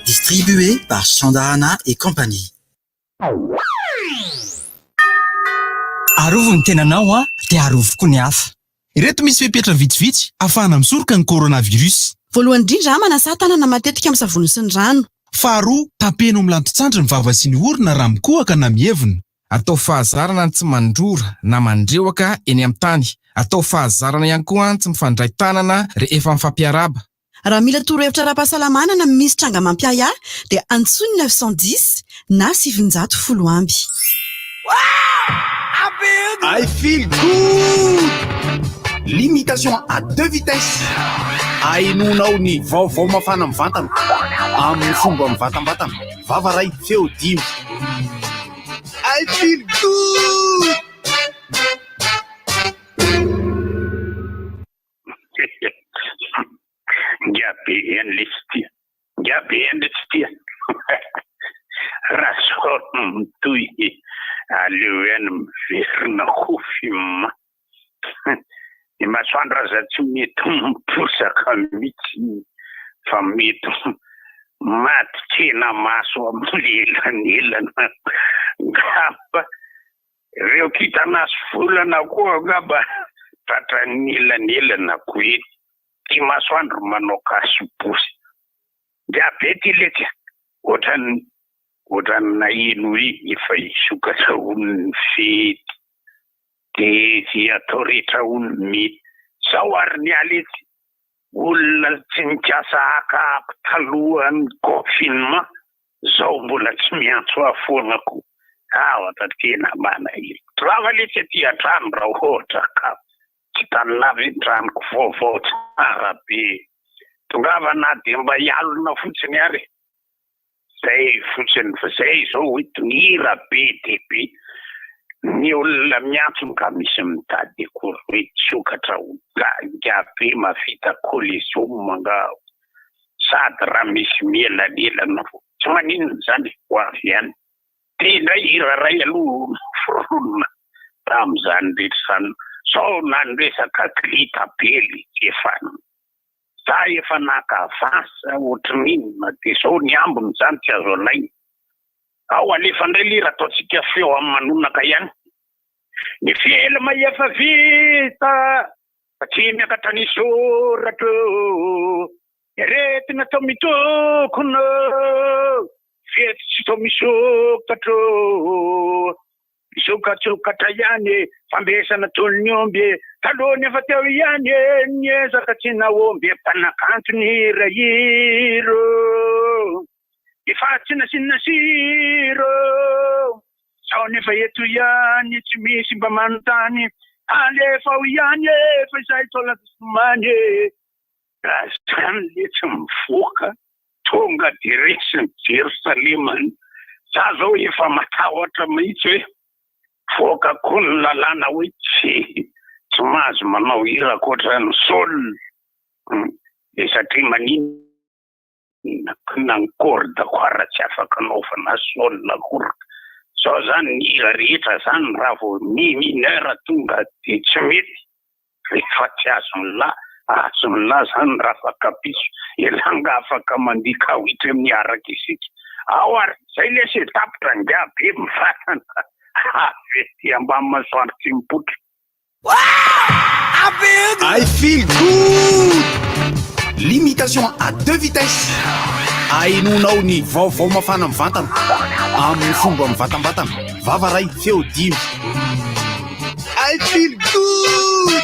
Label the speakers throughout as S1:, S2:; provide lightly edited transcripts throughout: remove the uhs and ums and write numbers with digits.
S1: Distribué par Chandahana et compagnie.
S2: Arovo ny tenanao dia arovoko ny hafa.
S3: Ireto misy fepetra vitsivitsy ahafahana misoroka ny coronavirus.
S4: Voalohany indrindra manasa tanana matetika amin'ny savony sy ny rano.
S3: Faharoa, tapeno amin'ny lantotsandry ny vava sy ny orona raha mikohaka na mievina.
S5: Atao fahazarana ny tsy mandrora na mandrewaka eny amin'ny tany. Atao fahazarana ihany koa tsy mifandray tanana rehefa mifampiaraba.
S4: Raha mila torohevitra ara-pahasalamana na misy tranga mampiaya dia antsony 910 na 710 amby.
S6: I feel good! Limitation à 2 vitesses. Ainonao ny vaovao mafana amin'ny vatana amin'ny fomba mivatambatana. Vava ray feo dimy. I feel good!
S7: Gabe listia. Rason mitoy aleo ihany miverina hofima. Ny masoandro aza tsy mety miposaka mihitsy fa mety maty tena maso amin'ny elanelana. Ngamba ireo kitanaso volana koa ngamba tratra ny elanelana koe ty masoandro manao kasoposy. Diabety lety ohatran na ino efa isokatra onny fety de sy atao rehetra onny mety. Sao ary ny alety olona tsy mikasa akaako talohan'ny confinement zao mbola tsy miantso afonako. Ohatra tena manahira. Trava letsy aty an-trano raha ohatra ka tsy tany lava en-tranoko vaovao tsara be. Tongava na de mba hialona fotsiny ary. Zay fotsiny fa zay zao hoe tonira be de be. Ny olona miantso ka misy mitady akory hoe tsokatra gabe mavita colisum manga sady raha misy mielanelana tsy maninona zany ho avy ihany. Tena iraray aloha foronina tamin'izany rehetra zany. Sao na ny resaka glitapely efa naka vasa ohatrin'inona de sao ny ambiny zany tsy azo alaina. Ao alefa indray lera ataotsika feo amin'ny manonaka ihany. Ny filma efa vita tsy miakatra ny soratra eretina tao mitokona fety tsy tao misokatra misokatsokatra ihany fambesana tolony omby talohany efa teo ihany niezaka tsy naomby mpanakanto ny rahiro efa tsy nasinasiro sao nefa eto ihany tsy misy mba manontany alefa ho ihany efa izay tolatomany zany le tsy mivoaka tonga de resiny Jerusalema. Za zao efa matahotra mihitsy hoe voaka koa ny lalàna hoe tsy mahazo manao hira koatra ny sol de satria manina ny corde koara tsy afaka anaovana sol akory. Sao zany ny hira rehetra zany raha vo minera tonga de tsy mety rehefa tsy azo mila zany raha afaka piso elanga afaka mandika hoitra amin'ny araka isika. Ao ary zay lesy tapitra ngabe mivatana avety ambany masoandro tsy mipotra.
S6: I feel good! Limitation à 2 vitesses. Ainonao ny vaovao mafana amin'ny vatana amin'ny fomba mivatambatana. Vava ray feo dimy. I feel good!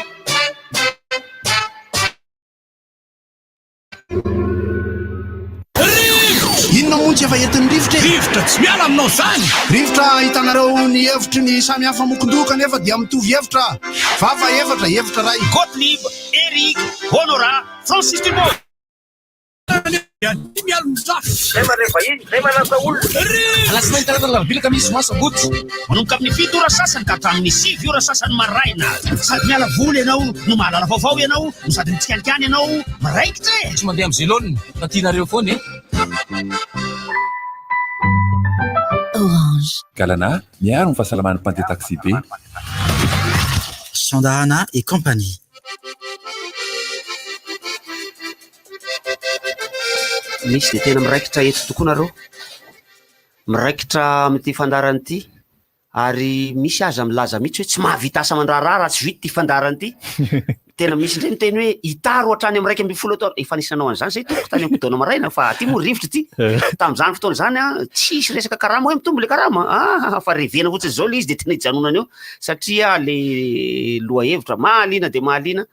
S6: Inona montsy efa entin'ny rivotra
S3: tsy miala aminao zany.
S6: Rivotra hitanareo ny hevitry ny samy hafa mokondoka nefa dia mitovy hevitra. Vava hevitra ray.
S8: Gottlieb, Eric, Honora, Francis Dumont.
S7: Zay manasa olona.
S8: Alasinainy karazana lavabilaka misy masabotsy. Manomboka amin'ny 7 ora sasany ka hatramin'ny 6 ora sasany maraina. Sady miala voly ianao no mahalala vaovao ianao no sady mitsikanikany ianao maraikitra e.
S5: Tsy mandeha amin'ny zélone fa tianareo foana e.
S1: Orange.
S9: Galana miaro ny fahasalaman'ny mpandeha taxi be.
S1: Chandahana et compagnie.
S10: misy de tena miraikitra eto tokoa nareo, miraikitra am'ty fandarany ity, ary misy aza milaza mihitsy hoe tsy mahavita asa mandrarara raha tsy vita ty fandarany ity. Tena misy ndray miteny hoe itaro hatrany amin'ny 1 taona, efa nisy nanao an'izany zay toko tany amin'ny fotoana maraina fa ty moa rivotry ty. Tamin'izany fotoana zany tsisy resaka karama hoe mitombo le karama, fa revena fotsiny zao le izy de tena hijanonany eo satria le lohahevitra mahaliana de mahaliana,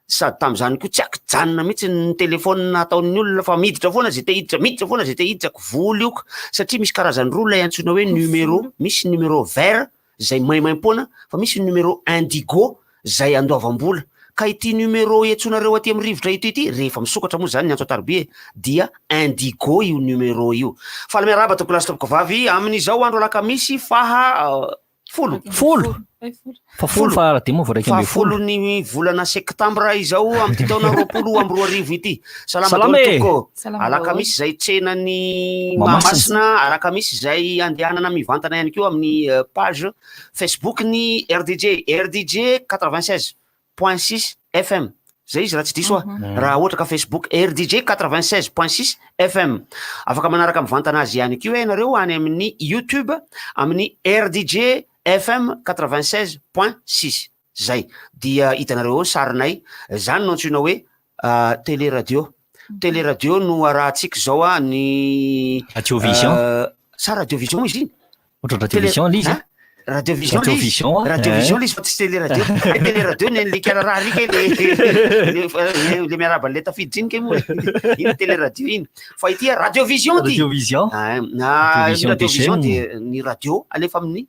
S10: sady tamin'izany koa tsy akijanona mihitsy ny telefôna ataon'ny olona fa miditra foana zay te hiditra, miditra foana zay te hiditrako voly ioka, satria misy karazany roa lay antsoina hoe numéro, misy numéro vert zay maimaim-poana, fa misy numéro indigo zay andoavam-bola. Ka ity numéro iantsonareo aty amin'ny rivotra ity rehefa misokatra moa zany ny antso ataribie dia indigo io numéro io. Fa miarahaba toko lasy topoko vavy amin'izao andro alakamisy folo ny volana septambra izao amin'ny taona 2022 ity. Salama toko. Alakamisy zay tsenany Mahamasina, alakamisy zay andehanana mivantana ihany koa amin'ny page Facebook ny RDJ 96.6 FM. Zay izy raha tsy diso raha ohatra ka Facebook RDJ 96.6 FM. Afaka manaraka mivantana azy ihany koa ianareo any amin'ny YouTube amin'ny RDJ FM 96.6. Zay dia hitanareo sarinay, zany no antsoina hoe télé-radio. Télé-radio no arahantsika zao ny
S11: radiovision.
S10: Sa radiovision izy iny?
S11: Otra radiovision l'izy.
S10: Radiovision l'izy fa tsy télé-radio. Télé-radio le karaha rika le miaraba le tafiditra iny ke moa iny télé-radio iny. Fa ity radiovision ty. Radiovision dia ny radio alefa amin'ny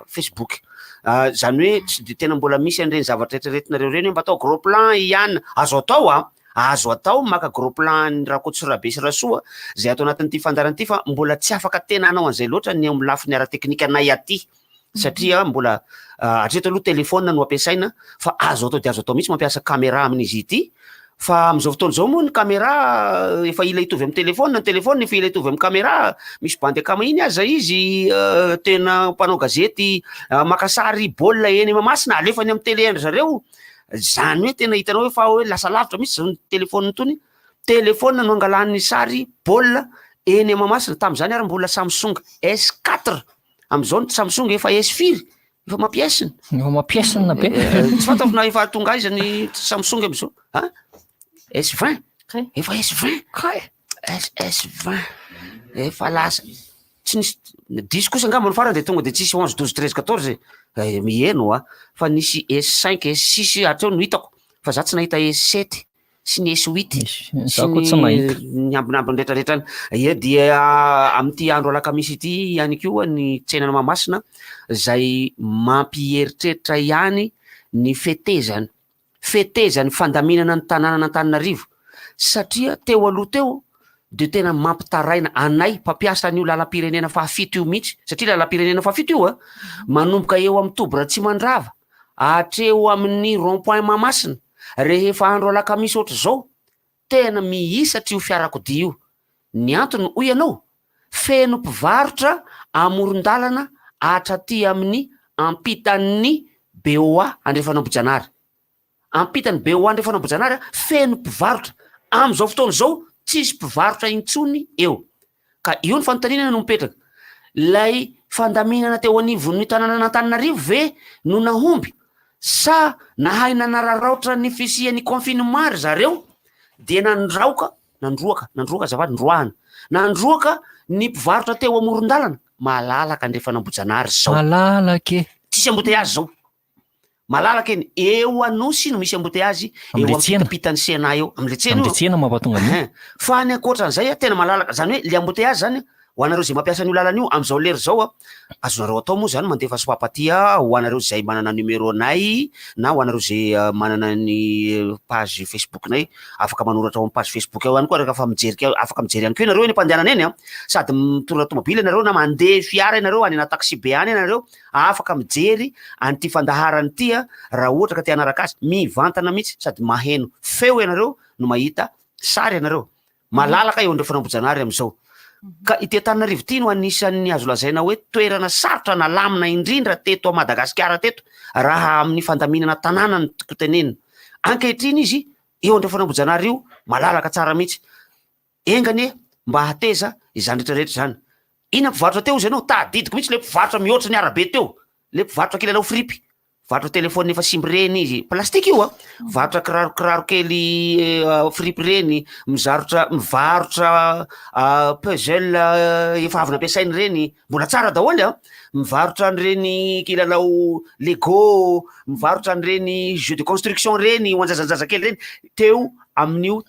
S10: Facebook. Zany hoe tsy de tena mbola misy an'ireny zavatra rehetrarehetinareo reny mba atao gros plan ihany. Azo atao maka gros plan raha koa tsy rabe sy rasoa zay atao anatin'ity fandarany ity, fa mbola tsy afaka tena anao an'izay loatra ny amin'ny lafiny ara-teknika nay aty satria mbola hatreto aloha telefôna no ampiasaina, fa azo atao de azo atao mihitsy mampiasa caméra amin'izy ity. Fa am'izao fotoana zao moa ny caméra efa ila hitovy amin'ny telefôna, ny telefôna efa ila hitovy amin'ny caméra, misy bandekama iny aza izy tena mpanao gazety maka sary baolina eny Mahamasina alefany amin'ny télé andry zareo. Zany hoe tena hitanao hoe fa hoe lasa lavitra mihitsy zao ny telefôna tony. Telefôna no angalan'ny sary baolina eny Mahamasina. Tamin'izany ary mbola Samsung S4, am'izao ny Samsung efa S4 efa mampiasina.
S11: Mampiasina be.
S10: Tsy fantako na efa tonga aiza ny Samsung am'izao. S20 efa S20 S20 efa lasa tsy nisy 10 kosa angamba ny farany de tonga de tsisy 11 12 13 14 miheno fa nisy S5 S6 hatreo no hitako, fa za tsy nahita S7 sy ny S8 ny ambinambiny rehetrarehetrany. Ia dia amin'ity andro alakamisy ity ihany koa ny tsenana Mahamasina zay mampieritreritra ihany ny fetezany fandaminana ny tanàna n'Antananarivo, satria teo aloha teo de tena mampitaraina anay mpampiasa an'io lalam-pirenena fahafito io mihitsy, satria lalam-pirenena fahafito io manomboka eo amin'ny Tobra Tsimandrava hatreo amin'ny rond-point Mahamasina. Rehefa andro alakamisy ohatry zao tena mihisatra io fiarakodia io. Ny antony hoy ianao feno mpivarotra amoron-dalana hatraty amin'ny ampitan'ny BOA Andrefanambojanary. Ampitan'ny BOA Andrefanambojanary feno mpivarotra. Am'izao fotoana zao tsisy mpivarotra intsony eo. Ka io ny fanontaniana no mipetraka. Lay fandaminana teo anivon'ny tanàna n'Antananarivo ve no nahomby, sa nahay nanararaotra ny fisian'ny confinement zareo de nandroaka azafady nandroaka ny mpivarotra teo amoron-dalana. Malalaka Andrefanambojanary zao.
S11: Malalaka.
S10: Tsisy embouteillage zao. Malalaka eny eo Anosy no misy embouteillage eo ampitapitany Sena eo am'le tsena
S11: mampatonga an'io.
S10: Fa ny ankoatran'izay tena malalaka, zany hoe le embouteillage zany ho anareo zay mampiasa an'io lalana io am'izao lera zao azonareo atao moa zany mandefa soapatia ho anareo zay manana numéro nay na ho anareo zay manana ny page Facebook nay, afaka manoratra ao amin'ny page Facebook eo ihany koa rehefa afaka mijery ihany koa ianareo eny ampandehanana eny sady mitondra tomobily ianareo na mandeha fiara ianareo any na taxi be any ianareo afaka mijery an'ity fandaharany ity raha ohatra ka te hanaraka azy mivantana mihitsy sady maheno feo ianareo no mahita sary ianareo. Malalaka eo Andrefanambojanary am'izao. Ka ity Antananarivo ity no anisan'ny azo lazaina hoe toerana sarotra na lamina indrindra teto a Madagasikara teto raha amin'ny fandaminana tanàna ny toko tenenina. Ankehitriny izy eo Andrefanambojanary io malalaka tsara mihitsy. engany mba hateza izany rehetrarehetra zany. Ina mpivarotra teo izy ianao tadidiko mihitsy le mpivarotra mihoatra ny arabe teo, le mpivarotra kely alao fripy, varotra telefony efa simby reny izy, plastika io varotra kirarokiraro kely fripy reny, mivarotra puzzle efa avy nampiasainy reny, mbola tsara daholo mivarotra an'ireny kilalao Lego, mivarotra an'ireny jeu de construction reny ho anjazajaza kely reny, teo amin'io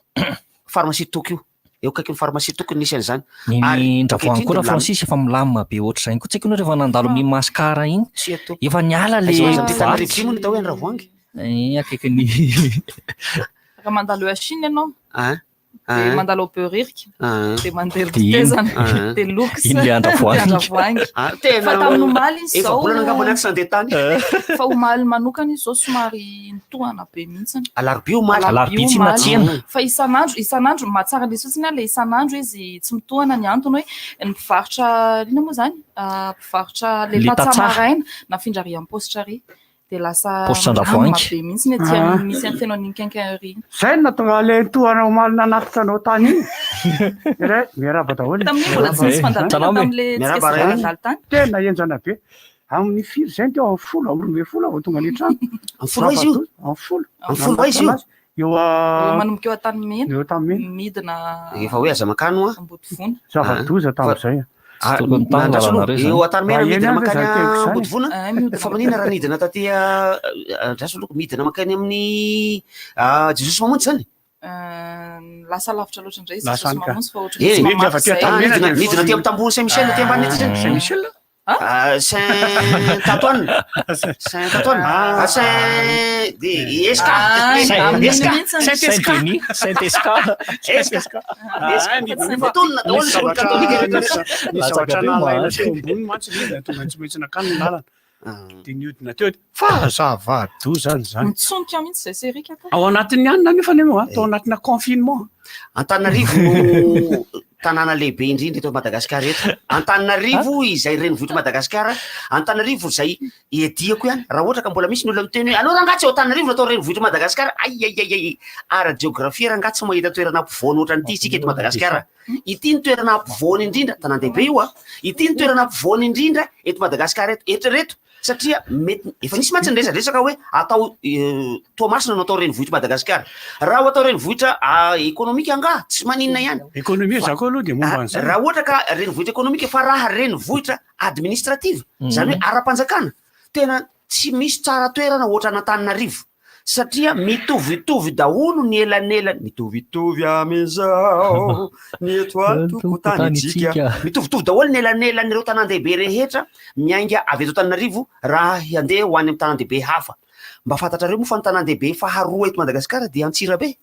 S10: pharmacie toko io. Eo kaiky pharmacie tokony nisy an'izany.
S11: Ny ndravoany koa Francis efa milamina be ohatr' izany koa tsy haiko ianao rehefa nandalo amin'ny maskara iny efa niala le
S10: varotra moa ny tao hoe ny ravoangy.
S11: Akaiky ny
S12: raha mandalo eo a Chine ianao de mandalo au Beurrique de mandeha tezana de Lux
S11: iny le andravoangy
S12: fa tamin'omaly izy
S10: efa
S12: zao
S10: bolana angambany aky sandeha tany
S12: fa omaly manokana izy zao somary nitohana be mihitsiny.
S10: Alarobia omaly
S11: alarobia tsy matsena
S12: fa isan'andro mahatsara le sotsiny le isan'andro izy tsy mitohana ny antony hoe ny mpivarotra lina moa zany mpivarotra le tatsamaraina na findrary am-positra de lasa be mihitsy ny aty misy any fenao quincaillerie.
S13: Zay natonga le nitohana omaly nanatitra anao tany iny. Re miaraba daholo.
S12: Tamin'iny mbola tsy misy fandarana tam'le tsikesidala tany.
S13: Tena enjana be. Amin'ny firy zay teo amin'ny folo, amin'ny 12 vao tonga ny trano.
S10: Amin'ny folo izy io?
S13: Amin'ny folo izy io? Eo
S12: manomboka eo atany mena.
S13: Eo atany mena.
S12: Midina.
S10: Efa hoe azamakano
S12: Ambodivona.
S13: Zava-doza tamin'izay.
S10: Eo atany mena midina makany Ambodivona. Fa manina raha nidina taty andraso loko midina makany amin'ny Jesosy Mamonjy zany.
S12: Lasa lavitra loatra indray
S13: Jesosy
S12: Mamonjy fa ohatran'ny
S10: midina aty amin'ny tambony Saint-Michel aty ambany aty zany.
S13: Saint-Michel?
S10: Saint-Antoine. Saint-Antoine.
S11: Saint-Denis, Saint-Esca.
S10: Tonona daholo sy olo katolika.
S13: Nisy nalaina teo ambony mantsy le tonga tsy maintsy nakany ny lalana. De niodina teo fa zava-doza zany.
S12: Mitsonika mihitsy zay serika ka.
S13: Ao anatin'ny anina nefa anao tao anatina confinement.
S10: Antananarivo no tanàna lehibe indrindra eto Madagasikara eto. Antananarivo izay renivohitra Madagasikara, Antananarivo izay iadiako ihany. Raha ohatra ka mbola misy ny olona miteny hoe anao rangatsy ao Antananarivo natao renivohitra Madagasikara. Ai ara-géographie rangatsy mahita toerana ampovoany ohatran'ity isika eto Madagasikara. Ity ny toerana ampovoany indrindra tanan-dehibe io ity ny toerana ampovoany indrindra eto Madagasikara eto eritrereto. Satria mety efa nisy mantsy niresadresaka hoe atao Toamasina no atao renivohitra Madagasikara. Raha ho atao renivohitra ekonomika anga tsy maninona ihany.
S13: Ekonomia zako aloha de momba an'izany.
S10: Raha ohatra ka renivohitra ekonomika fa raha renivohitra administrative zany hoe ara-panjakana tena tsy misy tsara toerana ohatra an'Antananarivo. Satria mitovitovy daholo ny elanelany, mitovitovy amin'izao ny etoile tokotanitsika. Mitovitovy daholo ny elanelan'ireo tanan-dehibe rehetra miainga avy eto Antananarivo raha handeha ho any amin'ny tanan-dehibe hafa. Mba fantatrareo moa fa ny tanan-dehibe faharoa eto Madagasikara dia Antsirabe.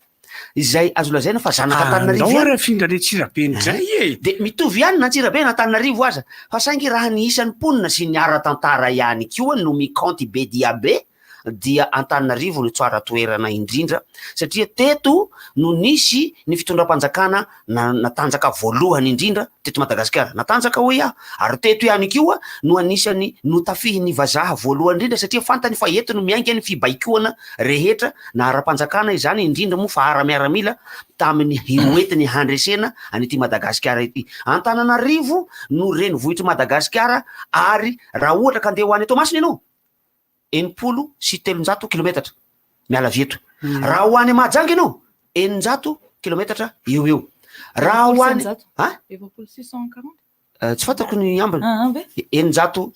S10: Izay azo lazaina fa zanaka Antananarivo.
S13: Ndao findra le Antsirabe nizay
S10: de mitovy ihany na Antsirabe na Antananarivo aza. Fa saingy raha ny isan'ny mponina sy ny ara-tantara ihany koa no mikanty be dia be. Dia Antananarivo no tsara toerana indrindra satria teto no nisy ny fitondram-panjakana natanjaka voalohany indrindra teto Madagasikara. Natanjaka hoe ary teto ihany koa no anisany notafihin'ny vazaha voalohany indrindra satria fantany fa eto no miainga ny fibaikoana rehetra na ara-panjakana izany indrindra moa fa ara-miaramila tamin'ny hoentiny handresena anyty Madagasikara ity. Antananarivo no renivohitra Madagasikara ary raha ohatra ka andeha ho any Toamasina ianao 700 kilometatra miala vieto. Raha ho any Mahajanga ianao 900 kilometatra eo. Raha ho any
S12: 640
S10: tsy fantako ny ambiny 900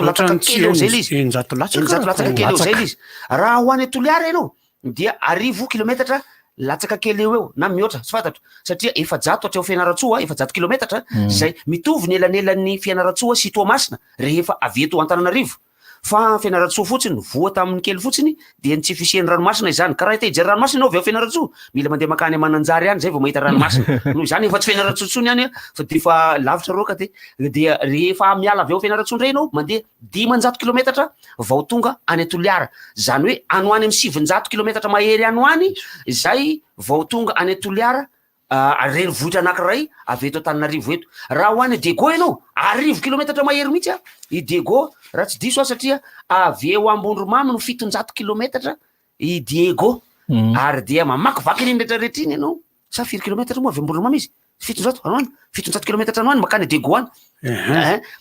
S10: latsaka kely eo zay izy. 900 latsaka kely eo zay izy. Raha ho any Toliara ianao dia 1000 kilometatra latsaka kely eo na mihoatra tsy fantatro satria 400 hatreo Fianarantsoa 400 kilometatra zay mitovy ny elanelan'ny Fianarantsoa sy Toamasina rehefa avy eto Antananarivo. Fa Fianarantsoa fotsiny voa tamin'ny kely fotsiny dia ny tsy fisian'ny ranomasina izany. Karaha ite hijery ranomasina ianao avy ao Fianarantsoa mila mandeha makany Mananjary ihany zay vao mahita ranomasina. Noho izany efa tsy Fianarantsoa tsony ihany fa dia efa lavitra roka dia rehefa miala avy ao Fianarantsoa indray ianao mandeha 500 kilometatra vao tonga any Toliara. Zany hoe any ho any amin'ny 700 kilometatra mahery any ho any izay vao tonga any Toliara renivohitra anankiray avy eto Antananarivo eto. Raha ho any Dego ianao 10 kilometatra mahery mihitsy i Dego raha tsy diso satria avy eo Ambondromamy no 700 kilometatra i Diego ary dia mamakivaky iny rehetrarehetra iny ianao sa 4 kilometatra moa avy Amborimamy izy 700 anoany 700 kilometatra anoany makany Dego any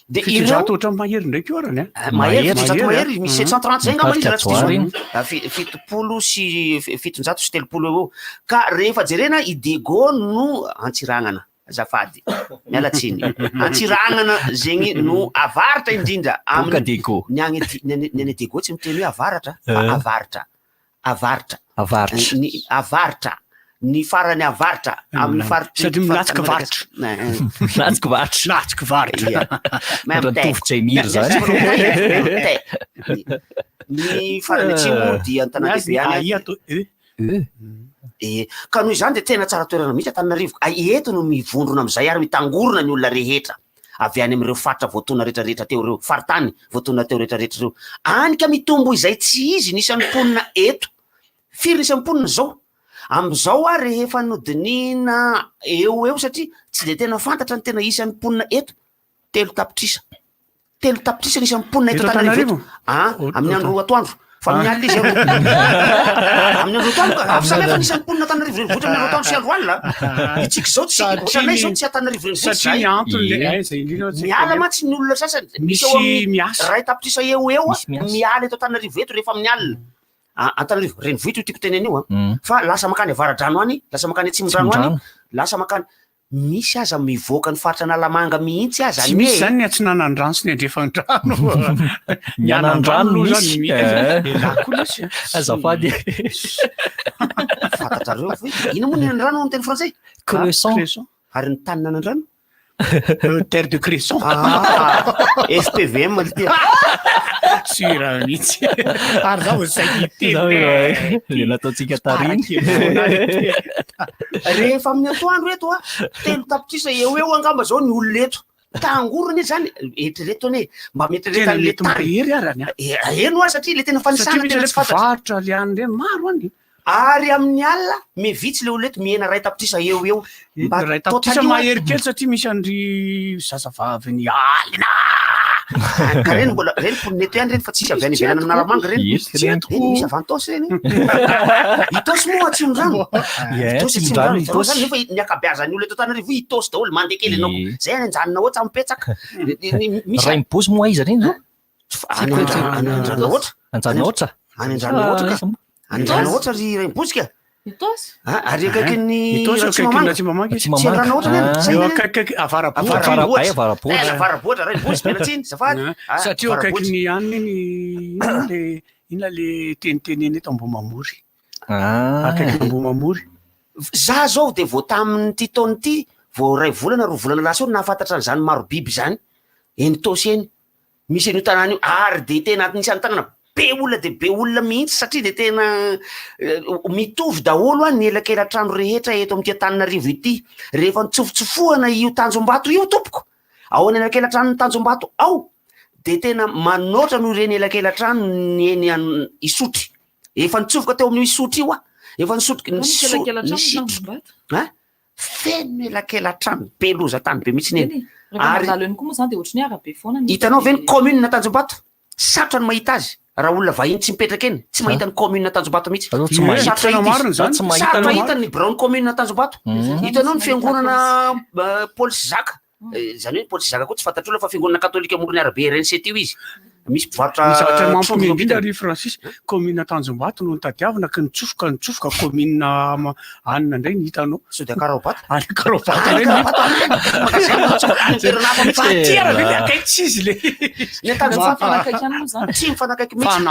S10: de ireo
S13: otra mahery ndraiky io arany
S10: mahery 700 mahery misy 730 zay ngamba izy raha fitopolo sy 700 sy 300 eo ka rehefa jerena i Dego no Antsiragnana azafady miala tsiny Antsiragnana zegny no avaratra indrindra
S11: amin'ny Dego
S10: ny any Dego tsy miteny hoe avaratra fa avaratra ny avaratra ny farany avaratra amin'ny faritra
S13: satria milatsaka varitra
S11: latsaka varitra tovotray miry zany
S10: ny farany atsimo dia Antananarivo any ka noho izany de tena tsara toerana mihitsy Antananarivo eto no mivondrona am'izay ary mitangorona ny olona rehetra avy any amin'ireo faritra voatona rehetrarehetra teo reo faritany voatona teo rehetrarehetra reo anika mitombo izay tsy izy nisy amponina eto firy nisy amponina zao am'izao rehefa nodinina eo satria tsy de tena fantatra ny tena isy amponina eto telo tapitrisa nisy amponina eto Antananarivo amin'ny andro atoandro fa amin'ny alina izy amin'ny andro atoandro afsalefa nisy amponina Antananarivo renivohitra amin'ny andro atoandro sy andro alina itsika zao sanay zao tsy Antananarivo renivohitra miala matsy ny olona sasany misy ray tapitrisa eo miala eto Antananarivo eto rehefa amin'ny alina Antananarivo renivohitra io tiako teneny io fa lasa makany avaradrano any lasa makany atsimon-drano any lasa makany misy aza mivoaka ny faritra Analamanga mihitsy aza
S13: tsy misy zany ny atsinanandrano sy ny andrefandrano ny anandrano zany
S11: azafady
S10: fantatrareo ina moa ny anandrano amin'ny teny frantsay
S11: crescent
S10: ary ny tanina anandrano
S13: terre de crescent
S10: FPVM
S13: sura mihitsy ary zaho saigity
S11: le nataontsika tariny
S10: rehefa amin'ny atoandro eto telo tapitrisa eo angamba zao ny olona eto tangorona zany eritrereto ane mba mieritrereto
S13: mahery arany
S10: eno satria le tena fanisana tena tsy fantatra
S13: varitra le any reny maro any
S10: ary amin'ny alina mivitsy le olona eto miena ray tapitrisa eo
S13: ray tapitrisa mahery kely satria misy andry sasavavy ny alina
S10: ka reny mbola reny ponety ihany reny fa tsisy avy any ivelany amin'ny Analamanga reny misy avantosy reny hitosy moa atsimon-drano hitosy nefa ny akabeazan'ny olona eto Antananarivo hitosy daholo mandeha kely anao zay any anjanona ohatsy mipetsaka
S11: ray mipozy moa izy reny
S10: anjanona oatra
S11: anjana oatra
S10: anjanona oatra anjanona oatra ry ray mipozy ka ary akaiky ny avaraboatra ray mipozy mialatsiny zafady
S13: satria akaiky ny any ina le teniteneny eto Ambomamory akaiky Ambomamory
S10: za zao de vo tamin'ny ty taony ty vo ray volana ro volana lasa eo nahafantatra an'izany maro biby zany eny tosy eny misy eny tanàna io ary de tena nisy any tanàna be olona de be olona mihitsy satria de tena mitovy daholo ny elakelatrano rehetra eto amin'ity Antananarivo ity rehefa nitsofotsofohana io Tanjombato io tompoko ao ny elakelatrano ny Tanjombato ao de tena manoatra no ireny elakelatrano ny eny Isotry efa nitsofoka teo amin'ny Isotry io efa feno elakelatrano be loza tany be mihitsy neny hitanao ve ny commune na Tanjombato sarotra ny mahita azy raha olona vahiny tsy mipetraka eny tsy mahita ny commune na Tanjombato mihitsy sarotra mahita ny Brown commune na Tanjombato hitanao ny fiangonana Paolisy Zaka zany hoe Paolisy Zaka koa tsy fantatr'olona fa fiangonana katolika amorony arabe RNCT io izy misy
S13: mpivarotra mampomendrindra ry Francis commune Tanjombato no tadiavina ka nitsofoka commune anina indray ny hitanao
S10: so de Karabata
S13: any Karabata akaiky izy le
S10: ny tsy mifanakaiky mihitsy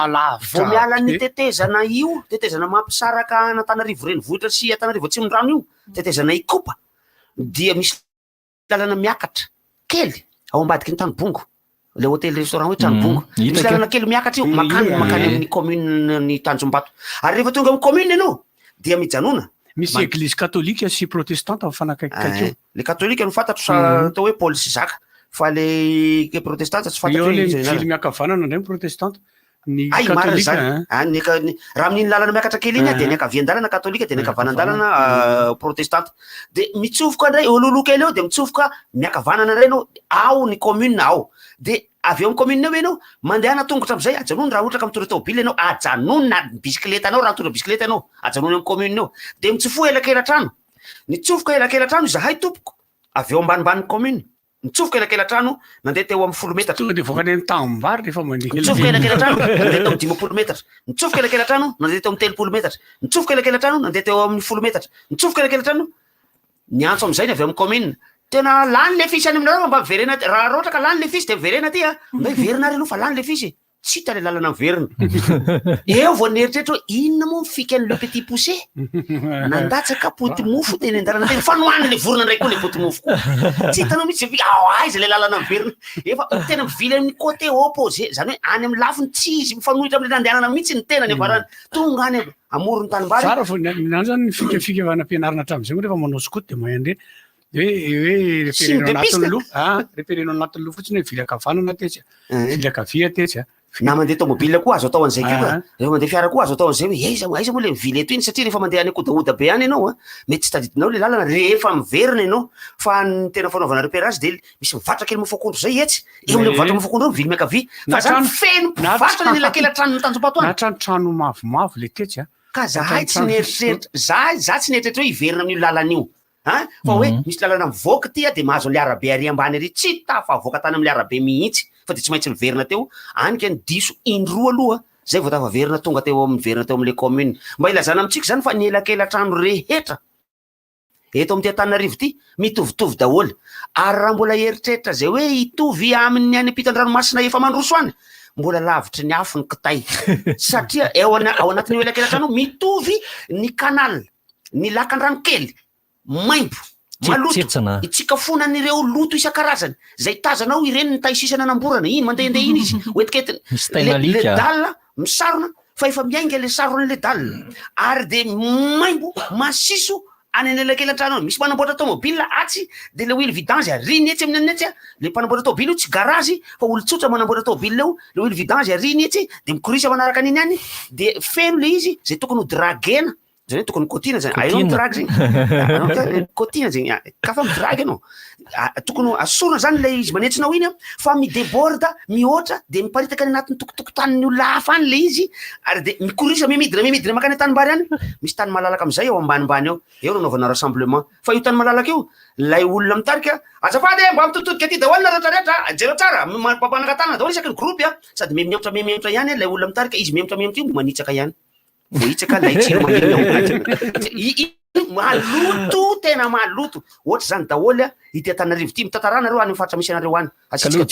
S10: vo miala ny tetezana io tetezana mampisaraka Antananarivo renivohitra sy Antananarivo atsimon-drano io tetezana ikopa dia misy lalana miakatra kely ao ambadiky ny Tanobongo le hôtel restaurant hoe Tanobongo misy lalana kely miakatra io makany amin'ny commune ny Tanjombato ary rehefa tonga amin'ny commune ianao dia mijanona
S13: misy église catholique sy protestante mifanakaiky io
S10: le catholique no fantatro atao hoe Paolisy Zaka fa le protestante tsy fantatro
S13: le miakavanana ndray protestante ny
S10: katolika raha amin'iny lalana miakatra kely iny de ny akavian-dalana katolika de ny akavanan-dalana protestante de mitsofoka indray ololo kely eo de mitsofoka miakavanana indray anao ao ny commune ao de avy eo amin'ny commune eo ianao mandehana tongotra am'izay ajanony raha ohatra ka mitondra tômobily ianao ajanony na bisikileta anao raha mitondra bisikileta ianao ajanony amin'ny commune eo de mitsofoha elakelatrano nitsofoka elakelatrano zahay tompoko avy eo ambanimbany commune nitsofoka elakelatrano nandeha teo amin'ny 10 metatra
S13: tonga de voaka ny tanimbary rehefa mandeha
S10: nitsofoka elakelatrano nandeha teo amin'ny 10 metatra nitsofoka elakelatrano nandeha teo amin'ny 3 metatra nitsofoka elakelatrano nandeha teo amin'ny 10 metatra nitsofoka elakelatrano ny antso am'izay ny avy amin'ny commune tena lany le fisy any aminareo mba verena raha roatra ka lany le fisy de verena ty a mba verina ry aloha fa lany le fisy tsy hita le lalana verina eo vao nieritretra hoe inona moa mifika an'le petit poussé nandatsaka poty mofo de ny andarana tena fanohany le vorona ndray koa le poty mofo koa tsy hitanao mihitsy fika aiza le lalana verina efa tena mivily amin'ny côté opposé zany hoe any amin'ny lafiny tsy izy mifanohitra am'le nandehanana mihitsy ny tena ny avarany tonga any amorony tanimbary
S13: tsara fo nany zany ny fikafika vanampianarana hatramin'izay koa rehefa manao skoty de mahay hoe repérenao anatin'ny loha fotsiny hoe vilakavanana tetsy vilakavia tetsy
S10: na mandeha tomobile koa azo atao an'izay koa rehefa mandeha fiara koa azo atao an'izay hoe aiza moa le mivily eto iny satria rehefa mandeha any kodaoda be any ianao mety tsy tadidinao le lalana rehefa miverina ianao fa ny tena fanaovana repérage de misy mivatra kely mofakondro zay etsy eo le mivatra mofakondro mivily miakavia fa zany feno mivatra ny lakela-trano ny tanjom-pato any
S13: na trano mavomavo le tetsy
S10: ka zahay tsy nieritreritra za tsy nieritreritra hoe hiverina amin'io lalana io fa hoe misy lalana mivoaka tya de mahazo an'le arabe ary ambany ary tsy tafavoaka tany amin'le arabe mihitsy fa de tsy maintsy miverina teo anyka ny diso indroa aloha zay vao tafaverina tonga teo miverina teo am'le commune mba ilazana amitsika zany fa nielakelatrano rehetra eto am'ty Antananarivo ty mitovitovy daholo ary raha mbola eritreritra zay hoe hitovy amin'ny any ampitan-dranomasina efa mandroso any mbola lavitry ny afo ny kitay satria ao anatin'io elakelatrano mitovy ny canal ny lakan-drano kely maimbo maloto itsikafonan'ireo loto isan-karazany zay tazanao ireny ny taisisana namborana iny mandehandeha iny izy oetiketiny le dalina misarona fa efa miainga le sarona le dalina ary de maimbo masiso any an'elakelatrano misy manamboatra tomobile atsy de le huile vidange ariny etsy amin'ny etsy le mpanamboatra tomobile io tsy garazy fa olo tsotra manamboatra tomobile eo le huile vidange ariny etsy de mikorisa manaraka an'iny any de feno le izy zay tokony ho dragena zany tokony kotina zany ainao midragy zegny kotina zegny kafa midragy anao tokony asorona zany le izy manetsinao iny fa mideborda mihoatra de miparitaka any anatin'ny tokotokotanin'ny olona hafa any le izy ary de mikorisa mimidina makany tanimbary any misy tany malalaka am'izay eo ambanimbany eo nanaovana rassemblement fa io tany malalaka io lay olona mitarika azafady mba mitotodika aty daholona rehetrarehetra jero tsara mampanangatana daholo isaky ny groupe sady memiaotra ihany lay olona mitarika izy memiaotra io manitsaka ihany vohitsaka laitsiro maloto tena maloto ohatry zany daholo ity Antananarivo ty mitatarana reo any faritra misy anareo any asitsika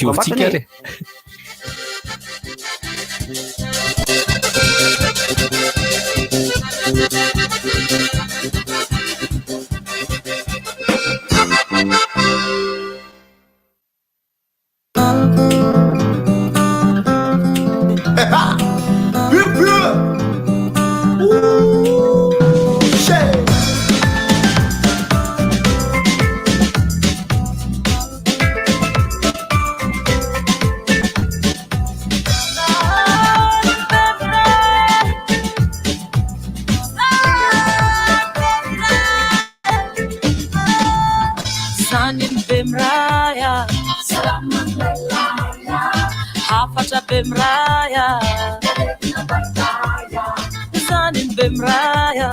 S14: Bemraya Zanin Bemraya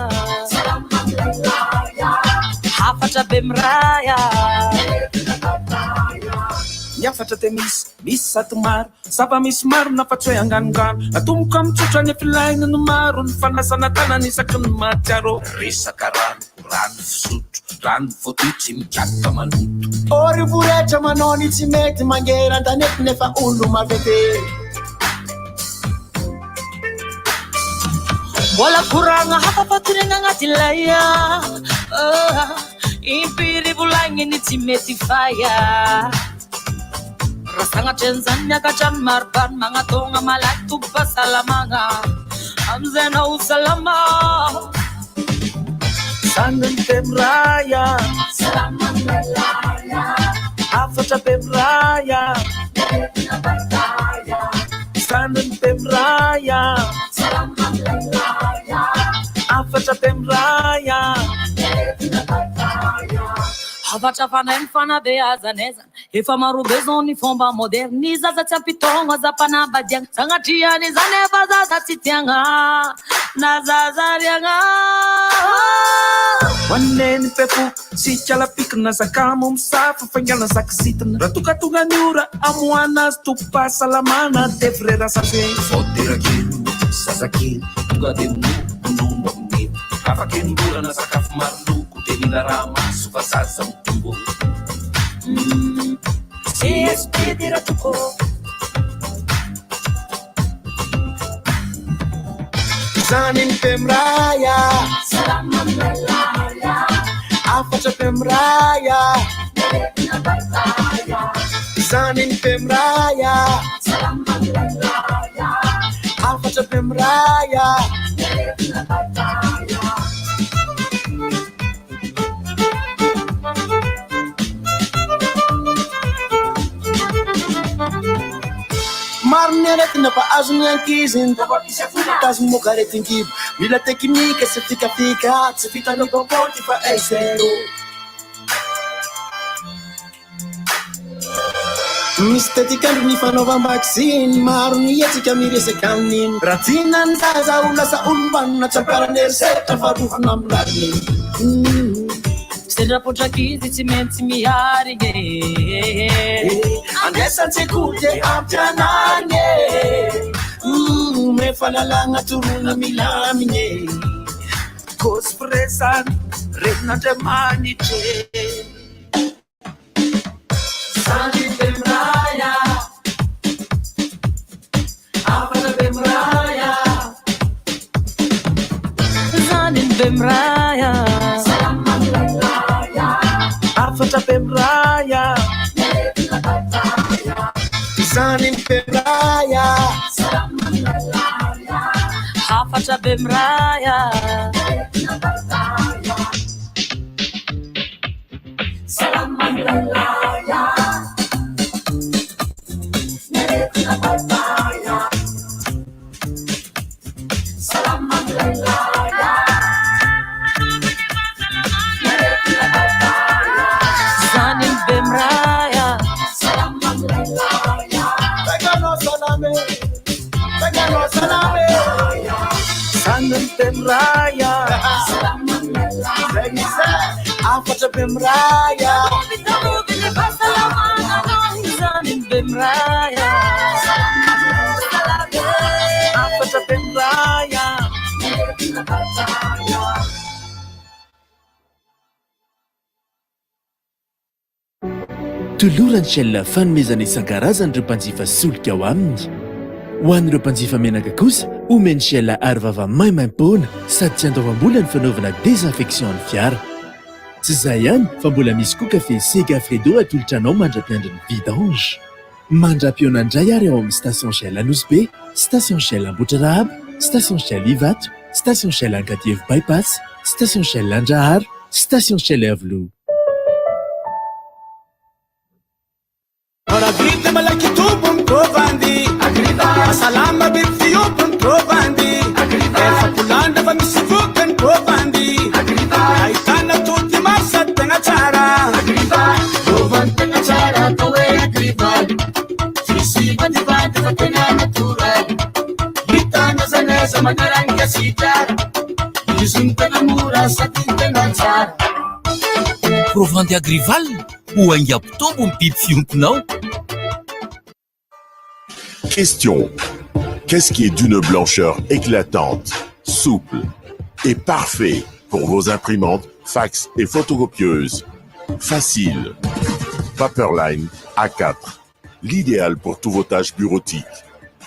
S14: Hafatra Bemraya Niafatra te misy sato maro Sapa misy maro nafatry hoe anganogano Natomboka mitsotra ny filaina no maro Ny fanasana tanana isaky ny matyaro Resaka rano fisotro Rano voatotsy mikaka manoto
S15: Ori voretra manao ny tsy mety mangera antanety nefa olo mavete
S14: Wala kurang hafa patirina ngati laya Impiri bulangi ni timeti faya Rasanga chenzanya kachan marban Mga tonga malatu pasalamanga Amzena usalama Sangan pemraya Salaman melaya Afata pemraya Neretina bataya Sangan pemraya Salaman melaya Afata pemraya Neretina bataya
S16: afatra fanay ny fanabeazanezana efa marobe zao ny fomba moderne ny zaza tsy ampitogno azam-panambadiagna sagnatriany zany efa zaza tsy tiagna na zazariagna
S14: hoaneny pepoka sy kalapikina zakamo misafa faingana zakizitana raha tongatonga ny ora amoana azy tompo-pahasalamana devrera safeny voaterakely zazakely tonga de minombo amin'ny afakeny mbolana sakafo maroloko de mila raha maso fa zaza mitombo CSP ratoko
S15: Zanin pemraya Salaman lalaya Afatra pemraya Neretina bartaya Zanin pemraya Salaman lalaya Afatra pemraya Neretina bartaya Marne retina pa azony ankiziny Tazo moka retin-kibo Mila teknika sy fikafika Tsy vitanao bôbôty fa zero Misy tetikandro ny fanaovam-vaksiny Maro ny etsika miresaka amin'iny Raha tiana ny zaza ho lasa olom-banona Tsakarany eriseta farovana amin'ny
S16: Sendrapotrakizy tsy maintsy miharigny
S15: Andesan-tsekoly de ampianarigny Mefalalagna torona milamigny
S14: Kospresany renin'Andriamanitra
S15: Zanin pemraya Afatra pemraya
S16: Zanin pemraya
S15: Salaman lalaya
S14: Afatra pemraya
S15: Neretina bartaya Zanin pemraya Salaman lalaya
S16: Afatra pemraya
S15: Neretina bartaya Salaman lalaya Neretina bartaya Salaman lalaya Neretina bartaya
S16: Zanin pemraya
S15: Salaman lalaya Pegano salame
S14: Zanin pemraya
S15: Salaman lalaya Afatra pemraya
S16: Zanin pemraya
S14: Afatra pemraya
S15: Neretina bartaya
S17: Tolorany shell fanomezana isan-karazany ireo mpanjifa solika ao aminy. Ho an'ireo mpanjifa menaka kosa, omeny shell arovava maimaim-poana sady tsy andoavam-bola ny fanaovana désinfection ny fiara. Tsy izay ihany fa mbola misy koa kafe Sega Fredo atolotranao mandra-piandry ny vidange. Mandra-piona indray ary ao amin'ny station shell Anosy, station shell Ambohitrarahaba, station shell Ivato, station shell Ankadiavo bypass, station shell Andraharo, station shell Avilo.
S15: Vita malaky tompony kovandy salama biby fiompony kovandy efa polanda fa misy vokany kovandy ahitana toty maro sady tegna tsara kovandy tegna tsara atao hoe agrivaly fisy vadivady fa tegna natoraly hitana zaneza manaragny asitrara izy ny tegna mora sady tegna tsara
S18: Provandy Agrival ou un yaptombe pipe fiumpunao.
S19: Question. Qu'est-ce qui est d'une blancheur éclatante, souple et parfait pour vos imprimantes, fax et photocopieuses? Facile. Paperline A4. L'idéal pour tous vos tâches bureautiques.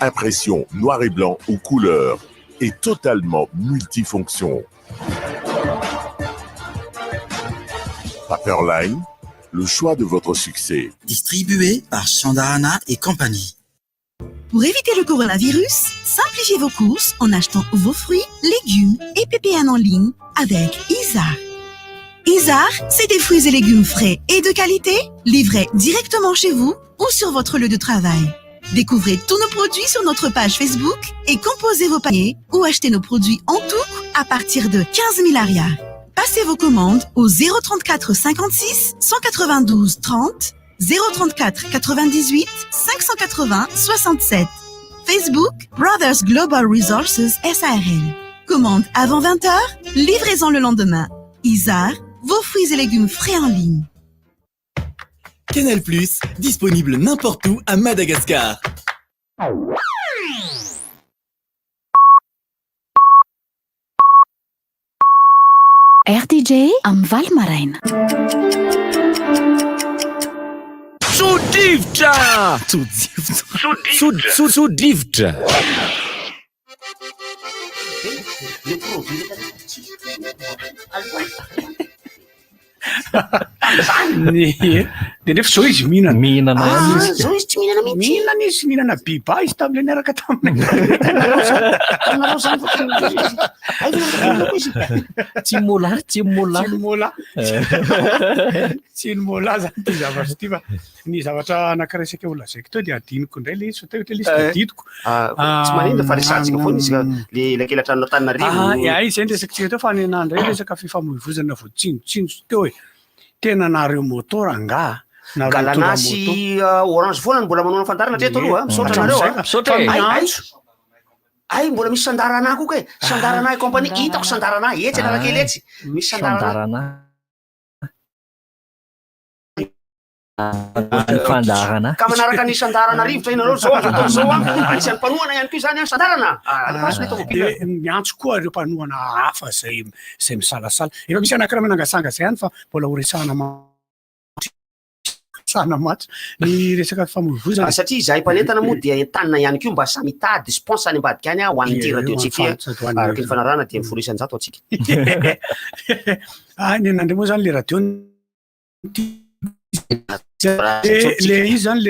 S19: Impression noir et blanc ou couleur et totalement multifonction. Paperline, le choix de votre succès.
S1: Distribué par Chandarana et compagnie.
S4: Pour éviter le coronavirus, simplifiez vos courses en achetant vos fruits, légumes et PPN en ligne avec Isar. Isar, c'est des fruits et légumes frais et de qualité, livrés directement chez vous ou sur votre lieu de travail. Découvrez tous nos produits sur notre page Facebook et composez vos paniers ou achetez nos produits en tout à partir de 15 000 arias. Passez vos commandes au 034 56 192 30, 034 98 580 67. Facebook Brothers Global Resources SARL. Commande avant 20h, livraison le lendemain. Isar, vos fruits et légumes frais en ligne.
S20: Canal+, disponible n'importe où à Madagascar.
S21: RDJ am Valmaraina.
S18: Sodrivotra! Sodrivotra!
S13: De nefa zao izy mihinana
S10: zao izy tsy mihinana mihitsy.
S13: mihinana izy mihinana biba izy tamile niaraka taminy
S11: tsy mola
S13: tsy ny mola zany ty zavatra ty fa ny zavatra anankiresaka olazaiko teo de adiniko indray le izy fa teo le izy tadidiko
S10: tsy manindra fa resantsika foana izy le lakelatranona Tananarivo.
S13: Izy zay resakantsika teo fa ny anandray resaka fifamoivoizana voatsinotsinotry teo hoe tena nareo motora nga
S10: galanasy orange foana mbola manao fandarana treto aloha misaotra nareo ay mbola misy sandarana koa ke sandarana compagnie hitako sandarana etsy analakely etsy misy sandarana ka manaraka ny sandarana rivotra iny anao zao azo zao anisan'ny mpanoana ihany koa zany sandarana
S13: miantso koa ireo mpanoana hafa zay misalasala efa misy anakiraha manangasanga zay hany fa mbola horesahana matsy ny resaka famoivozana
S10: satria zahay mpanentana moa dia entanina ihany koa mba samitady sponse any ambadika any ho an'ny ty radiotsika araky ny fanarana dia miforisany zato atsika
S13: ny nandray moa zany le radio le izy zany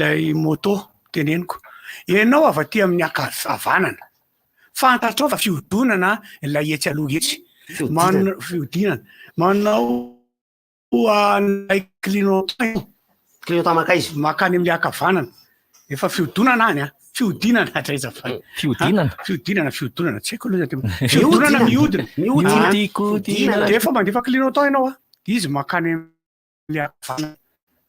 S13: lay moto teneniko ianao avy aty amin'ny akavanana fantatrao fa fiodonana lay etsy aloha etsy fiodinana manao lay
S10: clignotant maka izy
S13: makany amin'ny akavanana efa fiodonana any fiodinana fiodinana tsy haiko aloha fiodonana miodina de efa mandefa clignotant ianao izy makany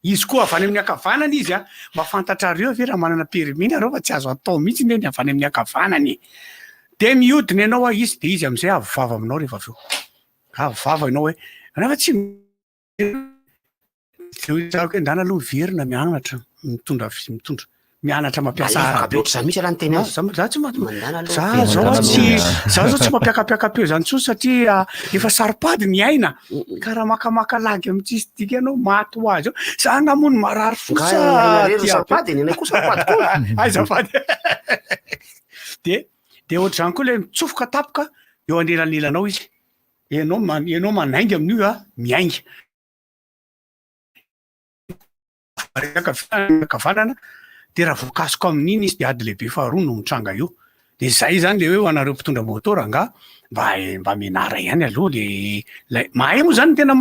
S13: izy koa avany amin'ny akavanany izy mafantatrareo ve raha manana permis areo fa tsy azo atao mihitsy ne ny avany amin'ny akavanany de miodina ianao izy de izy amizay avivava aminao rehefa aveo avivava ianao hoe anafa tsy ndana aloha verina mianatra mitondra mianatra mampiasa
S10: zany misy raha ny teny
S13: zao tsy mampiakapiakapeo zany tsony satria efa saripady ny aina ka raha makamaka lagy amitsisy tika ianao maty ho azy eo za namono marary fosazafady de ohatry zany koa le mitsofoka tapoka eo anelanilanao izy ianao manaingy amin'io miaingy kavanana de raha voakasiko amin'iny izy de ady lehibe faharoa no mitranga io de zay zany le hoe ho anareo mpitondra motora nga mba menara ihany aloha le mahay moa zany tena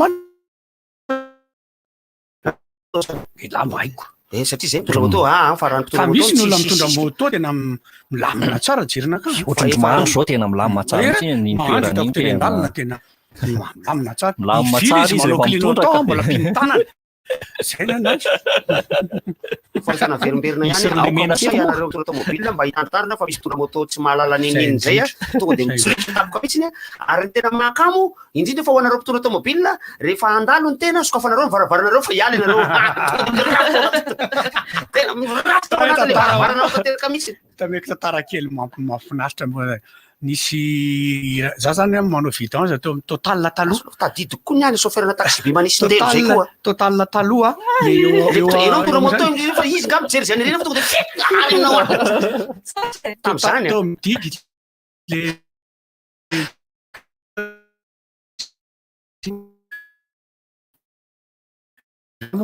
S13: la mahaiko
S10: satria zay mitondra moto
S13: fa misy ny olona mitondra moto tena milamina tsara jerina ka
S11: ohatrany maro zao tena milamina tsara ny toerana
S13: tena milamina tsara izy manao clignotant mbola pinitanana zay nanazy
S10: fahitana verimberina ihany anareo mpitondra tomobile mba hitantarina fa misy mpitondra moto tsy mahalala neneny zay tonga de mitsiritapoka mihitsiny ary ny tena makamo indrindra fa ho anareo mpitondra tomobile rehefa andalo ny tena sokafanareo mivaravaranareo fa hialy anareo tena mivaravaranareo le varavaranareo tanteraka mihitsy
S13: tameko tantara kely mafinaritra nisy za zany manao vidange teo amin'ny total taloha
S10: tadidiko koa ny any chauffeur-na taxi be manisy ndelo zay koa
S13: total taloha
S10: enao mpitondra moto fa izy nga mijery zany rena fa tonga de fenao tam'zany
S13: teo mididy le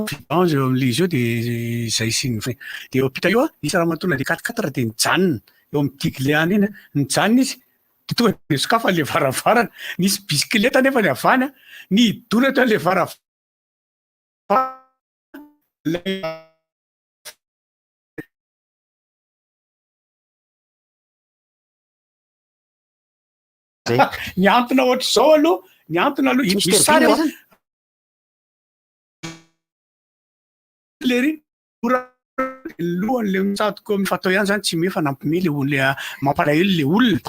S13: vidange eo amin'le izy eo de zay sy ny de eo ampita io isy raha matona de 4 de nijanona eo amin'ny tiky le any iny nijanona izy de tonga de sokafa le varavarana nisy bisikileta nefa ny avany ny idona teo le varavarana ny antona ohatra zao aloha ny antona aloha misy sary lery lohan'le misatoko mifatao ihany zany tsy mefa nampime le olona mampalahelo le olona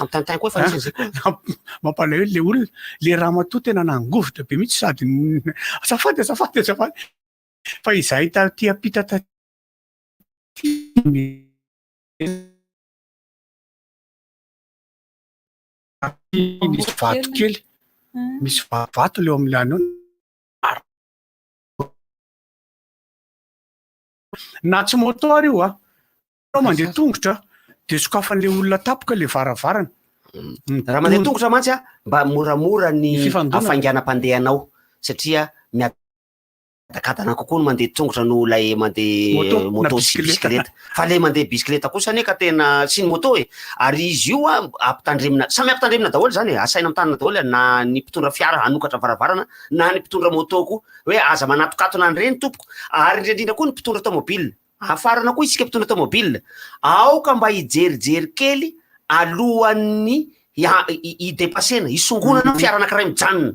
S13: mampalahelo le olona le raha matoa tena nangovotra be mihitsy sady azafady fa izahay taty apita taty misy vato kely misy vato leo amin'ny lany na tsy motoara io ao mandeha tongotra de sokafan'le olona tapoka le varavarana
S10: raha mandeha tongotra mantsy mba moramora ny afainganam-pandehanao satria miadakadana kokoa no mandeha tongotra no lay mandeha moto sy bisikileta fa le mandeha bisikileta kosa ane ka tena sy ny moto ary izy io ampitandremina samy ampitandremina daholo zany asaina amtanana daholo na ny mpitondra fiara anokatra varavarana na ny mpitondra moto koa hoe aza manatokatona an'ireny tompoko ary indrindrindra koa ny mpitondra tomobile afarana koa isika mpitondra tomobile aoka mba hijerijery kely alohan'ny idepasena hisongonana fiara anankiray mijanona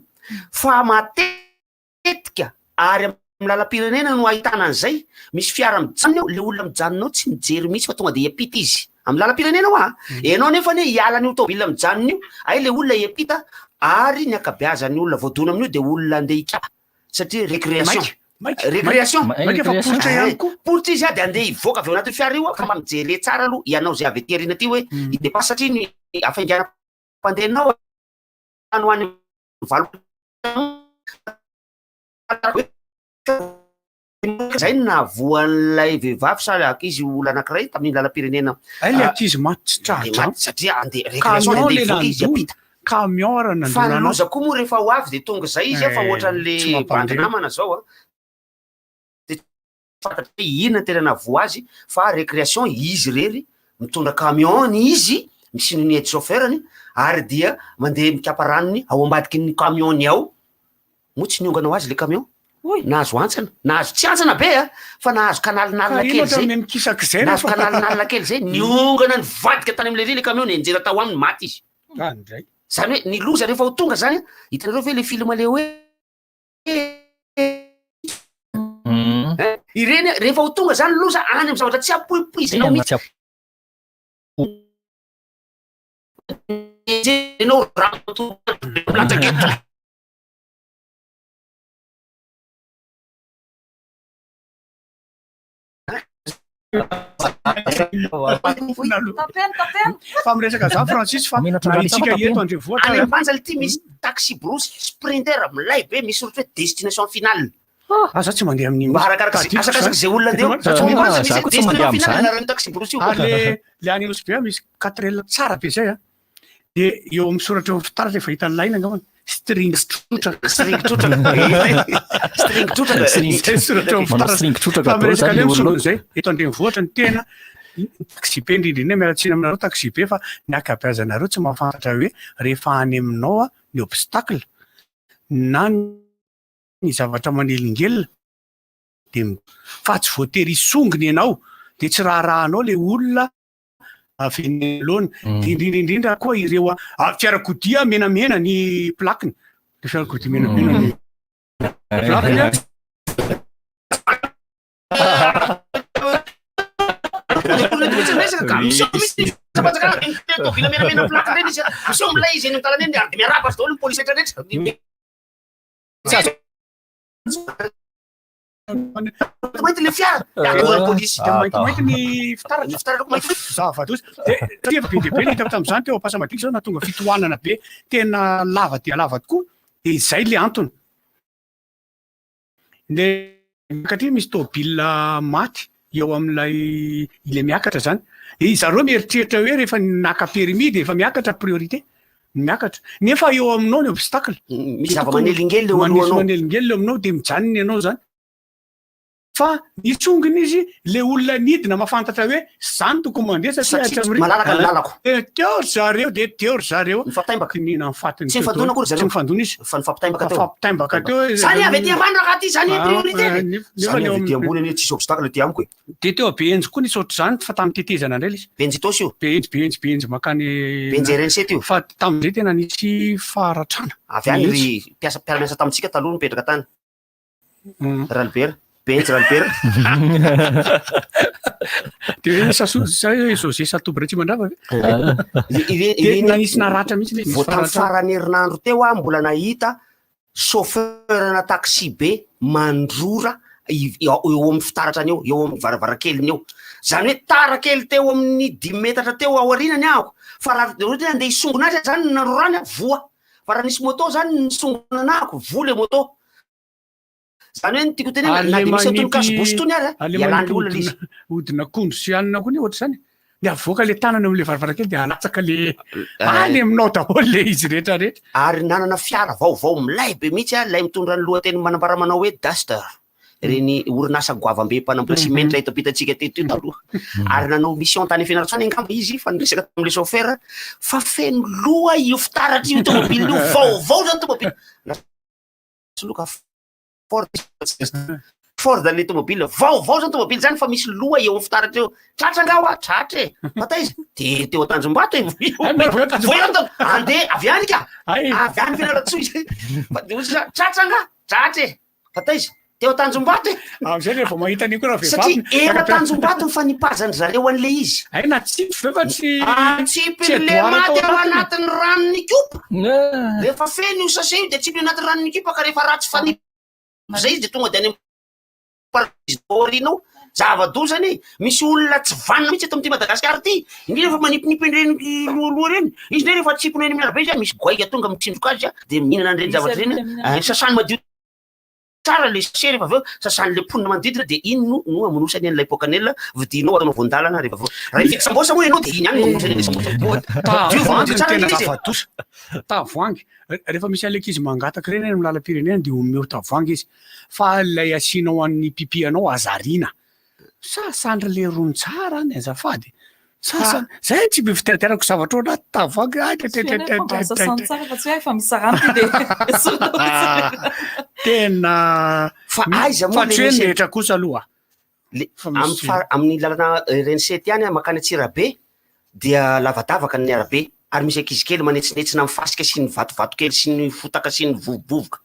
S10: fa matetika ary amin'ny lalam-pirenena no ahitana an'izay misy fiara mijanona le olona mijanonao tsy mijery mihitsy fa tonga de hiampita izy amin'ny lalam-pirenena enao nefa ne hialan'io tomobile mijanona io ay le olona hiampita ary ny akabeazan'ny olona voadona amin'io de olona andeha hikapa satria récréation poritra izy de andeha hivoaka avy ao anatin'ny fiara io fa mba mijery tsara aloha ianao zay avy aty arina aty hoe idepasy satria ny afainganam-pandehanao ano any valo zay navoan'lay vehivavy sa ankizy olona anankiray tamin'ny lalam-pirenena
S13: le ankizy maty
S10: satria andeha récréation andeha hivoaka izy hiampita
S13: camion rana
S10: fa loza koa moa rehefa ho avy de tonga zay izy fa ohatran'le bandinamana zao de fantatry inona tena navoa azy fa récréation izy rery mitondra camion ny izy misy ny aide chauffeurny ary dia mandeha mikapa ranony ao ambadiky ny camion ny ao moa tsy niongana ho azy le camion nahazo antsana nahazo tsy antsana be fa nahazo kanalinalina kely zay nahazo kanalinalina kely zay niongana ny vadika tany am'le ry le camion enjera tao aminy maty izy zany hoe ny loza rehefa ho tonga zany hitanareo ve le film le hoe ireny rehefa ho tonga zany loza any amy zavatra tsy apoipoizinao mihitsy enao raha
S13: fa miresaka za Francis fa tsika eto andrenivohitra
S10: any ampanjala ty misy taxi brosy sprinter milay be misy ohatra hoe destination finale
S13: za tsy mandeha amin'ny
S10: arakaraky zay olona
S13: andeo le any osy be misy 4 ela tsara be zay de eo amin'ny soratra eo fitaratra efa hitan'ny laina angamba string trotraka eto andrenivohatra ny tena taxi be indrindriny mialatsiny aminareo taxi be fa ny akabeazanareo tsy mahafantatra hoe rehefa any aminao ny obstacle na ny zavatra manelingelina de fa tsy voatery isongony ianao de tsy raharahanao le olona avenelona indrindrindrindra koa ireo fiarakodia menamena ny plakiny le fiarakodia menamena ny plakiny
S10: mainty le fiara polisy
S13: mainty ny fitaratra de be de be le hita tam'izany teo ampasamadiky zao natonga fitohanana be tena lava dia lava tokoa de izay le antony le katria misy tôbila maty eo am'lay ile miakatra zany de zareo mieritreritra hoe rehefa naka permis de efa miakatra priorité miakatra nefa eo aminao ny obstacle
S10: misy zava-manelingely le oloanao
S13: manelingely le aminao de mijanony ianao zany fa nitsonginy izy le olona nidina mahafantatra hoe zany toko mandesa teory zareo de teory zareo nina mifatiny tsy mifandona izy fampitaimbaka teo de teo benjy koa nisy ohatry zany fa tamin'ny tetezana ndray izy benjy makany fa tamin'izay tena nisy faratrana
S10: avy any ry mpiaramiasa tamitsika taloha mipetraka tany ralibera benjy ralibera
S13: de zose satoby ray tsy mandrava tena nisy naratra mihitsy
S10: vo tamin'ny farany herinandro teo a mbola nahita chauffeurna taxi be mandrora eo amin'ny fitaratrany eo amin'ny varavarankeliny eo zany hoe tarakely teo amin'ny 10 metatra teo aorinany ahako fa raha andeha hisongona azy zany narorany voa fa raha nisy moto zany nisongona anahako voa le moto zany hoe nytiako tena na de misy atony-kasy tony ary ialany olona izy
S13: odina kondro sy anina koa ny ohatra zany de avoaka le tanana am'le varavarakely de alatsaka le any aminao daholo le izy rehetrarehetra
S10: ary nanana fiara vaovao milay be mihitsy a lay mitondra ny lohateny manambara manao hoe Duster reny orinasa goavambe mpanambola simenitra hitapitatsika teto taloha ary nanao mission tany fianaratsany angamba izy fa niresaka tam'le chauffeur fa feno loha io fitaratra io tomobile io vaovao zany tomobile loka Ford le tomobile vaovao zany tomobile zany fa misy loha eo amin'ny fitaratra eo tratrangao a tratra e mata izy de teo Tanjombato ande avy any ka avy any fianaratsoa izy tratranga tratra e fata izy teo Tanjombato
S13: am'zay rehefa mahita an'io koa raha
S10: satria era Tanjombato mifanipazany zareo an'le izy
S13: na tsipy fa
S10: tsipy le maty ao anatin'ny ranony kopa rehefa feno io sase io de tsipy anatin'ny ranony kopa ka rehefa ratsy fanip zay izy de tonga de any orinao zava-dozany misy olona tsy vanina mihitsy eto am'ty Madagasikara ty indrindra fa manipinipy reny loha reny izy ndray rehefa tsipony eny miarabe izy misy goaika tonga mitsindroka azy de mihinana an'ireny zavatra reny sasany madio tsara le sase rehefa aveo sasany le ponina manodidina de iny no amonosany an'ilay pokanela vidinao atanao voandalana rehefa aveo raha fisambosa moa ianao de iny any
S13: tavoangy rehefa misy alekizy mangataka reny amy lalam-pirenena de omeo tavoangy izy fa lay asianao an'ny pipianao azarina sasandra le rony tsara any azafady sasany zay tsy be fiteraterako zavatra ona tavoangy tena
S10: fa aiza
S13: fa tsy hoe netra kosa aloha
S10: amin'ny lalana rensety any makany Atsirabe dia lavadavaka ny arabe ary misy ankizy kely manetsinetsina amin'ny fasika sy ny vatovato kely sy ny fotaka sy ny vovovovoka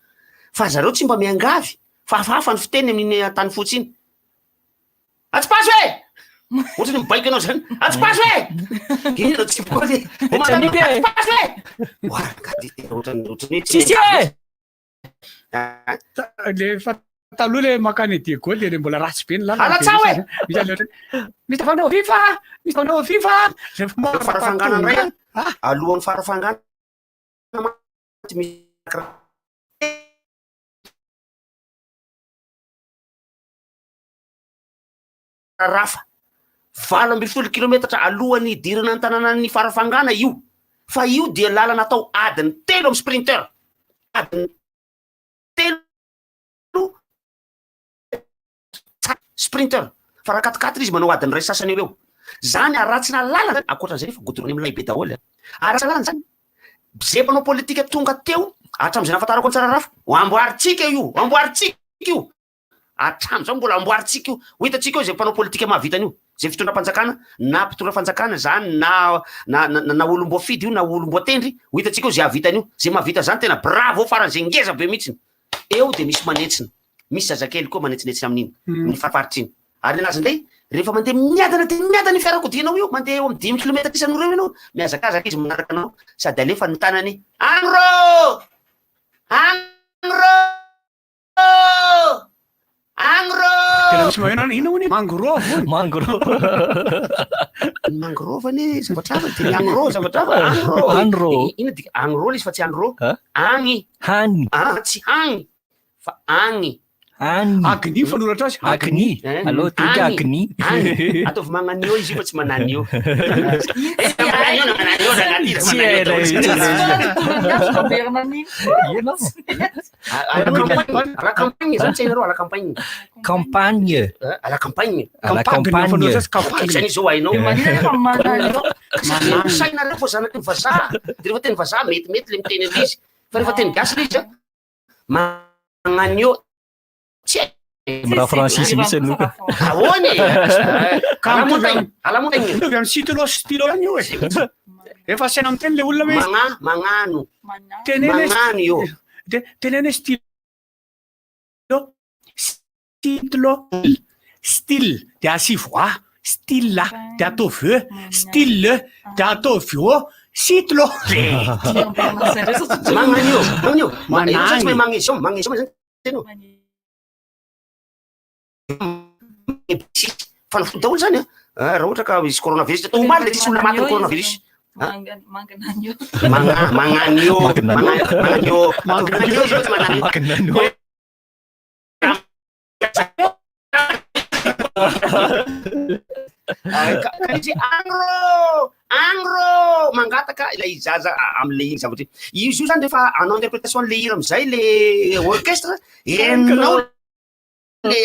S10: fa zareo tsy mba miangavy fa hafahafa ny fiteny amin'ny tany fotsy iny atsipasy hoe ohatrany mibaiko anao zany atsipasy hoe ino tsy atsipasy hoe
S13: le fa taloha le makany de Gaulle le mbola ratsy be ny lalanamitafandao vifa mitafandao vifa
S10: farafangana ray alohan'ny farafangana rafa 20 kilometatra alohan'ny dirana ny tanàna ny farafangana io fa io dia lalana atao adiny 3 amin'ny sprinter adiny 3 sprinter fa raha 4 izy manao adiny ray sasany eo zany aratsina lalana akoatran'izay rehefa godrony milay be daholo aratsina lalana zany zepanao politika tonga teo hatram'izay nahafantarako ny tsara rafa amboaritsika io amboaritsika io hatram'izao mbola amboaritsika io ho hitatsika io zay mpanao politika mahavitany io zay fitondram-panjakana na mpitondra fanjakana zany na olom-boafidy io na olom-boatendry ho hitatsika io zay ahavitany io zay mahavita zany tena bravo faran'izay ngeza be mihitsiny eo de misy manetsina misy zazakely koa manetsinetsina amin'iny ny faraparitsy iny ary anazy ndray rehefa mandeha miadana de miadana ny fiarakodinao io mandeha eo amin'ny 10 kilometatra isan'oreo ianao miazakazaka izy manaraka anao sady alefa ny tanany angro
S13: tena misy maheno ina hoy mangrove
S10: mangrove zavatrava de angro zavatrava
S11: angro
S10: ina di angro izy fa tsy angro agny
S11: hany
S10: tsy hany fa agny
S13: agni fanoratra azy
S11: agni allo tika agni
S10: ataovy magnanio izy fa tsy mananio à la campagne zany tsainareo à la campagne
S11: campagne
S10: à la campagne
S11: à la campagne
S10: zany izy zao hainao sainareo fo zanaky ny vazaha de rehefa teny vazaha metimety le miteny an'izy fa rehefa teny gasy le izy a magnano eo tsy
S11: raha Francis misy anoka
S10: ahoany alamontaigny
S13: mitovy amin'ny stylo stylo ihany io e efa saina amiteny le olona hoe
S10: magnano
S13: magnano io de tenene stylo style de asivo a style de ataovy e style de ataovy o stylo
S10: magnano io magnésium zany fanafody daholo zany a raha ohatra ka misy coronavirus omaly le tsisy olona maty ny coronavirus magnano io izy angro mangataka ilay zaza amle iny zavatra izy io zany rehefa anao interprétation le hira amizay le orchestre enao le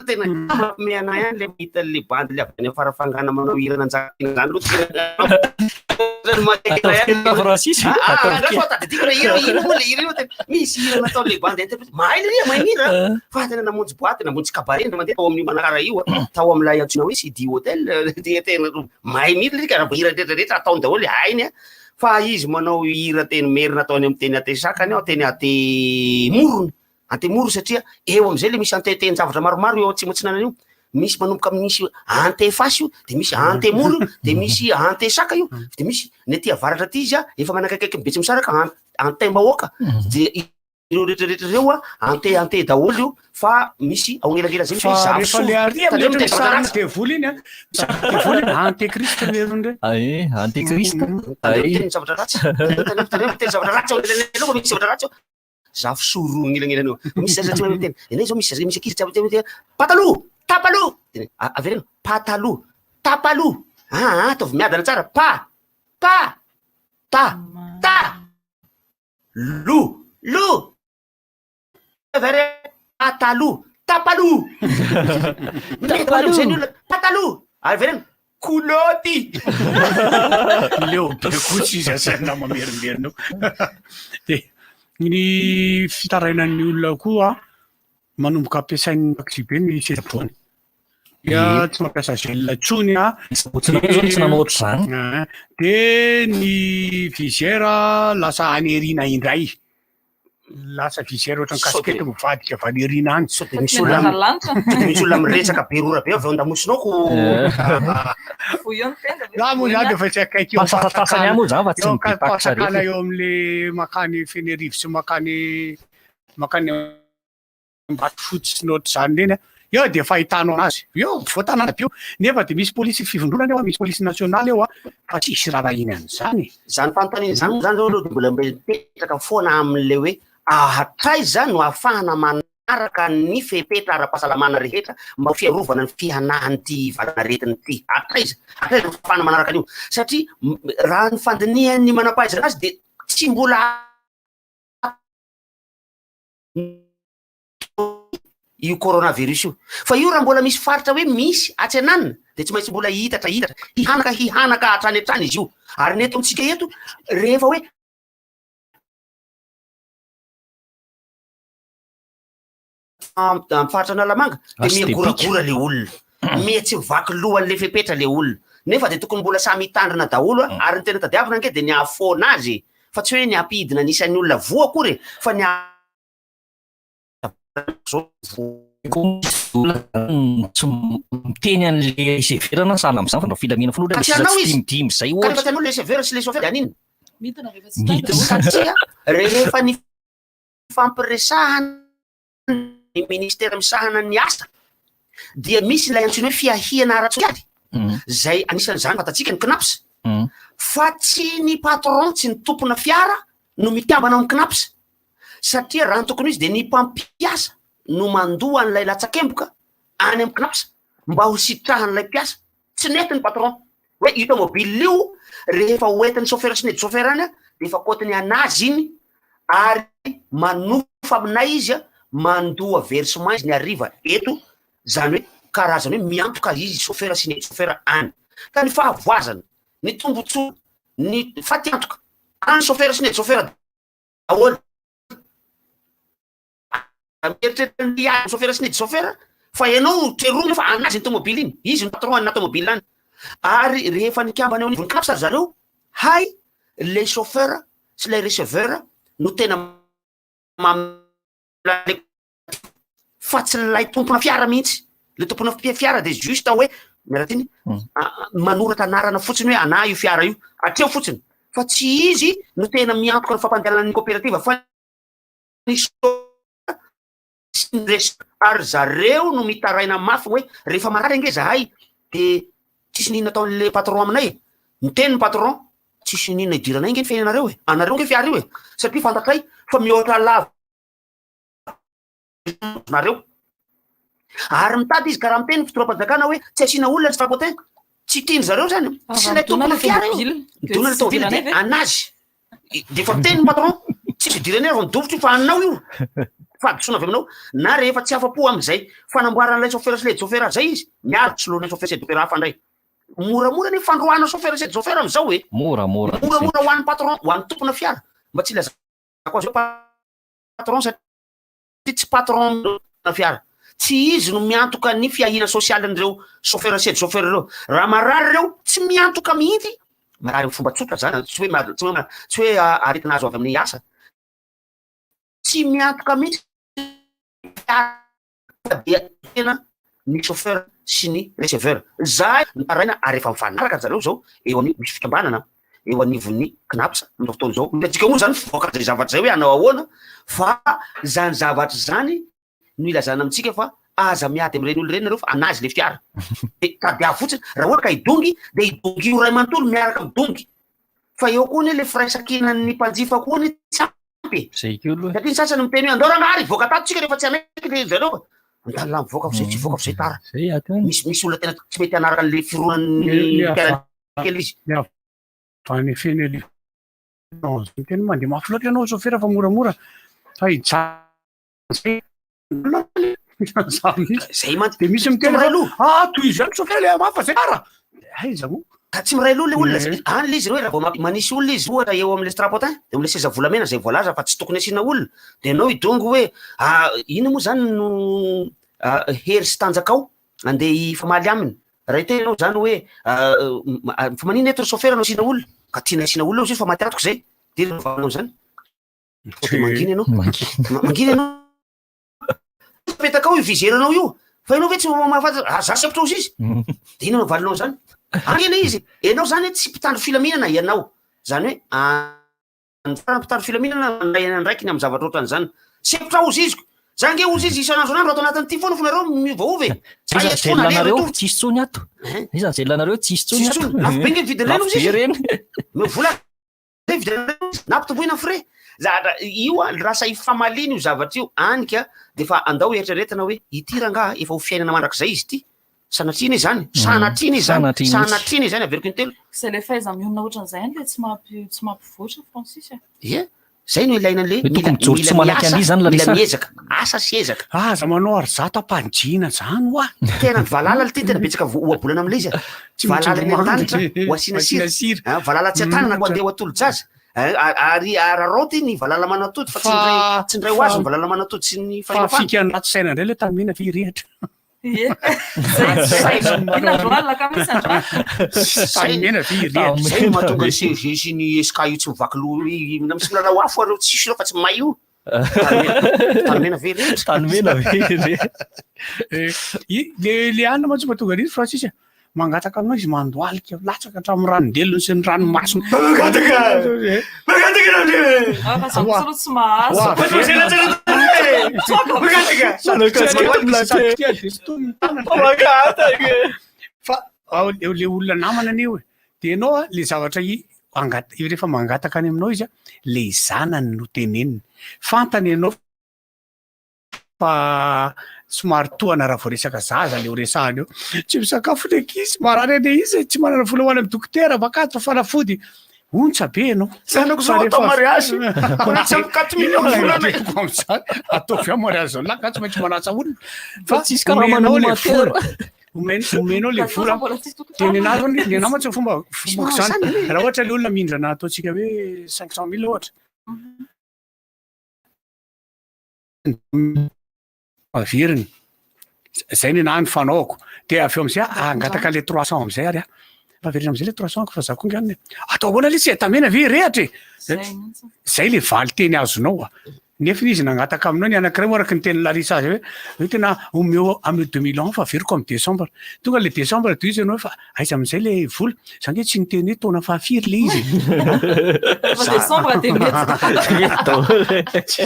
S10: tena mianay any le mita le bandy le avy any farafangana manao hira nanjakina zany misy hira natao le bandy interprète mahay le ria mahay hira fa tena namonjy boaty namonjy cabaret mandeha tao amin'ny manakara io tao amilay antsona hoe Sidi Hotel de tena mahay mihitsy le karaha hira rehetrarehetra ataony daholo hainy fa izy manao hira teny merina ataony amin'ny teny ate sakany ao teny ate morony antemoro satria eo amizay le misy anteteny zavatra maromaro eo atsimotsinana io misy manomboka misy antefasy io de misy antemoro de misy antesaka io de misy ny aty avaratra aty izy a efa manakakaiky mibetsy misaraka antemahoaka de ireo rehetrarehetra reo a ante daholo io fa misy aognelagela zay
S13: rehefa le aria misarana de voly iny a de voly antekrista lerondre
S11: antekrista
S10: teny zavatra ratsy teny zavatra ratsy misy zavatra ratsy zafy sorony elagnelana misy zaza teny enay zao misy akizy tsy pataloha tapaloha avereno pataloha tapaloha ataovy miadana tsara lo avere pataloha tapaloha pataloha avereno kuloty
S13: leo be kotsy izy asana mamerimerina de ny fitarainan'ny olona koa manomboka ampiasain'ny taxi be ny sezaboany ia tsy mampiasa gel tsony a de ny visière lasa anerina indray lasa visière ohatrany casquette mivadika vanerina any
S10: misy olona miresaka be rora be avy eo andamosinao ko
S13: za moa zany de fa tsy akaiky pasakala eo amle makany fenerivo sy makany mbato fotsy sy nohatra zany reny eo de fahitanao anazy eo voatanana be io nefa de misy polisy fivondronana eo misy polisy nasionaly eo a fa tsisy raha iny an'izany
S10: zany fanotaniny zany zany zao mbola mipetraka foana amle hoe ahatray zany no ahafahana manaraka ny fepetra ara-pahasalamana rehetra mba fiarovana ny fihanahany ty valaretiny ty ahatray ahafahana manaraka an'io satria raha ny fandinihan'ny manam-pahaizana azy de tsy mbola io coronavirus io fa io raha mbola misy faritra hoe misy atsenanina de tsy maintsy mbola hitatra hihanaka hatrany hatrany izy io ary neto amitsika eto rehefa hoe faritra analamanga de miagoragora le olona mihatsy vaky lohan'le fepetra le olona nefa de tokony mbola samy hitandrina daholo ary ny tena tadiavina ange de ny ahafona azy fa tsy hoe ny ampidina nisan'ny olona voa akory fa ny
S11: miteny an'le severana sana am'izany fa nao filamina foana timidimy zay
S10: rehefa tianao le severa sy le sofera aniny satria rehefa ny fampiresahana ny ministera misahana ny asa dia misy lay antsony hoe fiahiana ara-tsokady zay anisan'izany fatatsika ny knaps fa tsy ny patron tsy ny tompona fiara no mitiambana amin'ny knaps satria raha ny tokony izy de ny mpampiasa no mandoa an'lay latsakemboka any amin'ny knaps mba ho sitrahan'lay mpiasa tsy nety ny patron hoe io tomobile io rehefa hoentin'ny sofera sy nedy sofera any a de efa kotiny anazy iny ary manofa aminay izy a mandoa versement izy ny ariva eto zany hoe karazany hoe miantoka izy chauffeur sy ny chauffeur any ka ny fahavoazana ny tombotsoa ny fatiantoka any chauffeur sy ny chauffeur ahoana mieritreritry chauffeur sy ny chauffeur fa ianao trerony fa anazy ny tomobily iny izy ny patron ana tomobily any ary rehefa nikambany eo voninkazo sary zareo hay le chauffeur sy le receveur no tena fa tsy lay tompona fiara mihitsy le tompona fiara de juste hoe miaratiny manorata anarana fotsiny hoe ana io fiara io atreo fotsiny fa tsy izy no tena miantoka ny fampandehanan'ny coopérative fa ary zareo no mitaraina mafy hoe rehefa marary ange zahay de tsisy nina ataon'le patron aminay miteny ny patron tsisy nina idiranay nge ny fiainanareo e anareo nge fiara io e satria fantatray fa mihoatra lava nareo ary mitady izy karaha miteny fitoroam-panjakana hoe tsy asina olona tsy fapotin tsy tiany zareo zany tsy lay tompona fiara io midona le tomobily de anazy de fa miteny ny patron tsisy idiranay fa midovotry fa anao io fa adosona avy aminao na rehefa tsy afa-po am'izay fanamboaran'lay chauffeur sy le chauffeur zay izy miarotry lohanay chauffeur sy chauffeur hafa ndray moramora ny fandroana chauffeur sy chauffeur am'izao e moramora ho an'ny patron ho an'ny tompona fiara mba tsy lazako azy patron satria tsy patron na fiara tsy izy no miantoka ny fiahina sosialy an'ireo chauffeur sy chauffeur reo raha marary reo tsy miantoka mihitsy marary fomba tsotra zany tsy hoe aretina azo avy amin'ny asa tsy miantoka mihitsy tena ny chauffeur sy ny receveur zay nitaraina ary efa mifanaraka zareo zao eo amin'ny misy fikambanana eo anivon'ny knapsa amin'izao fotoana zao mitsika moa zany fivoaka zay zavatra zay hoe anao ahoana fa zany zavatra zany no ilazana amitsika fa aza miady am'ireny olo reny nareo fa anazy le fiara de tady avy fotsiny raha ohatra ka idongy de idongy io ray manontolo miaraka midongy fa eo koa ny le firaisakinan'ny mpanjifa koa ny tsy ampy satria ny sasany miteny hoe andao rangary voaka tato tsika rehefa tsy anaiky le zareo andalina mivoaka fzay tsy voaka fzay tara misy olona tena tsy mety anaraka an'le fironan'ny piarakely izy
S13: fany feny teny mandeha mafy loatra ianao chauffeur fa moramora fa
S10: zay
S13: de misy miteny aloha toy izany chauffeur le mafa zay tara aiza mo
S10: ka tsy miray aloha le olona any le izy reo raha vao manisy olona izy ohatra eo am'le strapotin de am'le seza volamena zay voalaza fa tsy tokony asiana olona de anao idongo hoe ino moa zany no hery sy tanjakao andeha ifamaly aminy raha iteny anao zany hoe fa manino eto chauffeur anao asiana olona ka tiana asiana olona izy fa matiatoko zay de vanao zany manginy anao manginy anao petaka io vizeranao io fa ianao ve tsy mahafantatra za sy apitra ozy izy de ino valinao zany angena izy ianao zany tsy mpitandro filaminana ianao zany hoe mpitandro filaminana ndraiky ny amy zavatra ohatran'zany sy apitra ozy iziko za nge ozy izy isanandro anandro atao anatin'ity foana fonareo mivaovy
S11: isanjelanareo tsisy tsony ato isanjelanareo tsisy tsony ato
S10: be nge vidinay ozy izy vola nampitomboina frais zatra io rasa ifamaliny io zavatra io anika de fa andao eritreretana hoe ity ranga efa ho fiainana mandrak'zay izy ty sanatriny zany sanatriny sanatriny zany averiko intelo
S12: c'est le faiza miomina ohatran'izay any le tsy mampivoatra Francis
S10: ie zay no ilaina le
S11: mila
S10: miezaka asa sy ezaka
S13: aza manao ary zato ampanjina zany oa
S10: tena valala le ty tena betsaka oabolana am'le izy valala ny antanitra ho asina sira valala tsy atanana ko andeha ho atolo-jaza ary araroty ny valala manatody fa tsy ndray ho azo ny valala manatody sy ny
S13: fika ny rato saina indray le tamina firehatra
S10: zay mahatonga ny CG sy ny SK io tsy mivaky lo na misy milalao afo areo tsisy reo fa tsy may io tanomena ve rehetra
S13: le anina ma tsy mahatonga rizy Francis mangataka aminao izy mandoalika latsaka hatramin'ny ranodelony sy ny ranomasina fa le olona namana anio de ianao le zavatra rehefa mangataka any aminao izy le zanany no teneniny fantany ianao fa somary toana raha vao resaka zaza le ho resahany eo tsy misakafo lekisy marary ane izy tsy manana vola hoany amy dokotera bakady fa fanafody ontsa be ianao
S6: sanako zao atao mariage tsy amin'ny 4 millions volana
S13: atao vy mariage zao lahy ka tsy maintsy manasa olona
S11: fa tsisy karamanao le vola
S13: omenao le vola teny anazy ny anao matsy fomba zany raha ohatra le olona mindrana ataotsika hoe 500 000 ohatra averiny zay ny nahany fanaoko de avy eo am'izay angataka le 300 am'izay ary averina am'izay le 300 fa za konga any atao ahoana le tsy atamena ve rehatra zay le valy teny azonao nefa izy nangataka aminao ny anankiray moaraka ny teny Larissa azy hoe tena omeo amin'ny 2000 ans fa averiko amin'ny décembre tonga le décembre de izy ianao fa aiza am'izay le vola zany hoe tsy niteny hoe taona fahafiry le izy
S12: décembre de mety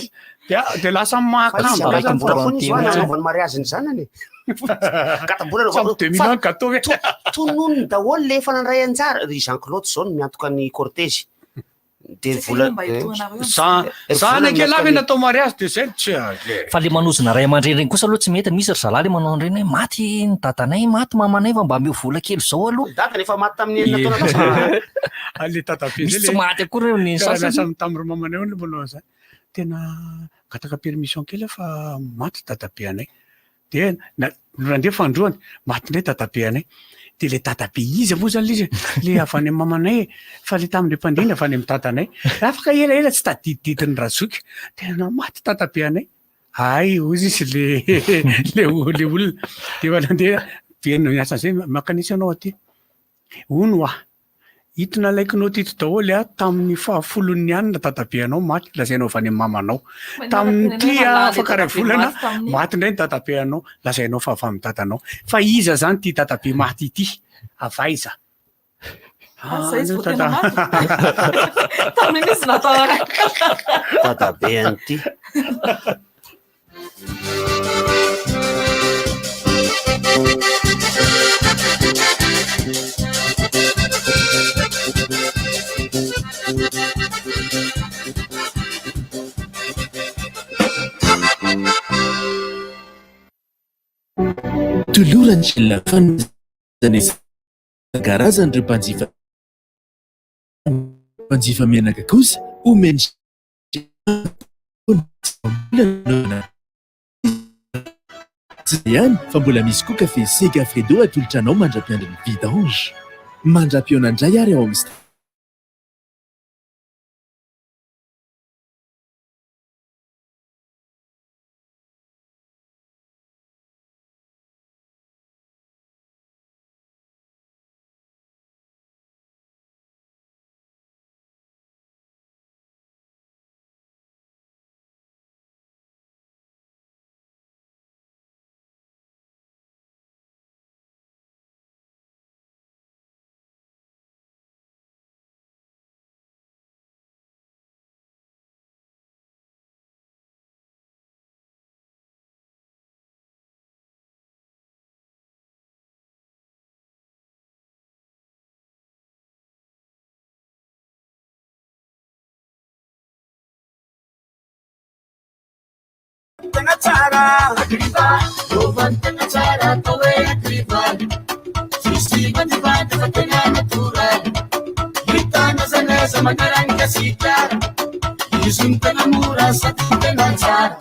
S13: de lasa
S10: makanavany mariage-ny zanany tononony daholo le efa nandray anjara ry Jean-Claude zao no miantoka ny cortège de vola
S13: zanake lavy natao mariage de zay
S11: fa le manozona ray aman-dreny regny kosa aloha tsy mety misy ry zalahy le manao an'ireny hoe maty ny dadanay maty mamanay fa mba meo vola kely zao aloha
S10: dadany efa maty tamin'ny enina taona
S13: le tatabe
S11: misy tsy maty akory ny
S13: lasa mitamiro mamanay ony le manao zay tena gataka permission kely fa maty dadabe anay de nandre fandroany maty ndray dadabe anay de le dadabe izy moa zany izy le avy any mamanay fa le tamin'le mpandiny avy any amin'ny dadanay afaka ela tsy tadidididiny razoky tena maty dadabe anay ay ozy izy le olona de manandeha beno asan'izay makanisy anao aty ono hitona laikinao tito daholo tamin'ny fahafolon'ny anina dadabe anao maty lazainao avy any mamanao tamin'ny ty afaka ray volana maty indray ny dadabe anao lazainao fa avy amin'ny dadanao fa iza zany ty dadabe maty ity avaiza
S10: dadabe an'ity
S17: tolorany la fanazany karazany ireo mpanjifa menaka kosa omeny ihany fa mbola misy koa kafe Sega Fredo atolotranao mandra-piandriny vidange mandra-pionandray ary ao amin'ny
S15: Tenachara, Rovan Tenachara, Towe Tribal, Sisi Bandivada, Fatena Natural, Vitana Zanesa, Magaranga Sitar, Yusum Tenamura, Sati Tenachara.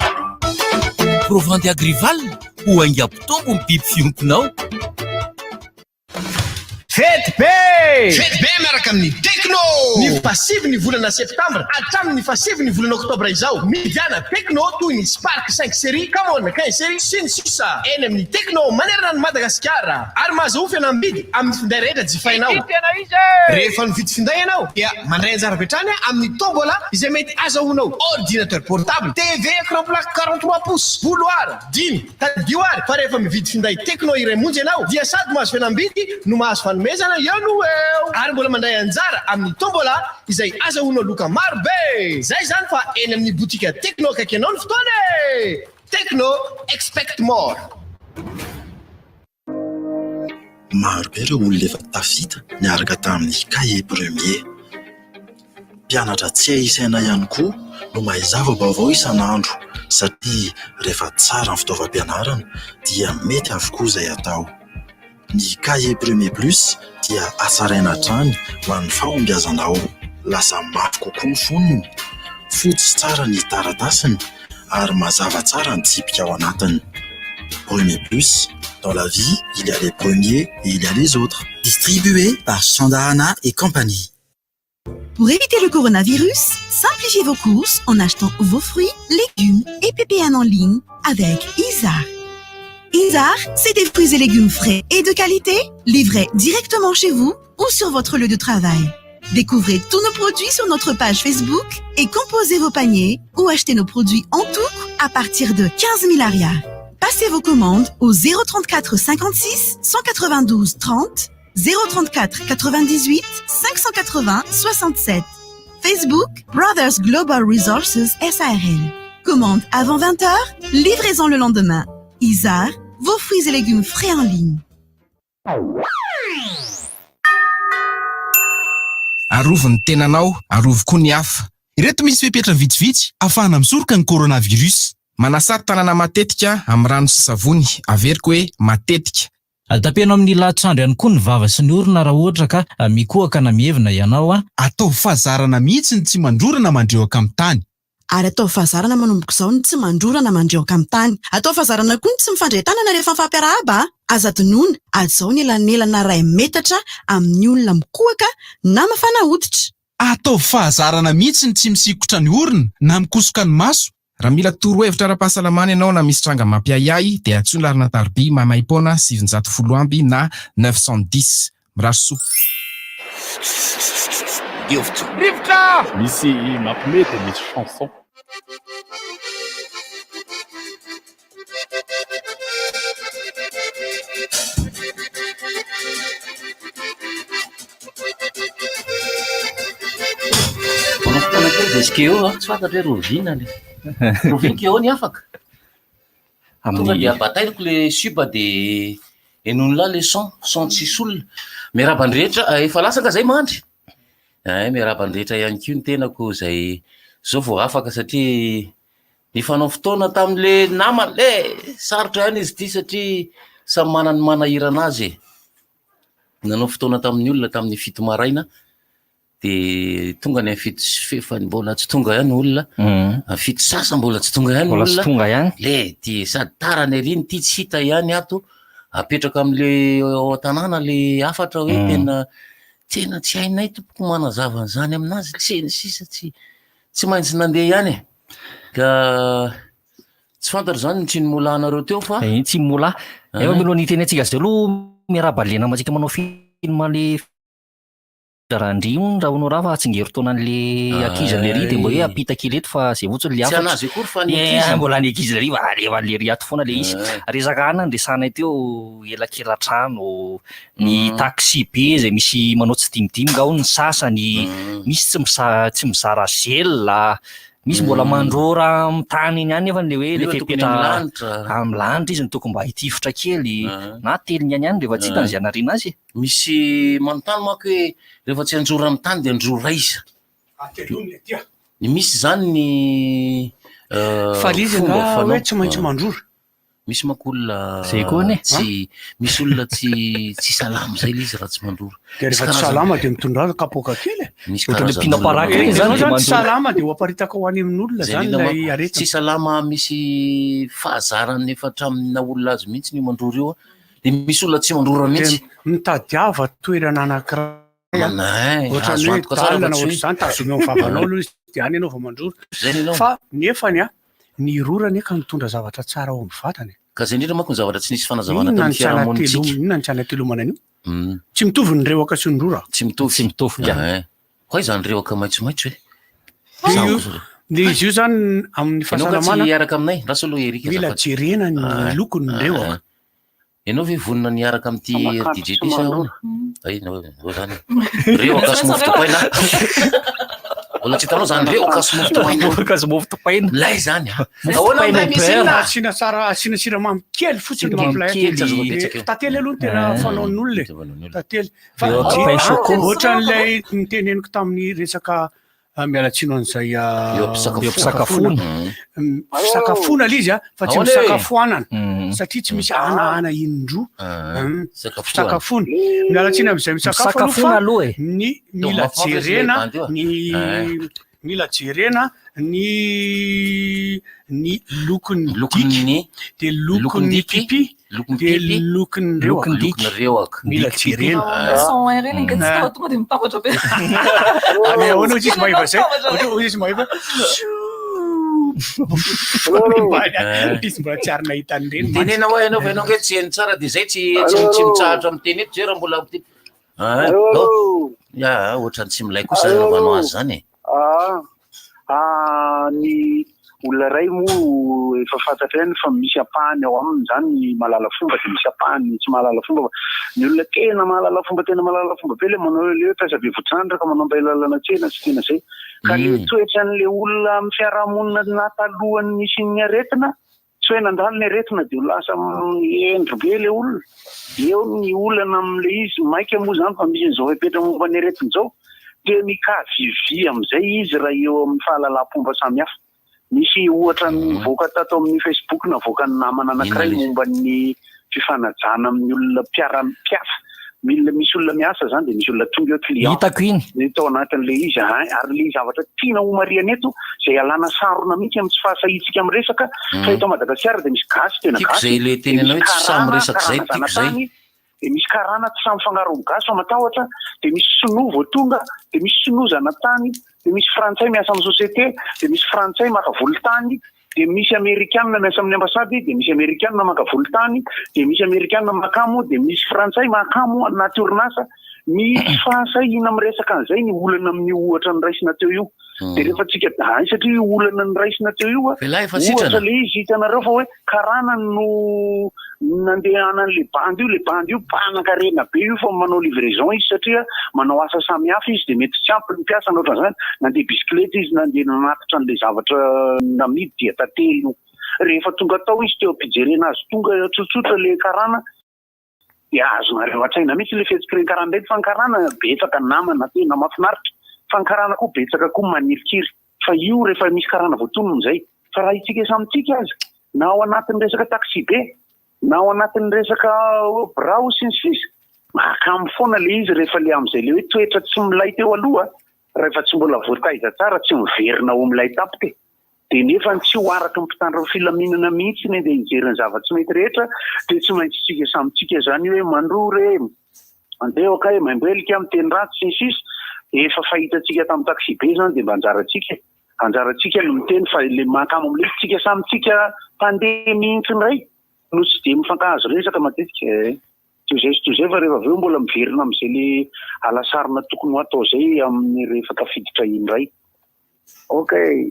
S18: Provandy Agrival, ho ainga-pitombo ny biby fiontonao.
S21: Fety be miaraka amin'ny Tecno. Ny pasivy ny volana septambra hatramin'ny ny pasivy ny volana oktobra izao. Miviana Tecno toy ny Spark 5 série, Camon 15 série sy ny sisa. Eny amin'ny Tecno manerana ny Madagasikara. Ary mahazo fihenam-bidy amin'ny finday rehetra jifainao. Rehefa mividy finday ianao dia mandray anjara betrany amin'ny tombola izay mety azahoanao ordinateur portable, TV écran plat 43 pouces, bouloir, dimy, tadioary. Fa rehefa mividy finday Tecno iray monjy ianao dia sady mahazo fihenam-bidy no mahazo fanomezana ihany eo. Ary mbola mandray anjara amin'ny tombola izay azahoanao loka maro be. Zay zany fa eny amin'ny botika Tecno akaiky anao ny fotoana. Tecno, expect more.
S1: Maro be ireo olona efa tafita niaraka tamin'ny cahier premier. Mpianatra tsy isaina ihany koa no mahazava vaovao isan'andro satria rehefa tsara ny fitaovam-pianarana dia mety avokoa izay atao. Ny cahier premier plus dia asaraina hatrany ho an'ny fahombiazanao. lasa mafy kokoa ny fonony, fotsy tsara ny taratasiny ary mazava tsara ny tsipika ao anatiny. Premier Plus, dans la vie, il y a les premiers et il y a les autres.
S2: Distribué par Chandarana et compagnie.
S4: Pour éviter le coronavirus, simplifiez vos courses en achetant vos fruits, légumes et PPN en ligne avec Isar. Isar, c'est des fruits et légumes frais et de qualité, livrés directement chez vous ou sur votre lieu de travail. Découvrez tous nos produits sur notre page Facebook et composez vos paniers ou achetez nos produits en tout à partir de 15 000 arias. Passez vos commandes au 034 56 192 30, 034 98 580 67. Facebook, Brothers Global Resources SARL. Commande avant 20h, livraison le lendemain. Isar, vos fruits et légumes frais en ligne.
S5: Arovo ny tenanao, arovo koa ny hafa.
S3: Ireto misy fepetra vitsivitsy ahafahana misoroka ny coronavirus.
S5: Manasa tanana matetika amin'ny rano sy savony, averiko hoe matetika.
S11: Tapeno amin'ny lahatr'andro ihany koa ny vava sy ny orona raha ohatra ka mikohaka na mievina ianao
S3: atao fahazarana mihitsy ny tsy mandrorana mandreoka amin'ny tany.
S4: Ary atao fahazarana manomboka izao ny tsy mandrorana mandreoka amin'ny tany. Atao fahazarana koa ny tsy mifandray tanana rehefa mifampiarahaba. Aza donoina azao ny elanelana ray metatra amin'ny olona mikohaka na mafana hoditra.
S3: Atao fahazarana mihitsy ny tsy misikotra ny orona na mikosoka ny maso.
S5: Raha mila torohevitra ara-pahasalamana ianao na misy tranga mampiayay dia antsoina larina tarby mamaim-poana 710 amby na 910 mirasoa.
S6: Rivotra! Misy mampimety misy chanson.
S10: Eskeo, tsy fantatra hoe rovina le. Rovinkeo ny afaka. Tonga dia batailako le suba de enonla le son tsisy olona. Miarabandrehetra, efa lasaka zay mandry. Miarabandrehetra ihany koa ny tenako zay zao vao afaka satria nifanao fotoana tamin'le namana le sarotra ihany izy ty satria samy manany manahira anazy. Nanao fotoana tamin'ny olona tamin'ny fito maraina. De tonga ny fito fefany mbola tsy tonga ihany olona, fito sasa mbola tsy tonga ihany olona. Le ty sady tarany eriny ty tsy hita ihany ato, apetraka am'le ao tanàna le afatra hoe tena tsy hainay tompoko manazava an'izany aminazy, tseny sisa tsy maintsy nandeha ihany. Ka tsy fantatra zany tsy nimola anareo teo fa
S11: tsy mola. Efa miloha niteny antsika zay aloha miarabalena matsika manao film le Randrion raha honao raha fa atsingery taona an'le ankizy le ry dia mbo hoe apita kileto fa zay votsiny le
S10: afatra. Tsy anazy akory fa ny ankizy.
S11: Mbola ny ankizy le ry efa le ry ato foana le izy. Resaka ana nresanay teo elakelan-trano, ny taxi be zay misy manao tsy dimidimy ao ny sasany, misy tsy mizara zela, misy mbola mandrora amin'ny tany iny ihany nefa le hoe le fepetra amin'ny lanitra izy ny tokony mba hitifotra kely na teliny ihany rehefa tsy hitany zay anariana azy.
S10: Misy manontany manko hoe rehefa tsy anjora amin'ny tany dia anjora iza. Misy zany ny
S13: fomba hoe tsy maintsy mandrora.
S10: Misy manko olona
S11: zay koa ne
S10: tsy misy olona tsy salama zay le izy raha tsy mandrora.
S13: Dia rehefa tsy salama dia mitondra kapoka kely.
S11: Ohatran'ny mpinam-paraka regny zany
S13: tsy salama dia ho aparitaka ho any amin'olona zany ilay aretina.
S10: Tsy salama misy fahazarany efa hatramina olona azy mihitsy ny mandrora io. Dia misy olona tsy mandrora mihitsy.
S13: Mitadiava toerana anankiray. Ohatran'ny hoe dalana ohatr' izany tazomeo amin'ny vavanao aloha izy dia any ianao vao mandrora. Fa nefany ny rorany ka mitondra zavatra tsara ao amin'ny vatany.
S10: Ka zay indrindra manko ny zavatra tsy nisy fanazavana tamin'ny fiarahamonitsika.
S13: Inona ny tsy anatelomanana io? Tsy mitovy ny rewaka sy ny rora.
S10: Tsy mitovy. Hoy zany rewaka maitsomaitso hoe.
S13: Dia izy io zany amin'ny fahasalamana.
S10: Ianao iaraka aminay, raso aloha Erika.
S13: Mila jerena ny lokony ny rewaka.
S10: Ianao ve vonona niaraka amin'ity DJ ty sa ahoana? Ho zany. Rewaka sy mofo topaina. Mbola tsy hitanao zany rewaka sy mofo topaina.
S11: Rewaka sy mofo topaina.
S10: Lay zany.
S13: Asiana siramamy kely fotsiny mampilay. Tately aloha ny tena fanaon'olona. Tately. Fa ohatran'ilay niteneniko tamin'ny resaka mialatsino an'izay
S11: pisakafoana
S13: fisakafoana l izy fa tsy misakafoanana satria tsy misy anahana indroa fisakafoana mialatsiny am'izay misakafoana
S11: aloha e
S13: ny mila jerena mila jerena ny lokon'ny diky de lokon'ny pipi de lokon'ny
S11: reoaka
S13: mila jerena
S12: tonga de mitambatra be
S13: ale ahoana ozy izy mahaiva zay ozy izy mahaiva izy mbola tsy ary nahita an'ireny
S8: manena hoe anao fa anao nge tsy heny tsara de zay tsy mitsahatra am'teny eto zay raha mbola amty ya ohatrany tsy milay kosa manao azy zany
S7: ny olona ray moa efa fantatra ihany fa misy apahany ao aminy zany malala fomba de misy apahany tsy mahalala fomba fa ny olona tena mahalala fomba be le manao le piasa be votrandra ka manao mbahilalana tsena sy tena zay ka le toetran'le olona amin'ny fiarahamonina natalohany misy ny aretina tsy hoe nandalo ny aretina de lasa endro be le olona eo ny olana am'le izy maika moa zany fa misy an'izao epetra momba ny aretina zao de mikavivy am'izay izy raha eo amin'ny fahalalam-pomba samihafa misy ohatra nivoaka tato amin'ny Facebook navoaka ny namana anankiray momba ny fifanajana amin'ny olona mpiara-piafa misy olona miasa zany de misy olona tonga eo client
S11: hitako iny
S7: tao anatin'le izy ary le zavatra tiana homariana eto zay alana sarona mihitsy amin'ny tsy fahasahitsika amin'ny resaka fa eto Madagasikara de misy gasy tena gasy
S8: zay le teny anao hoe tsy samy resaka zay tiako zay
S7: de misy karana tsy samy fangaron'ny gasy fa matahotra de misy sinoa vao tonga de misy sinozana tany de misy frantsay miasa amin'ny société de misy frantsay maka volotany de misy amerikanina miasa amin'ny ambasady de misy amerikanina maka volotany de misy amerikanina makamo de misy frantsay makamo anaty orinasa misy fahasahina amin'ny resaka an'izay ny olana amin'ny ohatra ny raisina teo io de rehefa tsika satria olana ny raisina teo io ohatra le izy hitanareo fa hoe karana no nandeha anan'le bandy io mpanan-karena be io fa manao livraison izy satria manao asa samihafa izy de mety tsy ampy ny mpiasa ohatran'izany nandeha bisikileta izy nandeha nanatitra an'le zavatra namidy dia tatelo rehefa tonga tao izy teo ampijerena azy tonga tsotsotra le karana de azonareo an-tsaina mihitsy le fihetsika reny karana ndraiky fa ny karana betsaka namana tena mahafinaritra fa ny karana koa betsaka koa manifikiry fa io rehefa misy karana voatonony zay fa raha itsika samitsika azy na ao anatin'ny resaka taxi be na ao anatin'ny resaka brao sy ny sisa mahakamo foana le izy rehefa le am'izay le hoe toetra tsy milay teo aloha rehefa tsy mbola voataiza tsara tsy miverina ho milay tapika de nefa tsy ho araka ny mpitandro filaminana mihitsy ny de hijeriny zava-tsy mety rehetra de tsy maintsy tsika samitsika zany hoe mandrory andeha okay maimboelika amin'ny teny ratsy sy ny sisa efa fahitatsika tamin'ny taxi be zany de mba anjaratsika no miteny fa le mahakamo am'le tsika samitsika mpandeha mihitsy ny ray no tsy de mifankahazo resaka matetika tozay fa rehefa aveo mbola miverina am'izay le alasarina tokony ho atao zay amin'ny rehefa tafiditra iny ray okay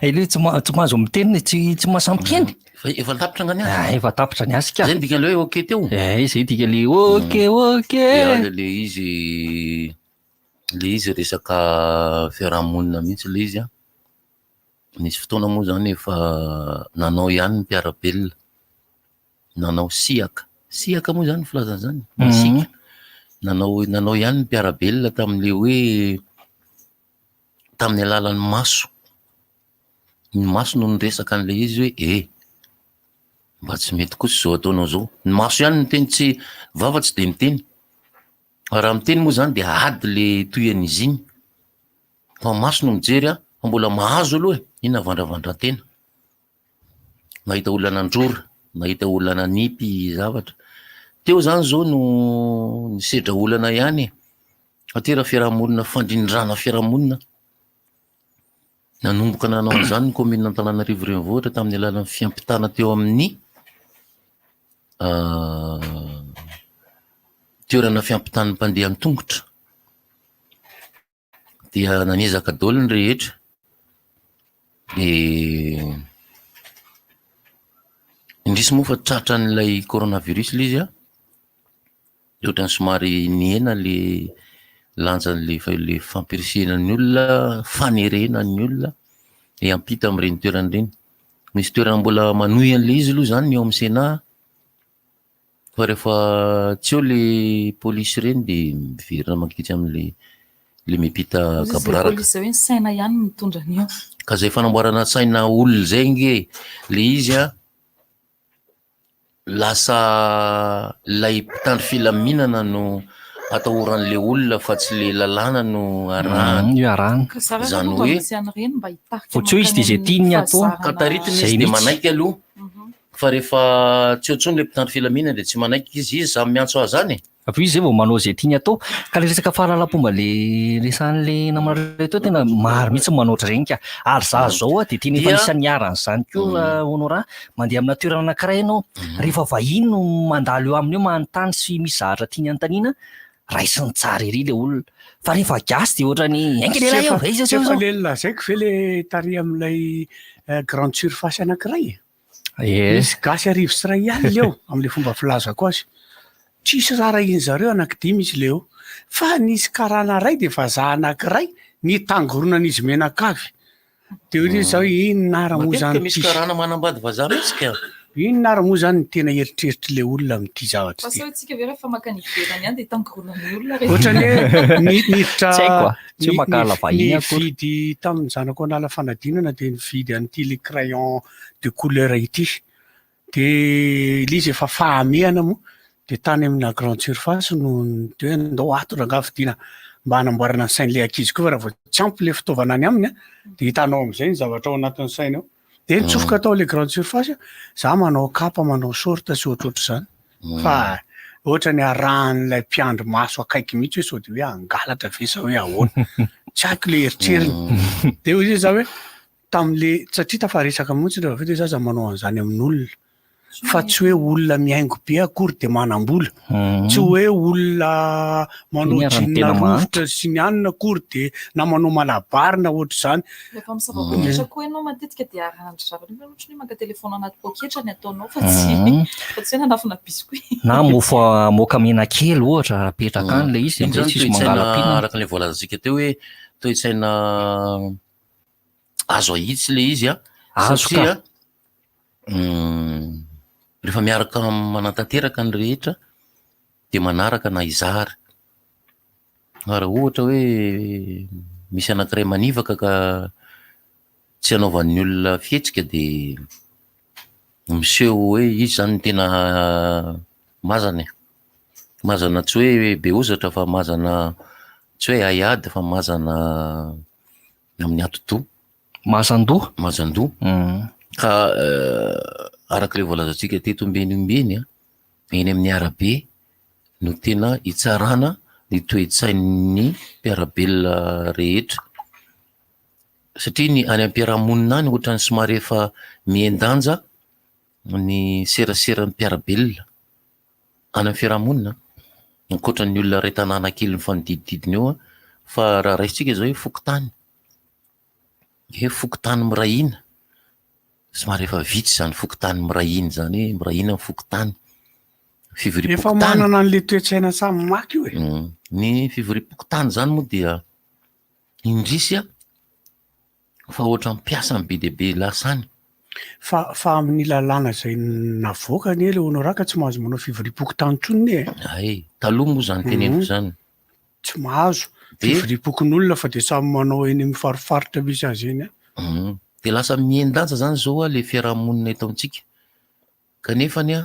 S11: ile tsy mahazo miteny tsy mahasampy eny
S8: efa tapitra ngany
S11: efa tapitra ny asika
S8: zay dika le hoe ok teo
S11: zay dika le ok
S8: le izy resaka fiarahamonina mihitsy le izy nisy fotoana moa zany efa nanao ihany ny mpiarabelona nanao siaka moa zany filazana zany masika nanao ihany ny mpiarabelona tamin'le hoe tamin'ny alalan'ny maso ny maso no niresaka an'le izy hoe mba tsy mety kosa zao ataonao zao ny maso ihany ny teny tsy vava tsy de miteny raha miteny moa zany de ady le toyan'izy iny fa maso no mijery fa mbola mahazo aloha iny avandravandran-tena mahita olona nandrora mahita olona nanipy zavatra teo zany zao no nisedra olana ihany atera fiarahamonina fandrindrana fiarahamonina nanomboka nanao an'izany ny commune Antananarivo renivohitra tamin'ny alalan'ny fiampitana teo amin'ny toerana fiampitan'ny mpandeha an-tongotra dia nanezaka daholo ny rehetra indrisy moa fa tratra n'ilay coronavirus le izy ohatrany somary niena le lanjan'le fampirisena ny olona fanerena ny olona ampita amin'ireny toerana ireny misy toerana mbola manohy an'le izy aloha zany ny eo amin'ny Sénat fa rehefa tsy eo le polisy reny de miverina mankitry am'le mipita kaboraraka.
S12: Polisy hoe ny saina ihany mitondra an'io.
S8: Ka zay fanamboarana saina olona zay nge le izy a lasa lay mpitandro filaminana no atahoran'le olona fa tsy le lalàna no arahany. Zany hoe
S11: Fo tsy hoe izy de zay tiany atao
S8: kataritiny izy de manaiky aloha fa rehefa tsy eo ntsony le mpitandro filaminana de tsy manaiky izy samy miantso azy zany.
S11: Apo izy zay vao manao zay tiany atao ka le resaka fahalalam-pomba le resan'le namareo teo tena maro mihitsy manoatra regny ka ary za zao a de tena efa isan'ny aran'izany koa honora mandeha amina toerana anankiray ianao rehefa vahiny no mandalo eo aminy eo manontany sy misy zahatra tiany anontaniana raisiny tsara ery le olona fa rehefa gasy de ohatrany engelelahy eo
S13: efa le lazaiko ve le tary am'ilay grande surface anankiray misy gasy arivo sy ray ihany leo am'le fomba filazako azy tsisy rara iny zareo anankidimy izy leo fa nisy karana ray de vazaha anankiray nitangoronan'izy menakavy de hoe zao inona aramoa zany
S8: misy karana manambady vazaha mihitsy ka
S13: inona aramoa zany ny tena eritreritry le olona am'ty zavatra ty
S12: Tsika ve rehefa makany ivelany ihany de tangoronan'ny olona
S13: ohatrany hoe nividy tamin'ny zanako anala fanadinana de nividy an'ity le crayon de couleur ity de lizy efa fahamehana moa de tany amina grande surface no de hoe ndao ato rangaha fidina mba hanamboarana ny sain'le ankizy koa fa raha vao tsy ampy le fitaovana any aminy de hitanao am'izay ny zavatra ao anatin'ny saina ao de nitsofoka atao le grande surface za manao kapa manao sorta sy ohatrohatry zany fa ohatra ny arahan'lay mpiandro maso akaiky mihitsy hoe sao de hoe angalatra ve sa hoe ahoana tsy haiko le eritseriny de hoe zay za hoe tam'le satria tafaresaka mihitsy rehefa vete za manao an'izany amin'olona fa tsy hoe olona mihaingo be akory de manam-bola tsy hoe olona manao jinina rovotra sy ny anina akory de na manao malabarina ohatry zany
S12: rehefa misava-poketra koa ianao matetika de arahantry zavatra ohatra hoe maka telefona anaty poketra ny ataonao fa tsy hoe nanafina biscuit
S11: na mofo moka mena kely ohatra apetraka any le izy am'zay tsisy mangalapina
S8: araka le voalazantsika teo hoe toe-tsaina azo ahitsy le izy a satria rehefa miaraka manatanteraka ny rehetra de manaraka na izary ary ohatra hoe misy anankiray manivaka ka tsy anaovan'ny olona fihetsika de miseho hoe izy zany tena mazana tsy hoe be ozatra fa mazana tsy hoe aiady fa mazana amin'ny atoto mazandoha ka araka le voalazantsika teto ombeny eny amin'ny arabe no tena hitsarana ny toe-tsain'ny mpiarabelona rehetra satria ny any am-piarahamonina any ohatrany somary efa miendanja ny serasera ny mpiarabelona any amin'ny fiarahamonina ankoatran'ny olona ray tanàna kely ny fanodidididiny eo fa raha raisitsika zao hoe fokotany mirahina somary efa vitsy zany fokotany mirahiny zany hoe mirahina ny fokotany
S13: efa manana an'le toe-tsaina samy maky io
S8: ny fivoriam-pokotany zany moa dia indrisy fa ohatra mpiasa ny be deaibe lasany
S13: fa amin'ny lalàna zay navoaka ny ele honoraka tsy mahazo manao fivoriam-pokotany tsoniny
S8: ay taloha moa zany teneniko zany
S13: tsy mahazo fivoriam-pokon'olona fa de samy manao eny amin'ny farifaritra misy azy eny
S8: de lasa miendanja zany zao le fiarahamonina eto amintsika kanefany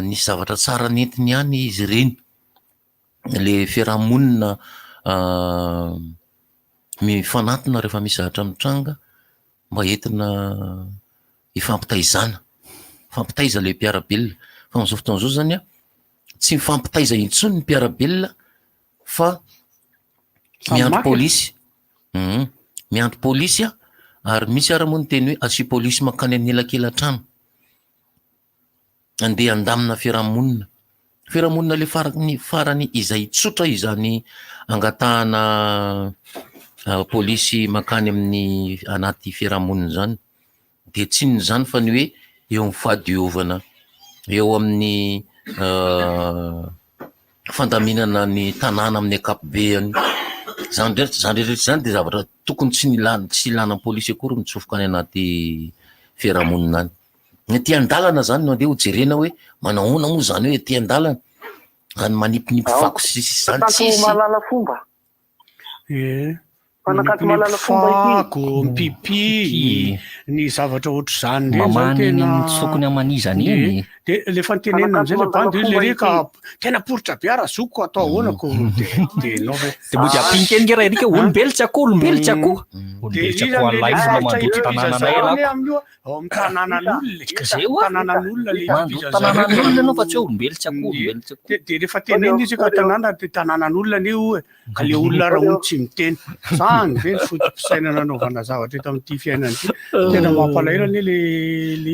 S8: nisy zavatra tsara nentiny ihany izy reny le fiarahamonina mifanatona rehefa misy zavatra mitranga mba entina ifampitaiza le mpiarabelona fa am'zao fotoana zao zany tsy mifampitaiza intsony ny mpiarabelona fa miandro polisy ary misy ara-moa ny teny hoe asy polisy mankany an'elakelan-trano andeha andamina fiarahamonina le farany izay tsotra izany angatahana polisy mankany amin'ny anaty fiarahamonina zany de tsinony zany fa ny hoe eo amin'ny fahadiovana eo amin'ny fandaminana ny tanàna amin'ny akapobeany zany rehetra zany de zavatra tokony tsy ilana polisy akory mitsofoka any anaty fiarahamonina any ny ety an-dalana zany no andeha ho jerena hoe manahoana moa zany hoe ety an-dalana any manipinipy fako sisy zany tsisy
S7: malala fomba fanakanto malala fomba
S13: fako mipipi ny zavatra ohatr' zany
S11: mamany sokony amanizany iny
S13: de le fantenenina amizay le bandy le reka tena poritra be ara zoko atao ahoanako de nove
S11: de mody apinkeny raha rika olombelo tsy akoho olombelo tsy akoho olombelo tsy akoho an'lay fona mandoto tanànanay alako
S13: ao amin'ny tanànan'olona
S11: zay oa
S13: tanànan'olona le
S11: mandoto tanànan'olona anao fa tsy hoe olombelo tsy akoho olombelo tsy akoho
S13: de rehefa teneny izy ka tanàna de tanànan'olona ne io ka le olona raha ony tsy miteny zany ve ny fotopisaina nanaovana zavatra eto amin'ity fiainana ity tena mampalahelo ane le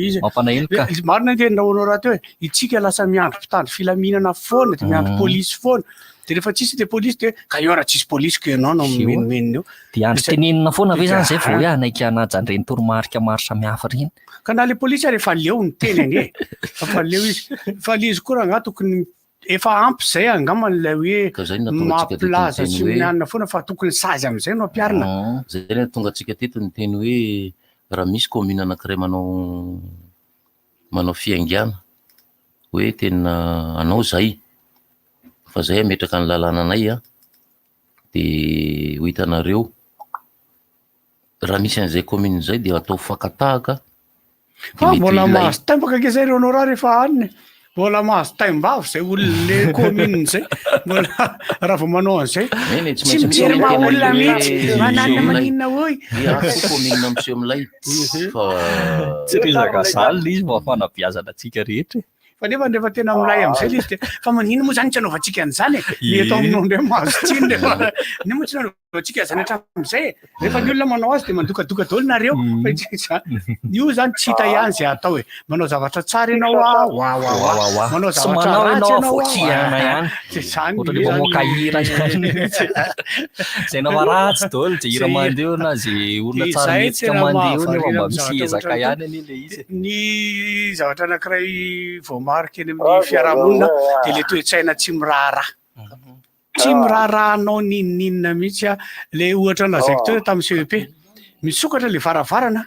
S13: izy
S11: mampalahelo
S13: marina de naonao raha teo itsika lasa miandro mpitandro filaminana foana de miandro polisy foana de rehefa tsisy de polisy de ka io raha tsisy polisy ke ianao no menomenina eo
S11: de andro tenenina foana ve zany zay vao hoe anaika anajan'ireny toromarika maro samihafa reny
S13: ka na le polisy rehefa leo ny teneny fa leo izy fa le izy koa raha nga tokony efa ampy zay angaman'ilay hoe mampilaza sy mianina foana fa tokony sazy am'izay no ampiarina
S8: zay le tonga atsika teto ny teny hoe raha misy commune anankiray manao fiaingana hoe tena anao zay fa zay ametraka ny lalànanay de ho hitanareo raha misy an'izay commune zay de atao fakatahaka
S13: fa mbola mahazo tambaka ke zay reo anao raha rehefa aniny mbola mahazo taimbavy zay olonle commune zay mbola raha vao manao an'izay tsy mijery ma olona mihitsy manana maninona hoy
S8: commune amseho amilay fa
S11: tsy resaka zany le izy mafanabiazana atsika rehetra
S13: fa nefa tena milay am'izay le izy de fa manino moa zany tsy anaovantsika an'izany ny eto aminao ndray mahazo tsiny refa ny moa tsy nanaovantsika zany hatramin'izay rehefa ny olona manao azy de mandokadoka daholo nareo io zany tsy hita ihany zay atao manao zavatra tsara ianao manao zavatra ratsy ianao
S11: zany ohatra le mamokahira zay nafa ratsy daholo de hira mandeho na zay olona tsara mihetsika mandeho nefa mba misy ezaka ihany anie le izy
S13: ny zavatra anankiray vao marika eny amin'ny fiarahamonina de le toe-tsaina tsy miraharaha tsy miraharahanao nininina mihitsy le ohatra lazaiko teo tamin'ny CEP misokatra le varavarana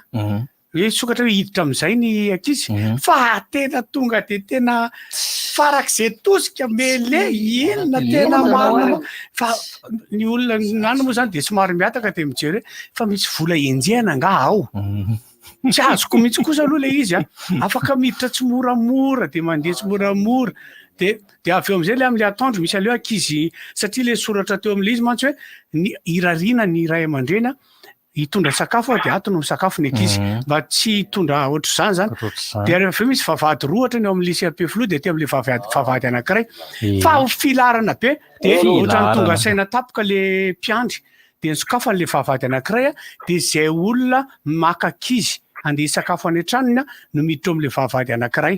S13: hoe sokatra hoe hiditra am'izay ny ankizy fa tena tonga de tena farak'izay tosika mele inona tena marina fa ny olona nano moa zany de somary miataka de mijery fa misy vola enjehana nga ao tsy azoko mihitsy kosa aloha le izy afaka miditra tsy moramora de mandeha tsy moramora de avy eo am'izay le am'le atandro misy aleo ankizy satria le soratra teo am'le izy mantsy hoe ny irariana ny ray aman-dreny hitondra sakafo de ato no misakafo ny ankizy mba tsy hitondra ohatr'izany zany de rehefa misy vavahady roa ohatra ny eo amin'ny lycée Ampefilo de te am'le vavahady anankiray fa filarana be de ohatrany tonga saina tapoka le mpiandry de nisokafany le vavahady anankiray de zay olona maka ankizy andeha hisakafo any an-tranony no miditra am'le vavahady anankiray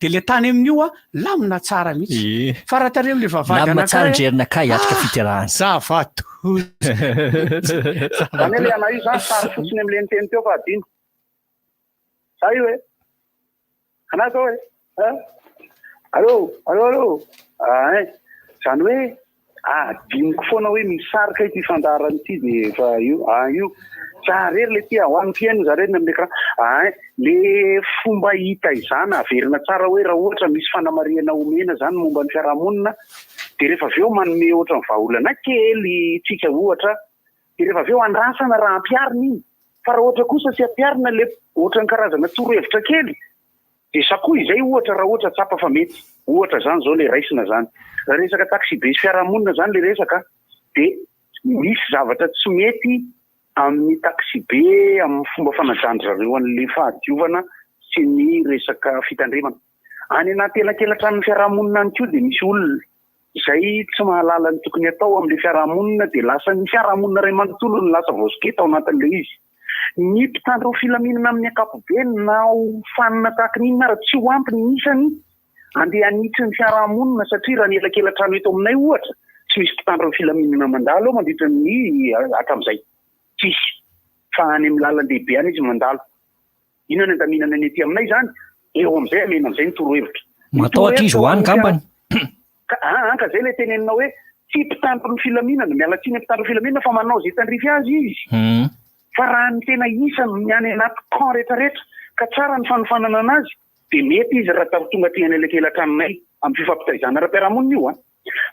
S13: de le tany amin'io lamina tsara mihitsy fa raha tare am'le vavahady
S11: anankiray ndrerinaka hiatrika fitirahana
S13: zavato
S7: zany le ana io zany sary fotsiny am'le niteny teo fa adino za io ana tao allo zany hoe adiniko foana hoe misarika ity fandarana ity de fa io zarery le ty hoan'ny fiaino zareny am'le karaha le fomba hita izany averina tsara hoe raha ohatra misy fanamariana omena zany momba ny fiarahamonina de rehefa aveo manome ohatra ny vahaolana kely tsika ohatra de rehefa aveo andrasana raha ampiarina iny fa raha ohatra kosa sy ampiarina le ohatra ny karazana torohevitra kely de sakoa izay ohatra raha ohatra tsapa fa mety ohatra zany zao le raisina zany raha resaka taxi be sy fiarahamonina zany le resaka de misy zavatra tsy mety amin'ny taxi be amin'ny fomba fanajandrzareo an'le fahadiovana sy ny resaka fitandremana any anaty elakelatran'ny fiarahamonina any koa de misy olona izay tsy mahalala ny tokony atao amin'le fiarahamonina de lasa ny fiarahamonina ray manontolo ny lasa vosiketa ao anatin'le izy ny mpitandro filaminana amin'ny ankapobeny na fanina tahaka n'inona raha tsy ho ampy ny isany andeha anitry ny fiarahamonina satria raha ny elakelatrano eto aminay ohatra tsy misy mpitandro filaminana mandalo ao mandritra ny hatram'izay tsisy fa any amin'ny lalan-dehibe any izy mandalo ino ny andaminana ny ety aminay zany eo am'izay amena am'izay ny torohevitra
S11: matahotra izy hoany kambany
S7: ka zay le tenenina hoe tsy mpitandro ny filaminana miala tsiny mpitandro filaminana fa manao zay tandrify azy izy fa raha ny tena isany ny any anaty camp rehetrarehetra ka tsara ny fanofanana anazy dia mety izy raha tonga ty anelakelatra aminay amin'ny fifampitaizana ara-piarahamonina io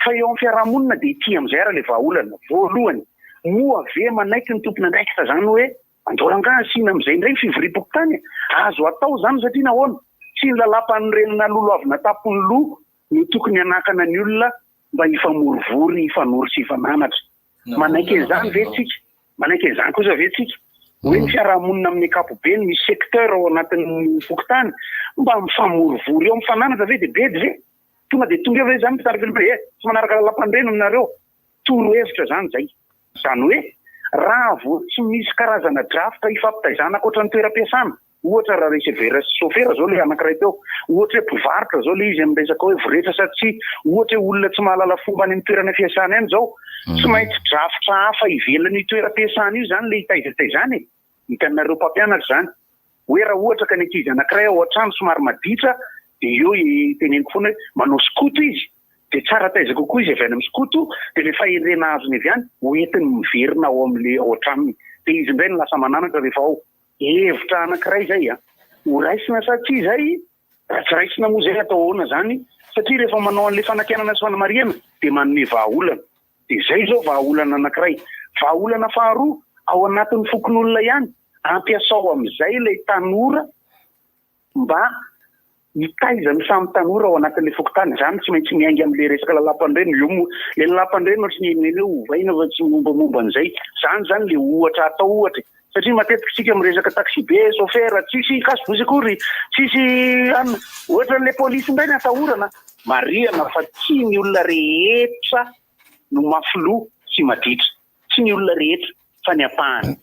S7: fa eo amin'ny fiarahamonina dia ity amin'izay ara le vahaolana voalohany moa ave manaiky ny tompony andraikitra zany hoe andolanga sina amin'izay indray fivoriam-poko tany azo atao zany satria nahoana tsy ny lalapan'ireny lolo avy natapony loha no tokony anakana ny olona mba hifamorivory hifanoro sy hifananatra manaiky an'izany ve tsika manaiky an'izany kosa ve tsika hoe ny fiarahamonina amin'ny ankapobeny misy secteur ao anatin'ny fokotany mba mifamorivory eo mifananatra ve dia bedy ve tonga dia tonga ve zany mpitarifilibe tsy manaraka lalapan'ireny aminareo toro hevitra zany zay zany hoe raha vo tsy misy karazana drafta hifampitaizana ankoatra ny toeram-piasana ohatra raha resevera sy sofera zao le anankiray teo ohatra hoe mpivarotra zao le izy amin'ny resaka hoe voretra satria ohatra hoe olona tsy mahalala fomba any amin'ny toerana fiasana any zao tsy maintsy drafitra hafa ivelany toeram-piasana io zany le hitaizataizany hitanareo mpampianatra zany hoe raha ohatra ka ny ankizy anankiray ao an-trano somary maditra dia eo teneniko foana hoe manao skoto izy dia tsara taiza kokoa izy avy any amin'ny skoto dia rehefa enrena azony avy any hoentiny miverina ao amin'le ao an-tranony dia izy indray no lasa mananatra rehefa ao hevitra anankiray zay ho raisina sa tsy zay raha tsy raisina moa zay atao ahoana zany satria rehefa manao an'le fanakenana sy fanamariana dia manome vahaolana dia zay zao vahaolana anankiray vahaolana faharoa ao anatin'ny fokon'olona ihany ampiasao amin'izay ilay tanora mba hitaiza ny samy tanora ao anatin'le fokotany zany tsy maintsy miaingy amin'le resaka lalapan'ireny io le lalapan'ireny ohatry ny eneny hoe ovaina fa tsy mombamomba an'izay zany le ohatra atao ohatra satria matetika tsika miresaka taxi be chauffeur tsisy kasy akory tsisy ohatra n'le polisy indray ny atahorana mariana fa tsy ny olona rehetra no mafiloha sy maditra tsy ny olona rehetra fa ny apahany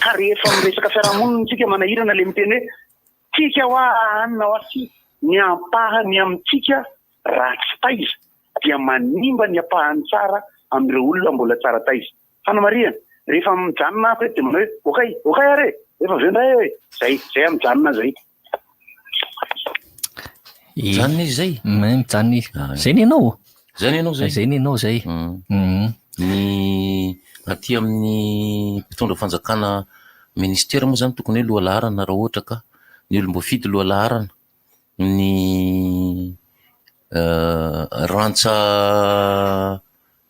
S7: ka rehefa miresaka fiarahamonina tsika manahirana le miteny hoe tsika ho anina ho atsy ny ampahany amintsika raha tsy taiza dia manimba ny apahany tsara amin'ireo olona mbola tsara taiza fanamariana rehefa mijanona afa dia manao hoe okay are efa vendray hoe zay mijanona zay
S8: Zany izy zay.
S11: Mijanona zay nenao.
S8: Zany ianao zay.
S11: Zay nenao zay.
S8: Ny aty amin'ny mpitondra fanjakana ministera moa zany tokony hoe loha laharana raha ohatra ka ny olom-bo fidy loha laharana ny rantsa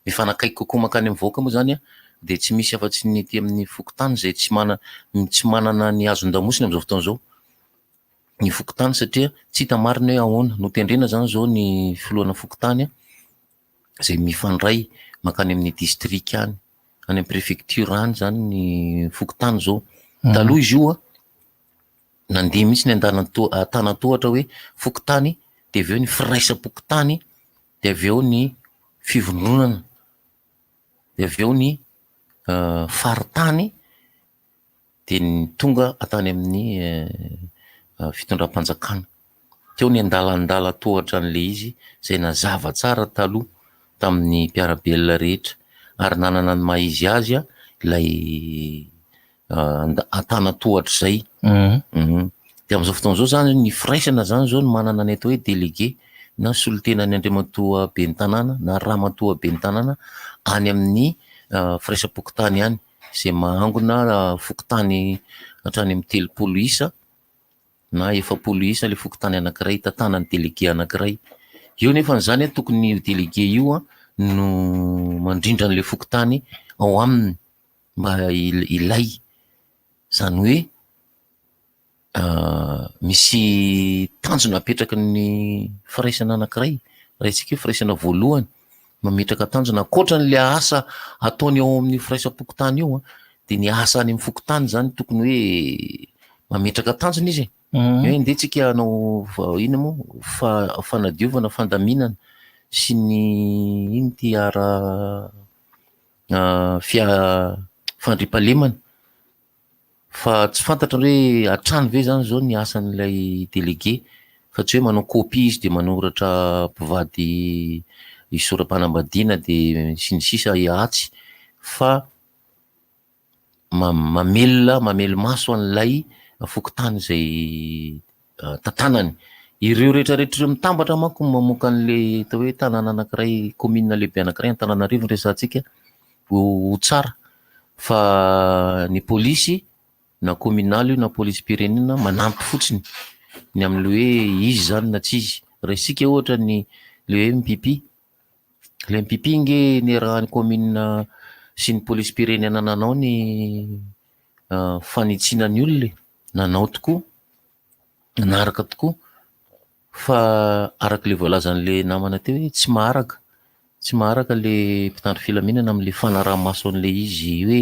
S8: mifanakaiky kokoa makany amin'ny voaka moa zany dia tsy misy afa-tsy ny ety amin'ny fokotany zay tsy manana ny azon-damosiny amin'izao fotoana zao ny fokotany satria tsy hita marina hoe ahoana no tendrena zany zao ny filohana fokotany zay mifandray makany amin'ny district any amin'ny préfecture any zany ny fokotany zao taloha izy io nandeha mihitsy ny an-tanatohatra hoe fokotany dia avy eo ny firaisam-pokotany dia avy eo ny fivondronana dia avy eo ny faritany dia ny tonga atany amin'ny fitondram-panjakana teo ny andalandala tohatra an'le izy zay nazava tsara taloha tamin'ny mpiarabelona rehetra ary nanana ny maha-izy azy ilay antanatohatra zay dia amin'izao fotoana zao zany ny firaisana zany zao ny manana ny atao hoe délégué na solotena ny andriamatoa be ny tanàna na ramatoa be ny tanàna any amin'ny firaisam-pokotany any zay mahangona fokotany hatrany amin'ny 3 isa na 4 isa le fokotany anankiray tantanany délégué anankiray io nefa n'izany tokony délégué io no mandrindra an'le fokotany ao aminy mba ilay zany hoe misy tanjona apetraka ny firaisana anankiray raha itsika hoe firaisana voalohany mametraka tanjona akoatra n'le asa ataony ao amin'ny firaisam-pokotany io dia ny asa any amin'ny fokotany zany tokony hoe mametraka tanjona izy hoe ndeha tsika hanao ino moa fanadiovana fandaminana sy ny ino ty fandriampahalemana fa tsy fantatra hoe hatrany ve zany zao ny asan'ilay délégué fa tsy hoe manao copie izy dia manoratra mpivady isora-panambadiana dia sy ny sisa hiatsy fa mamely maso an'ilay fokotany zay tantanany ireo rehetrarehetra mitambatra manko mamoaka an'le atao hoe tanàna anankiray commune lehibe anankiray Antananarivo resantsika ho tsara fa ny polisy na communal io na polisy pirenena manampy fotsiny ny amin'le hoe izy zany na tsy izy raha isika ohatra ny le hoe mipipi le mipipi nge ny rahany commune sy ny police pirenena nanao ny fanitsinany olona nanao tokoa nanaraka tokoa fa arak'le voalazan'le namana teo hoe tsy maharaka le mpitandro filaminana amin'le fanaraha-maso an'le izy hoe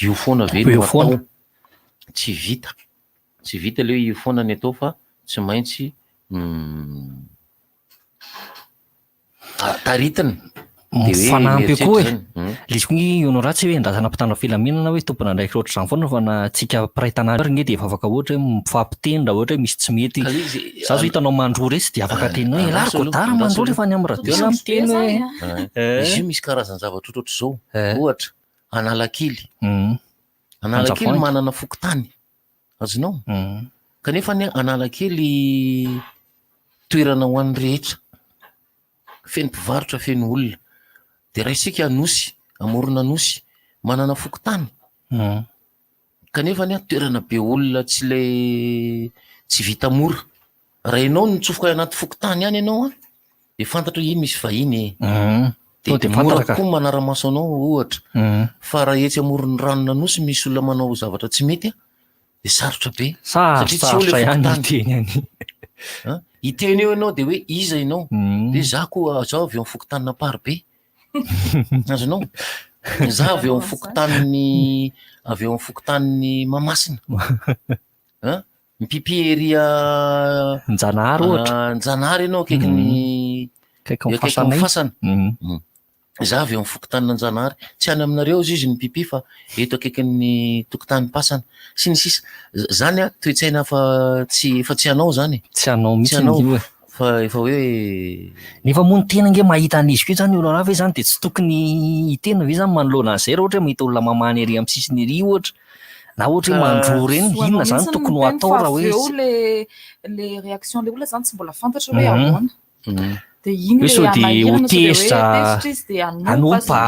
S8: io foana ve no atao tsy vita le hoe io foana ny atao fa tsy maintsy taritiny
S11: fanampy koa izy koa ny honoratsy hoe ndrasana mpitandro filaminana hoe tompona ndraiky ohatr' izany foana fa na tsika piraitanary ary nge de efa afaka ohatra hoe mifampiteny raha ohatra hoe misy tsy mety za zo hitanao mandro resy de afaka teny hoe lariko dara mandro refa any amin'ny radio na miteny hoe
S8: izy io misy karazany zavatra ohatr'zao ohatra analakely manana fokotany azonao kanefa ny analakely toerana ho an'ny rehetra feno mpivarotra feno olona de raha isika anosy amorona anosy manana fokotany kanefa ny toerana be olona tsy vita mora raha ianao nitsofoka anaty fokotany ihany ianao de fantatra iny misy vahiny de mora koa manara-maso anao ohatra fa raha etsy amorony ranona anosy misy olona manao zavatra tsy mety de sarotra be satria tsy eo le fokotany iteny eo ianao de hoe iza ianao de za koa zao avy eo amin'ny fokotanina pary be azonao za avy eo amin'ny fokotaniny Mahamasina mipipi eria
S11: Njanahary ohatra
S8: Njanahary ianao akaiky fasana za avy eo amin'ny fokotanina Njanahary tsy any aminareo izy mipipi fa eto akaikin'ny tokotany Pasana sy ny sisa zany toe-tsaina fa tsy anao zany
S11: tsy anao mihitsy
S8: fa efa hoe
S11: nefa moa ny tena nge mahita an'izy koa zany olo raha ve zany de tsy tokony hitena ve zany manoloana an'izay raha ohatra hoe mahita olona mamany ery amin'ny sisiny ery ohatra na ohatra hoe mandro reny inona zany tokony ho atao raha hoe
S12: le réaction le olona zany tsy mbola fantatra hoe ahoana de iny
S11: le hotezitra
S12: anompa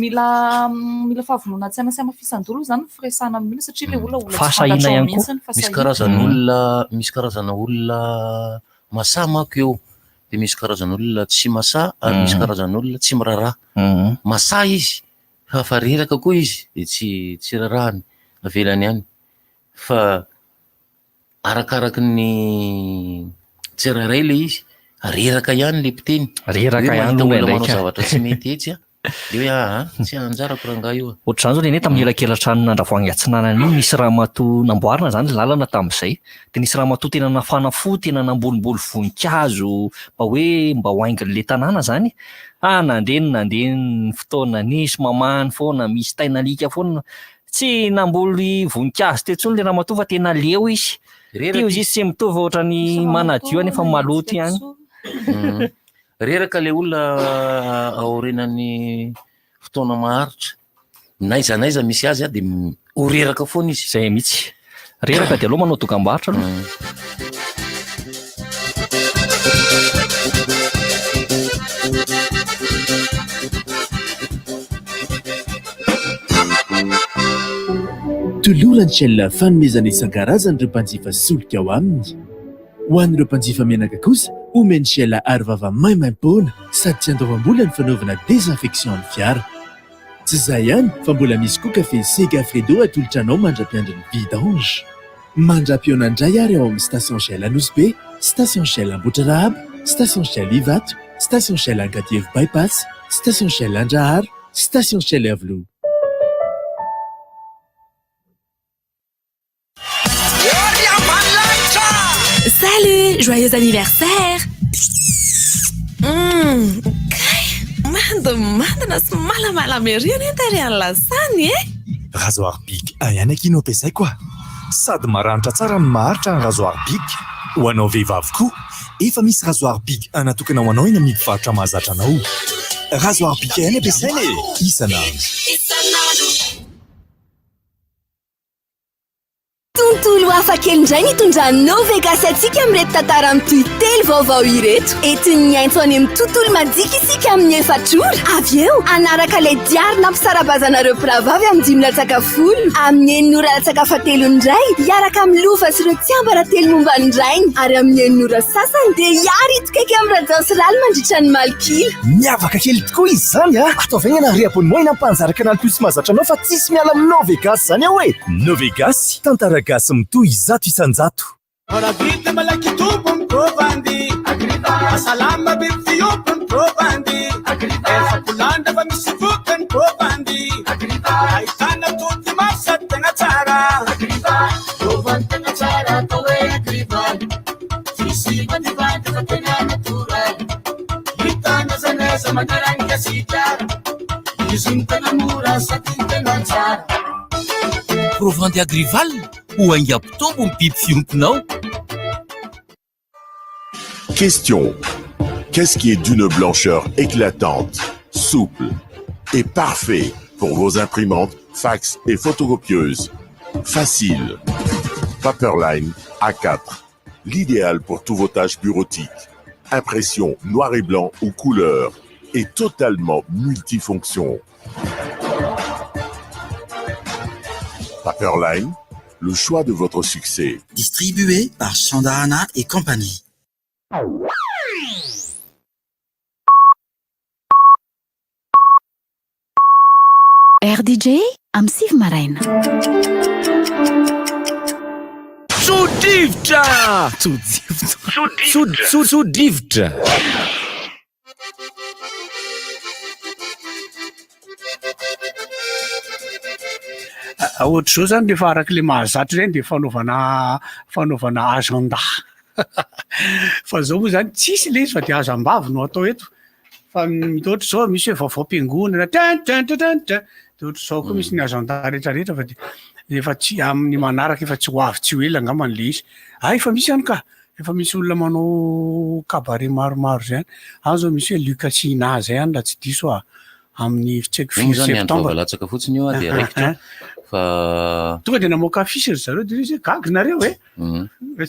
S12: mila fahavonona tsy anasy amafisan-dolo zany firesana amin'olo satria le olona
S11: fahasahina ihany koa
S8: misy karazana olona masah mako eo de misy karazana olona tsy masah ary misy karazana olona tsy miraraha masah izy fa reraka koa izy de tsy rarahany avelany ihany fa arakaraky ny tsirairay le izy reraka ihany le mpiteny
S11: reraka ihany
S8: manao zavatra tsy mety etsy de hoe tsy anjarako rangahy io
S11: ohatr'izany zao nene tamin'ny elakelatranona Andravoahangy Atsinanana iny nisy ramatoa namboarina zany lalana tamin'izay de nisy ramatoa tena nafana fo tena nambolimboly voninkazo mba ho haingon'le tanàna zany nandeny fotoana nisy mamany foana misy tainalika foana tsy namboly voninkazo tetsony le ramatoa fa tena leo izy teo izy tsy mitovy ohatra ny manadio nefa maloto ihany
S8: reraka le olona aorinan'ny fotoana maharitra naizanaiza misy azy de ho reraka foana izy
S11: zay mihitsy reraka de aloha manao dokam-barotra
S17: tolorany kella fanomezana isan-karazany ireo mpanjifa solika ao aminy ho an'ireo mpanjifa menaka kosa omeny kella arovava maimaim-poana sady tsy andoavam-bola ny fanaovana désinfection ny fiara tsy izay ihany fa mbola misy koa kafe Sega Fredo atolotranao mandra-piandriny vidange mandra-piona indray ary ao amin'ny station Shell Anosy station Shell Ambohidrarahaba station Shell Ivato station Shell Angadivo bypass station Shell Andrahary station Shell Avelo.
S4: Salut, joyeux anniversaire. Mandina sy malamalama ery any antary any lasany
S9: rasoir big ihany akino ampiasay koa sady maranitra tsara ny maharitra ny rasoir big ho anao vehivavy koa efa misy rasoir big natokana ho anao eny amin'ny mpivarotra mahazatra anao rasoir big ihany ampiasaina isanandro
S16: tontolo hafa kely indray nitondranao Vegas atsika amin'reto tantara mitohy telo vaovao ireto. Entin'ny aintso any amin'ny tontolo madiaka isika amin'ny efatr'ora. Avy eo anaraka ilay diary nampisarazanareo mpiravavy amin'ny 10:10 amin'ny 9:13 indray hiaraka amin'ny lova sy ireo tsiambaratelo momba ny rainy ary amin'ny 9 sasany dia hiary itokaiky amin'ny rajansy rally mandritra ny malokila.
S9: Miavaka kely tokoa izy zany a. Ataovana riam-ponomoina mpanjary Canal Plus mahazatra anao fa tsisy miala aminao Vegas zany hoe. No Vegas, tantara gasy mitohy zato isan-jato.
S15: Oravita malaky tompony provandy Agrida salama biby fiompony provandy Agrida efa kolanda fa misy vokany provandy Agrida ahitana toty maro sady tegna tsara Agrida provandy tegna tsara atao hoe Agrida tsisy vadivady fa tegna natoraly hitana zaneza manaragny gasitra izy ny tegna mora sady ny tegna tsara
S18: Provandy Agrival ou un yaptombe pipe fiumpnau.
S19: Question. Qu'est-ce qui est d'une blancheur éclatante, souple et parfait pour vos imprimantes, fax et photocopieuses? Facile. Paperline A4. L'idéal pour tous vos tâches bureautiques. Impression noir et blanc ou couleur et totalement multifonction. Paperline, le choix de votre succès.
S2: Distribué par Sandahana et compagnie.
S4: RDJ am Siv Maraina.
S14: Tsodrivotra! Tsodrivotra!
S13: Ohatra zao zany rehefa arak'le mahazatra reny dia fanaovana agenda. Fa zao moa zany tsisy le izy fa dia azam-bavy no atao eto. Fa ohatra zao misy hoe vaovao am-piangonana dia ohatra zao koa misy ny agenda rehetrarehetra fa dia efa tsy amin'ny manaraka efa tsy ho avy tsy ho ela angamba le izy. Efa misy ihany ka efa misy olona manao cabaret maromaro zay any. Zao misy hoe Lucasina zay any raha tsy diso amin'ny tsaiky 4 septembre.
S8: Latsaka fotsiny io dia raikitra. Fa
S13: tonga dia namoaka afisy ry zareo dia izy gaga nareo hoe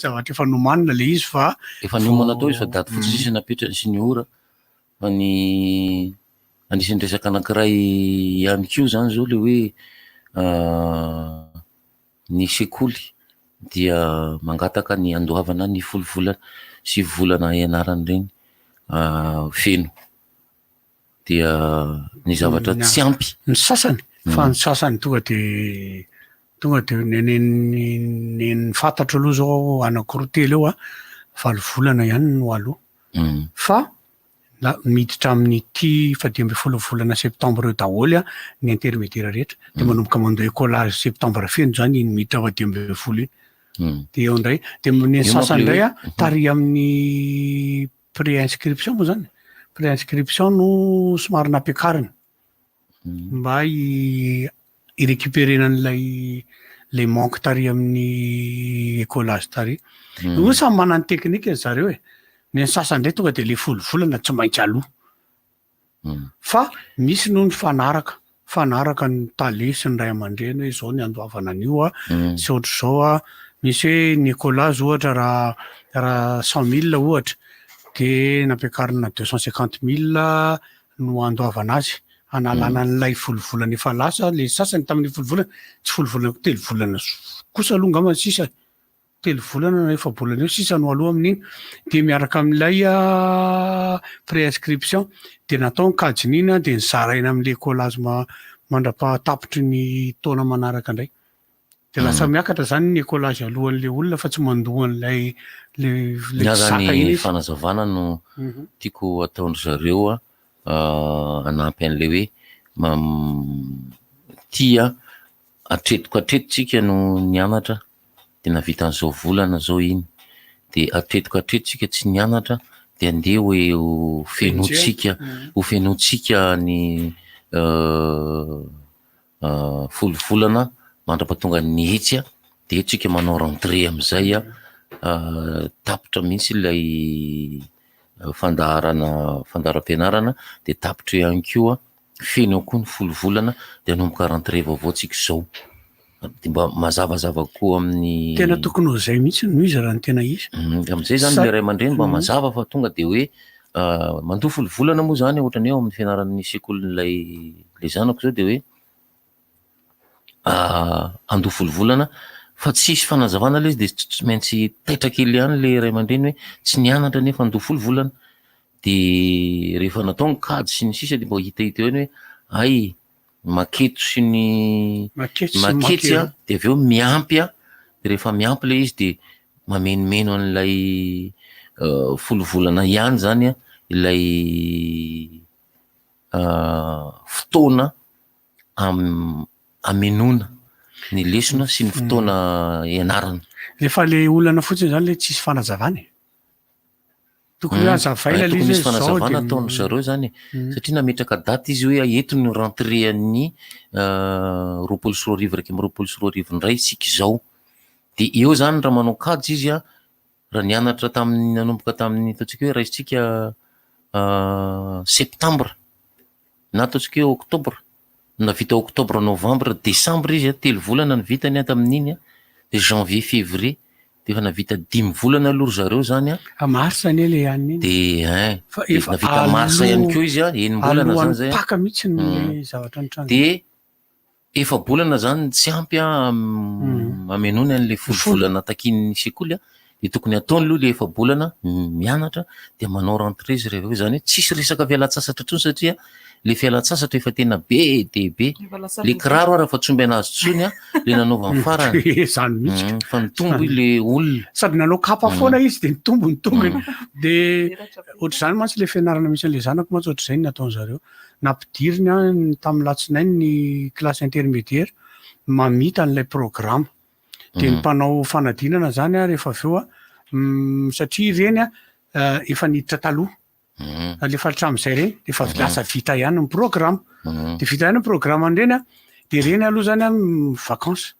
S13: zavatra efa nomanina le izy fa
S8: efa nomana atao izy fa daty fotsiny sisy napetrany sy ny ora fa ny anisan'ny resaka anankiray ihany koa zany zao le hoe ny sekoly dia mangataka ny andohavana ny 10 volana ianarany reny feno dia ny zavatra tsy ampy
S13: ny sasany fa ny sasany tonga dia ny fantatro aloha zao anankiroa telo eo 7 volana ihany no aloha fa miditra amin'ny 10 volana septembre eo daholo ny intermédiaire rehetra dia manomboka mandeha écolage septembre feno zany iny miditra 10 iny dia eo indray dia ny sasany indray tary amin'ny pré-inscription moa zany pré-inscription no somary nampiakarina mba irécupérena an'ilay manque tary amin'ny écolage tary. Io samy manana ny teknika zareo ny sasany indray tonga dia le 10 volana tsy maintsy aloha. Fa misy no ny fanaraka ny tale sy ny ray aman-dreny hoe zao ny andoavana an'io sy ohatra zao misy hoe ny écolage ohatra raha 100 000 ohatra dia nampiakarina 250 000 no andoavana azy analana n'ilay 10 volana efa lasa le sasany tamin'ny 10 volana tsy 10 volana 3 volana kosa aloha ngamba sisa 3 volana na 4 volana eo sisa no aloha amin'iny dia miaraka amin'ilay pré-inscription dia natao ny kajinina dia nizaraina amin'ilay écolage mandra-pahatapitry ny taona manaraka indray dia lasa miakatra zany ny écolage alohan'ilay olona fa tsy mandohan'ilay
S8: zaka iny fanazavana no tiako ataondry zareo anampy an'le hoe tia atretiko no nianatra dia navita an'izao volana zao iny dia atretiko tsy nianatra dia andeha hoe ho fenotsika ny 10 volana mandra-pahatonga ny hetsy dia tsika manao rentrée amin'izay tapitra mihitsy ilay fandaharam-pianarana dia tapitra ihany koa feno koa ny 10 volana dia nomboka rentrée vaovao tsika izao de mba mazavazava koa amin'ny
S13: tena tokony ho zay mihitsy no izy raha ny tena izy
S8: am'izay zany le ray aman-dreny mba mazava fa tonga de hoe mandofolo volana moa zany ohatrany eo amin'ny fianaran'ny sekolin'lay le zanako zao de hoe andofolo volana fa tsisy fanazavana le izy de tsy maintsy taitra kely ihany le ray aman-dreny hoe tsy nianatra nefa andofolo volana de rehefa natao ny kady sy ny sisa de mba hitahita eo eny hoe ay maketo sy ny maketsy a de avy eo miampy a de rehefa miampy le izy de mamenomeno an'ilay folo volana ihany zany a ilay fotoana amenona ny lesona sy ny fotoana ianarana
S13: rehefa le olana fotsiny zany le tsisy fanazavany tokony azavaina le
S8: misy fanazavana ataony zareo zany satria nametraka daty izy hoe eto ny rentrée an'ny roapolo sy roa arivo raiky amby roapolo sy roa arivo ndray sika izao de eo zany raha manao kajy izy a raha nianatra tamin'ny nanomboka tamin'ny ataontsika hoe raisitsika septembre na ataontsika hoe octobre na vita octobre novembre décembre izy a telo volana ny vitany a tamin'iny a de janvier février de efa navita 10 volana aloha zareo zany a
S13: marsa ny le ihany
S8: de navita marsa ihany koa izy a enim-bolana zany zay
S13: paka mihitsy ny zavatra ny trano
S8: de efa bolana zany tsy ampy a amenony an'le folo volana takin'ny sekoly a de tokony ataony aloha le efa bolana mianatra de manao rentrée izy rehefa zany hoe tsisy resaka fialan-tsasatra trony satria le fialan-tsasatra efa tena be de be le kiraro raha fa tsomby anazy tsony a le nanaova ny farany
S13: zany mihitsy
S8: fa nitombo le olona
S13: sady nanao kapa foana izy de nitombo nitongony de ohatr' zany mantsy le fianarana misy an'le zanako mantsy ohatr' zay nataony zareo nampidiriny a tamin'ny latsinainy ny classe intermédiaire mamita an'ilay programme de ny mpanao fanadinana zany a rehefa aveo a satria ireny a efa niditra taloha lefa hatram'izay reny defa lasa vita ihany ny programme de vita ihany ny programme an'ireny a de reny aloha zany a vacances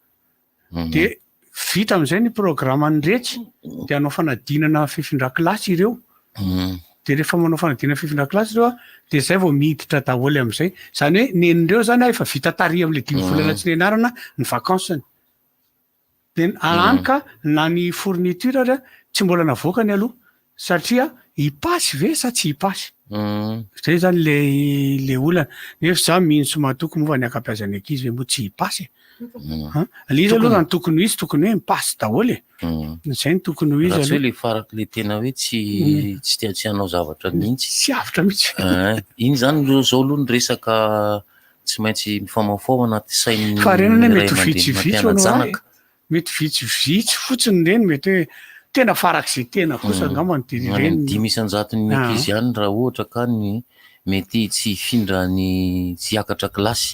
S13: de vita am'izay ny programme an'iretsy de anao fanadinana fifindran-kilasy ireo de rehefa manao fanadinana fifindran-kilasy ireo a de zay vao miditra daholo am'izay zany hoe nenindreo zany a efa vita tary am'le 10 volana tsy nianarana ny vacanceny de alanika na ny fourniture ary a tsy mbola navoakany aloha satria hipasy ve sa tsy hipasy zay zany le olana nefa za mihitsy matoko mova ny akapiazany ankizy hoe mo tsy hipasy le izy aloha raha ny tokony ho izy tokony hoe mipasy daholo zay ny tokony ho izy
S8: raha tsy hoe le faraky le tena hoe tsy tia tsy hanao zavatra mihitsy
S13: tsy avitra mihitsy
S8: iny zany zao aloha ny resaka tsy maintsy mifamaofao anaty sain'ny
S13: fa renana mety vitsivitsy anao mety vitsivitsy fotsiny reny mety hoe tena farak'izay tena kosa angambany de reny
S8: 500 ankizy ihany raha ohatra ka ny mety tsy hifindra ny tsy hiakatra kilasy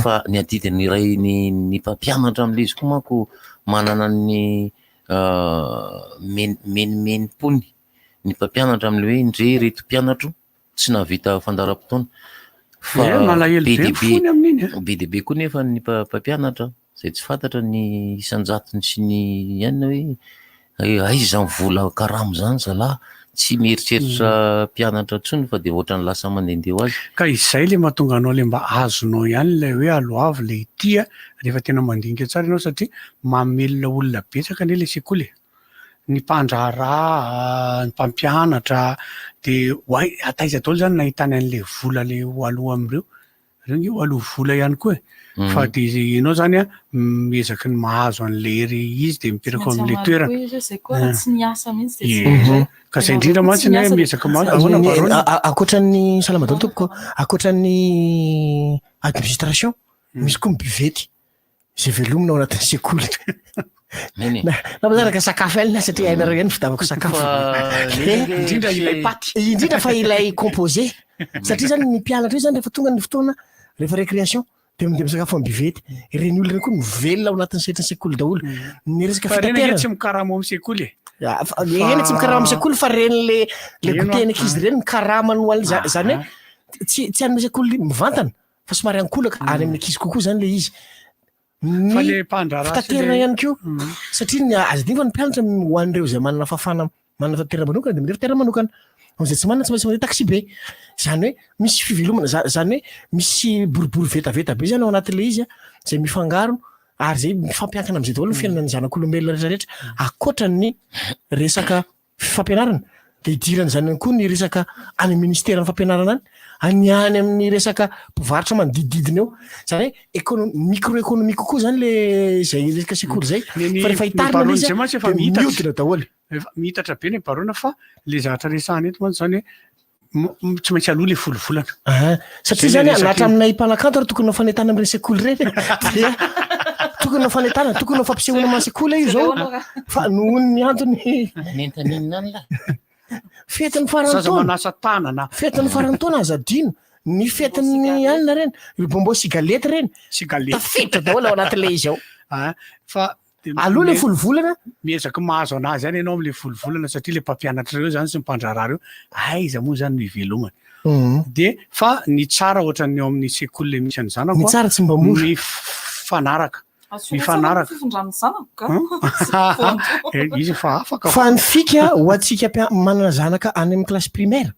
S8: fa ny adidiny iray ny mpampianatra am'le izy koa manko manana ny menimeni-pony ny mpampianatra am'le hoe ndre reto mpianatro tsy nahavita fandaram-potoana fa be de be koa nefa ny mpampianatra zay tsy fantatra ny isanjatony sy ny ihany hoe ay zany vola karamo zany zalahy tsy mieritreritra mpianatra tsony fa de ohatrany lasa mandehandeha azy
S13: ka izay le mahatonga anao le mba azonao ihany lay hoe aloavy le itia rehefa tena mandinika tsara ianao satria mamelona olona betsaka ane le sekoly ny mpandraharaha ny mpampianatra de hoay ataiza daholo zany nahitany an'le vola le aloha am'ireo reny aloha vola ihany koa fa de ianao zany a miezaky ny mahazo an'le ery izy de mipirako am'le toerana ka zay indrindra mantsy ny miezaka
S21: akoatran'ny salamadao tompoko akoatran'ny administration misy koa mibivety zay velomina ao anatin'ny sekoly namazaraka sakafo elina satria ainareo ihany fitavako sakafo
S13: indrindra ilay paty
S21: indrindra fa ilay composé satria zany ny mpianatra io zany rehefa tonga ny fotoana rehefa récréation de misakafo amin'ny bivety ireny olona koa mivelona ao anatin'ny sehatrin'ny sekoly daholo ny resaka fitaterana
S13: tsy mikaramo amin'ny sekoly
S21: eny tsy mikaramo amin'ny sekoly fa reny le goteny ankizy reny mikaramany ho an'le zany hoe tsy an'ny sekoly mivantana fa somary ankolaka any amin'ny ankizy kokoa zany le izy fitaterana ihany keo satria ny azy fa ny mpianatra ho an'ireo zay manana fafana manana fitaterana manokana de mila fitaterana manokana am'izay tsy manana tsy maintsy mandeha taxi be zany hoe misy fivelomana zany hoe misy boribory vetaveta be zany ao anatin'le izy a zay mifangarona ary zay mifampiankana am'izay daholo ny fiainana ny zanak'olombelona rehetrarehetra akoatra ny resaka fampianarana de idirany zany koa ny resaka any ministèren'ny fampianarana any any amin'ny resaka mpivarotra manodidididina eo zany hoe microéconomique kokoa zany le zay resaka sekoly zay fa rehefa hitarina izy
S13: efa miodina daholo efa mihitatra be ny barona fa le zavatra resahana eto mantsy zany hoe tsy maintsy aloha le volovolana
S21: satria zany anatra aminay mpanakanto ary tokony fanetana amin'ireny sekoly reny dia tokony fanetana tokony fampisehoana masekoly io zao fa nohony ny antony
S8: nentanina any lahy
S21: fetin'ny farantaona
S13: tanana
S21: fetin'ny farantaona aza dino ny fetin'ny alina reny bombo sigalety reny tafiditra daholo ao anatin'le izy ao
S13: fa
S21: aloha le volovolana
S13: miezaka mahazo anazy any ianao am'le volovolana satria le mpampianatra reo zany sy mimpandrarah reo aiza moa zany mivelomany de fa ny tsara ohatran'ny eo amin'ny sekoly le misy an'izany
S21: ny tsara tsy mba mora
S13: ny fanaraka mifanaraka izy fa afaka
S21: fa ny fika ho atsika manana zanaka any amin'ny classe primaire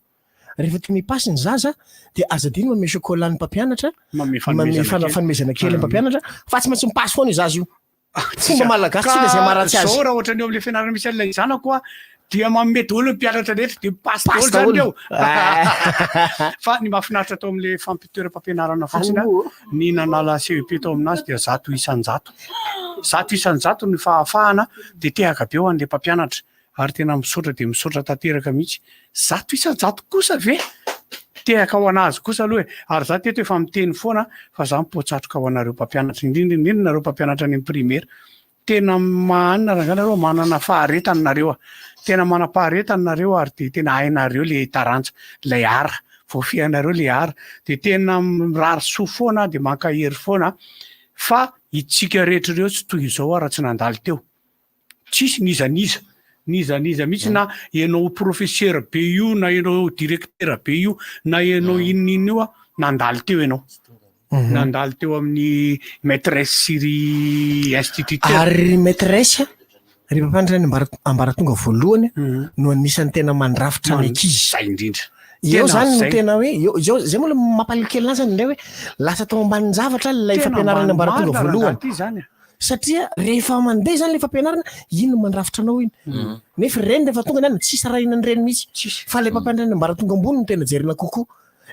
S21: rehefa ty mipasy ny zaza de aza diny mame chocolat ny mpampianatra mame fanomezana kely ny mpampianatra fa tsy maintsy mipasy foana io zaza io fomba malagasy tsy le zay maratsy azy
S13: zao raha ohatran'ny eo am'le fianarana misy an'ilay zanako a dia mamome daholo ny mpianatra rehetra de mipasy daholo zany eo fa ny mahafinaritra tao am'le fampitoeram-pampianarana fotsiny ny nanala CEP tao aminazy dia 100 isanjato ny fahafahana de tehaka be ho an'le mpampianatra ary tena misaotra de misaotra tanteraka mihitsy 100 isanjato kosa ve tehaka ho anazy kosa aloha ary za teto efa miteny foana fa za mipoatratroka ho anareo mpampianatra indrindra nareo mpampianatra any amin'ny primaire tena manana ranganareo manana faharetana nareo tena mana-paharetana nareo ary de tena hainareo le tarantsa lay ara voafianareo le ara de tena mirary soa foana de mankahery foana fa itsika rehetrareo tsy toy izao raha tsy nandalo teo tsisy nizaniza mihitsy na ianao professeur be io na ianao directeur be io na ianao inonino io a nandalo teo ianao nandalo teo amin'ny maîtresse syry instituteur
S21: ary maîtresse rehefa mpandra ny ambaratonga voalohany no anisan'ny tena mandrafitra ny ankizy
S13: zay indrindra
S21: eo zany no tena hoe eo zay moa mampalikely nazy ndray hoe lasa tao ambany zavatra lay fampianarana ambaratonga voalohany satria rehefa mandeha zany le fampianarana ino no mandrafitra anao iny nefa reny rehefa tonga niany tsisy raha inany reny mihitsy fa le mpampianarana ambaratonga ambony no tena jerena kokoa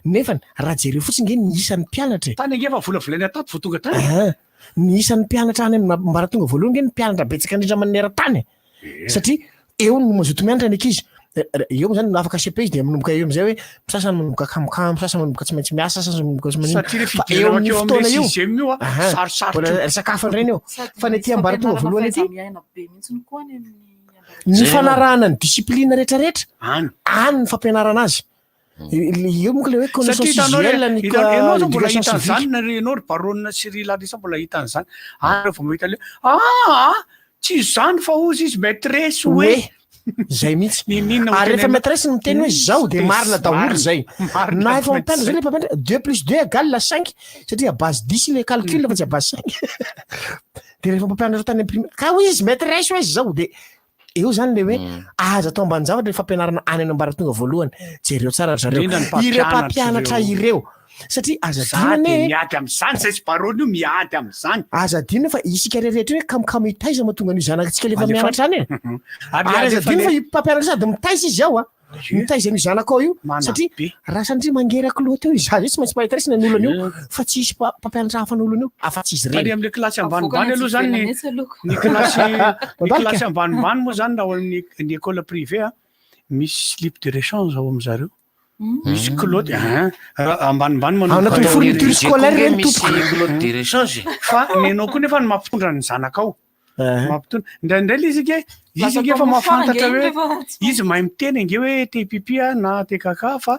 S21: nefa raha jereo fotsiny nge ny isan'ny mpianatra
S13: tany angefa volavolany atato vo tonga tany
S21: ny isan'ny mpianatra any amin'ny ambaratonga voalohany nge ny mpianatra betsaka indrindra maneran-tany satria eo no mazoto mianatra ny ankizy eo zany no afaka CP izy de manomboka eo am'izay hoe sasany manomboka kamokamo sasany manomboka tsy maintsy miasa sasany manomboka tsy manino sakafony reny eo fa ny aty ambaratonga voalohany aty ny fanarahana ny discipline rehetrarehetra any ny fampianarana azy eo monko le hoe connaissance usuelle ny éducation civique
S13: zany narenao ry baronina Cyril Larissa mbola hitan'izany rehefa mahita le tsy zany fa ozy izy maîtresse hoe
S21: zay mihitsy ary rehefa maîtresse no miteny hoe zao de marina daholo zay na efa mampianatra zay le mpampianatra 2+2 égale 5 satria à base 10 le calcul fa tsy à base 5 de rehefa mampianatra tany primaire ka hoy izy maîtresse hoe zao de eo zany le hoe aza atao ambany zavatra le fampianarana any ambaratonga voalohany jereo tsara zareo ireo mpampianatra ireo satria aza dinane
S13: miady am'izany zay sy barony io miady am'izany
S21: aza dina fa isika rehetra hoe kamokamo hitaiza mahatonga ny zanakatsika lefa mianatra any ary aza dina fa mpampianatra sady mitaiza izy ao mitaiza ny zanaka ao io satria raha sandria mangeraka loatra eo izazy io tsy maintsy mahitresi ny an'olana io fa tsy isy mpampianatra hafa n'olana io afa-tsy izy reny
S13: am'le klasy ambanimbany aloha zany ny klasy ambanimbany moa zany raha amin'ny école privée misy slip de rechange ao am'zareo misy kiloty ambanimbany
S21: manao fourniture scolaire reny
S8: kiloty de rechange
S13: fa nenao koa nefa ny mampitondra ny zanaka ao mampitondra indraindray le izy nge fa mahafantatra hoe izy mahay miteny nge hoe te pipia na te kaka fa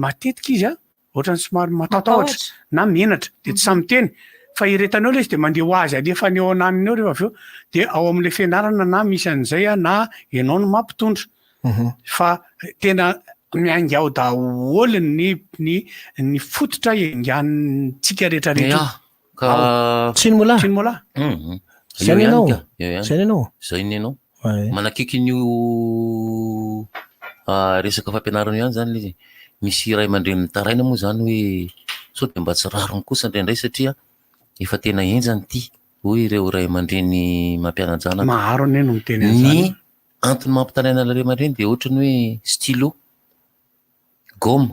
S13: matetika izy ohatrany somary matatahotra na menatra de tsy samy teny fa iretanao le izy de mandeha ho azy alefa ny eo ananiny eo rehefa avy eo de ao am'le fianarana na misy an'izay na ianao no mampitondra fa tena miangy ao daholo ny fototra iangantsika rehetrarehetra
S21: tsy ny mola zay anao
S8: zay ny anao manakaiky nio resaka fampianarana ihany zany le misy ray aman-dreny taraina moa zany hoe sao de mba tsy rariny kosa indraindray satria efa tena enjany ty hoy ireo ray aman-dreny mampianajana
S13: maro ane no miteny
S8: ny antony mampitaraina ray aman-dreny dia ohatra ny hoe stylo, gomme,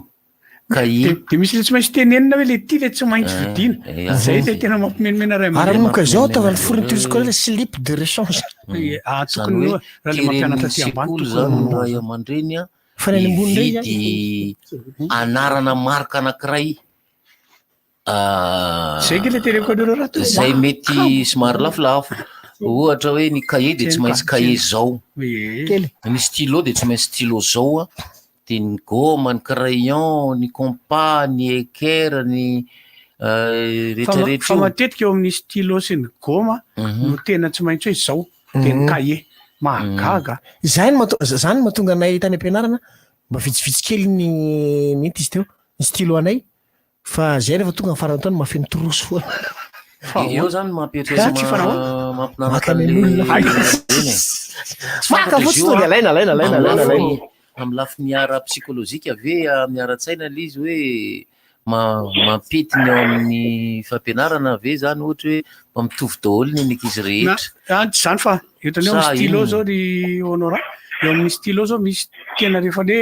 S8: cahier.
S13: de misy le tsy maintsy tenenina hoe le ty le tsy maintsy vidiana zay le tena mampimenimena ray
S21: Ary amin'ny occasion ataovana fourniture scolaire le slip de rechange.
S13: Tokony raha le mampianatra ty ambany
S8: tokony ray aman-dreny a mividy anarana marika anankiray
S13: zay ke le teneko anareo raha
S8: zay mety somary lafolafo. Ohatra hoe ny cahier de tsy maintsy cahier zao, ny stylo de tsy maintsy stylo zao a, de ny gomme, ny crayon, ny compas, ny équerre, ny rehetrarehetra.
S13: Fa matetika eo amin'ny stylo sy ny gomme no tena tsy maintsy hoe zao, de ny cahier mahagaga.
S21: Zany mahatonga anay tany am-pianarana mba vitsivitsy kely ny ity izy teo ny stylo anay, fa zay rehefa tonga amin'ny farany taona mahafeno torosy foana.
S8: Eo zany mampiatresa mampinaraka
S21: maka fotsy tonga alaina
S8: amin'ny lafiny ara-psikolozika ave amin'ny ara-tsaina le izy hoe mampetiny ao amin'ny fampianarana ave zany ohatra hoe mba mitovy daholo ny ankizy rehetra.
S13: Tsy zany fa eto any amin'ny stylo zao ry honorant, eo amin'ny stylo zao misy tena rehefa le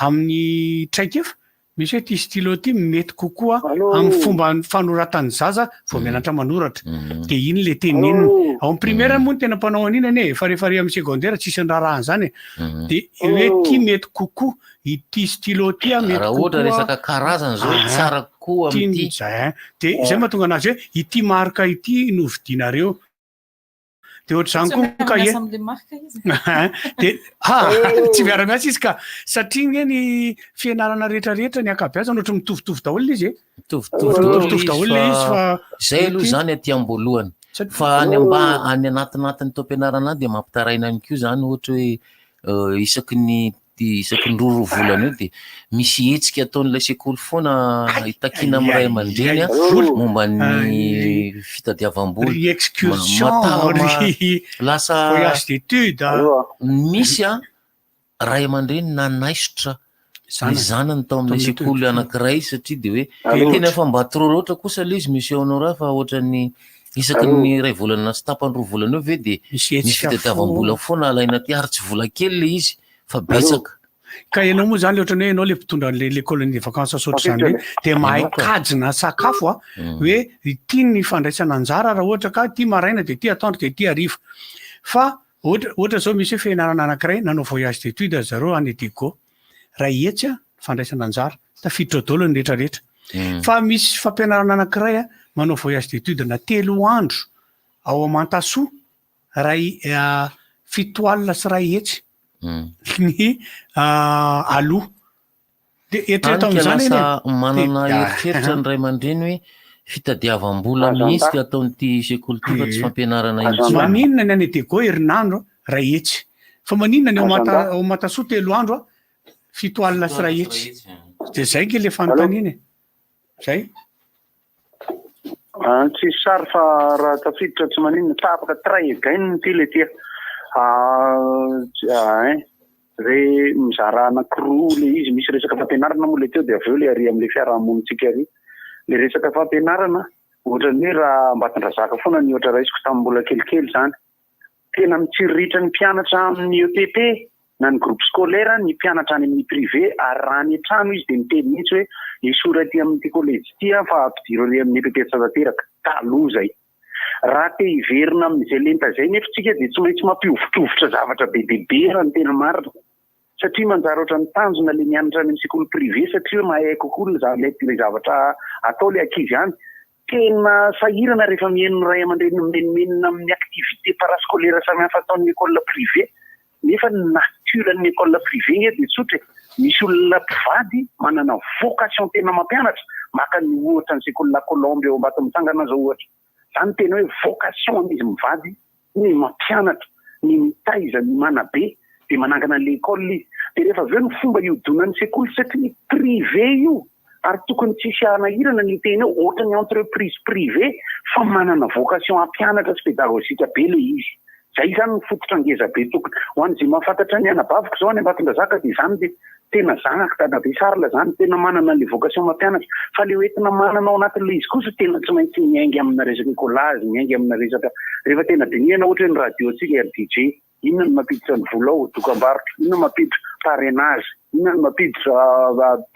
S13: amin'ny traika efa misy hoe ty stylo ty mety kokoa amin'ny fomba fanoratan'ny zaza vao mianatra manoratra, de iny le tenenina ao amin'ny primaire moa ny tena mpanao an'iny ane, fa rehefa re amin'ny secondaire tsisy ny raharaha zany de hoe ty mety kokoa ity stylo ty a mety
S8: raha ohatra resaka karazana zao tsara kokoa amin'ity
S13: de zay mahatonga anazy hoe ity marika ity no vidinareo. De ohatr'izany koa cahier de tsy miara-miasa izy ka satria ny fianarana rehetrarehetra ny ankabeazany ohatra mitovitovy daholo izy mitovitovy daholo le izy fa
S8: zay aloha zany aty am-boalohany fa any anatinatiny tao am-pianarana dia mampitaraina any koa zany ohatra hoe isaky ny roa volana eo de misy hetsika ataon'ilay sekoly foana hitakina amin'ny ray aman-dreny momba ny fitadiavam-bola lasa misy a ray aman-dreny nanaisotra ny zanany tao amin'ilay sekoly anankiray satria de hoe tena efa mba tororoatra kosa le izy monsieur Honora fa ohatra ny isaky ny ray volana sy tapany roa volana eo ve de misy fitadiavam-bola foana alaina ty ary tsy vola kely le izy fa betsaka.
S13: Ka ianao moa zany le ohatra ny hoe ianao le mpitondra le colonie de vacances saotra zany de mahay kajina sakafo a hoe ity ny fandraisana anjara raha ohatra ka ty maraina de ty atoandro de ty hariva. Fa ohatra zao misy hoe fianarana anankiray nanao voyage d'étude zareo any Digo, raha etsy a fandraisana anjara tafiditra daholo ny rehetrarehetra. Fa misy fampianarana anankiray a manao voyage d'étude na 3 andro ao Amantasoa raha 7 alina sy ray hetsy ny aloha de eto amin'izany
S8: manana eritreritra ny ray aman-dreny hoe fitadiavam-bola mihitsy ataon'ity sekoly ty fa tsy fampianarana iny.
S13: Maninona ny any Digo herinandro ray hetsy, fa maninona ny ao Amantasoa 3 andro 7 alina sy ray hetsy, de zay ke le fanontaniana zay.
S7: Tsisy sary fa raha tafiditra tsy maninona tapaka tray gainy ty le tia re mizara anankiroa le izy misy resaka fampianarana moa le teo de avy eo le ary amin'le fiarahamonitsika ary le resaka fampianarana ohatra ny hoe raha mbatondrazaka foana ny ohatra raisiko tamin'ny mbola kelikely zany tena mitsiriritra ny mpianatra amin'ny ETP na ny groupe scolaire ny mpianatra any amin'ny privé ary raha ny trano izy de miteny mihitsy hoe isoraty amin'ity collège ty fa ampidiro ary amin'ny EPP Tsadateraka taloha zay. Raha te hiverina amin'izay lenta zay nefa tsika de tsy maintsy mampiovitrovotra zavatra be bebe raha ny tena marina satria manjary ohatra ny tanjona le mianatra any amin'ny sekoly privé satria mahay kokoa le zavatra atao le ankizy any tena sahirana rehefa mihaino ray aman-dreny menomenona amin'ny activité parascolaire samihafa ataon'ny école privé nefa ny naturen'ny école privé de tsotra misy olona mpivady manana vocation tena mampianatra maka ny ohatra ny sekoly la Colombe eo Ambatomitsangana zao ohatra zany tena hoe vocation izy mivady ny mampianatra ny mitaiza ny manabe de manangana l'école izy de rehefa aveo ny fomba iodonan'ny sekoly satria privé io ary tokony tsisy anahirana ny teny eo ohatra ny entreprise privé fa manana vocation ampianatra sy pédagogique be le izy zay zany ny fototra ngeza be tokony ho an'zay mahafantatra ny anabaviko zao any Ambatondrazaka dia zany dia tena zanaka tanabe sarila zany tena manana le vocation mampianatra fa le hoentina manana ao anatin'le izy kosa tena tsy maintsy miaingy amina resaka collage miaingy amina resaka rehefa tena diniana ohatra hoe ny radio atsika RDJ inona no mampiditra ny vola ao dokam-barotra inona no mampiditra parrainage inona no mampiditra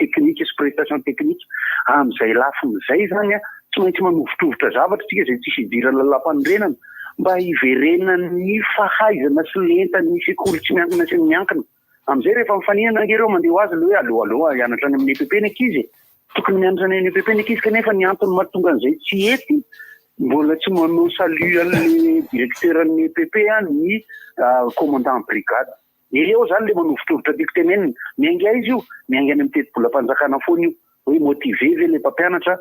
S7: technique sy prestation technique amin'izay lafin'izay zany a tsy maintsy manovitrovotra zavatra tsika zay tsisy hidira lalam-panorenana mba hiverenany fahaizana sy lentany sekoly tsy miankina sy miankina amin'izay rehefa mifaninana angereo mandeha ho azy le hoe aloha hianatra any amin'ny EPP ny ankizy tokony mianatra any amin'ny EPP ny ankizy kanefa ny antony mahatonga an'izay tsy ety mbola tsy manao salut an'le directeur ny EPP ny commandant brigade eo zany le manovitrovotra tiako tenenina miainga izy io miainga any amin'ny teti-bola-panjakana foana io hoe motivé ve le mpampianatra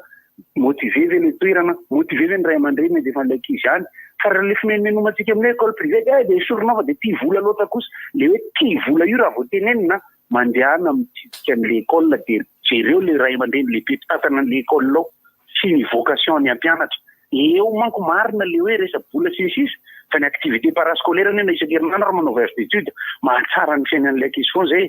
S7: motivé ve le toerana motivé ve ny ray aman-dreny dia efa nilay ankizy any fa raha le fimenomenomatsika amin'ny école privée dia esorina fa dia tia vola loatra kosa le hoe tia vola io raha vao tenenina mandehana mitsidika an'le école dia jereo le ray aman-dreny le mpitatana an'le école lao sy ny vocation ny ampianatra eo manko marina le hoe resa bola sisisy fa ny activité parascolaire nena isan-kerinandro raha manao voyage d'étude mahatsara ny fiainan'ilay ankizy foana zay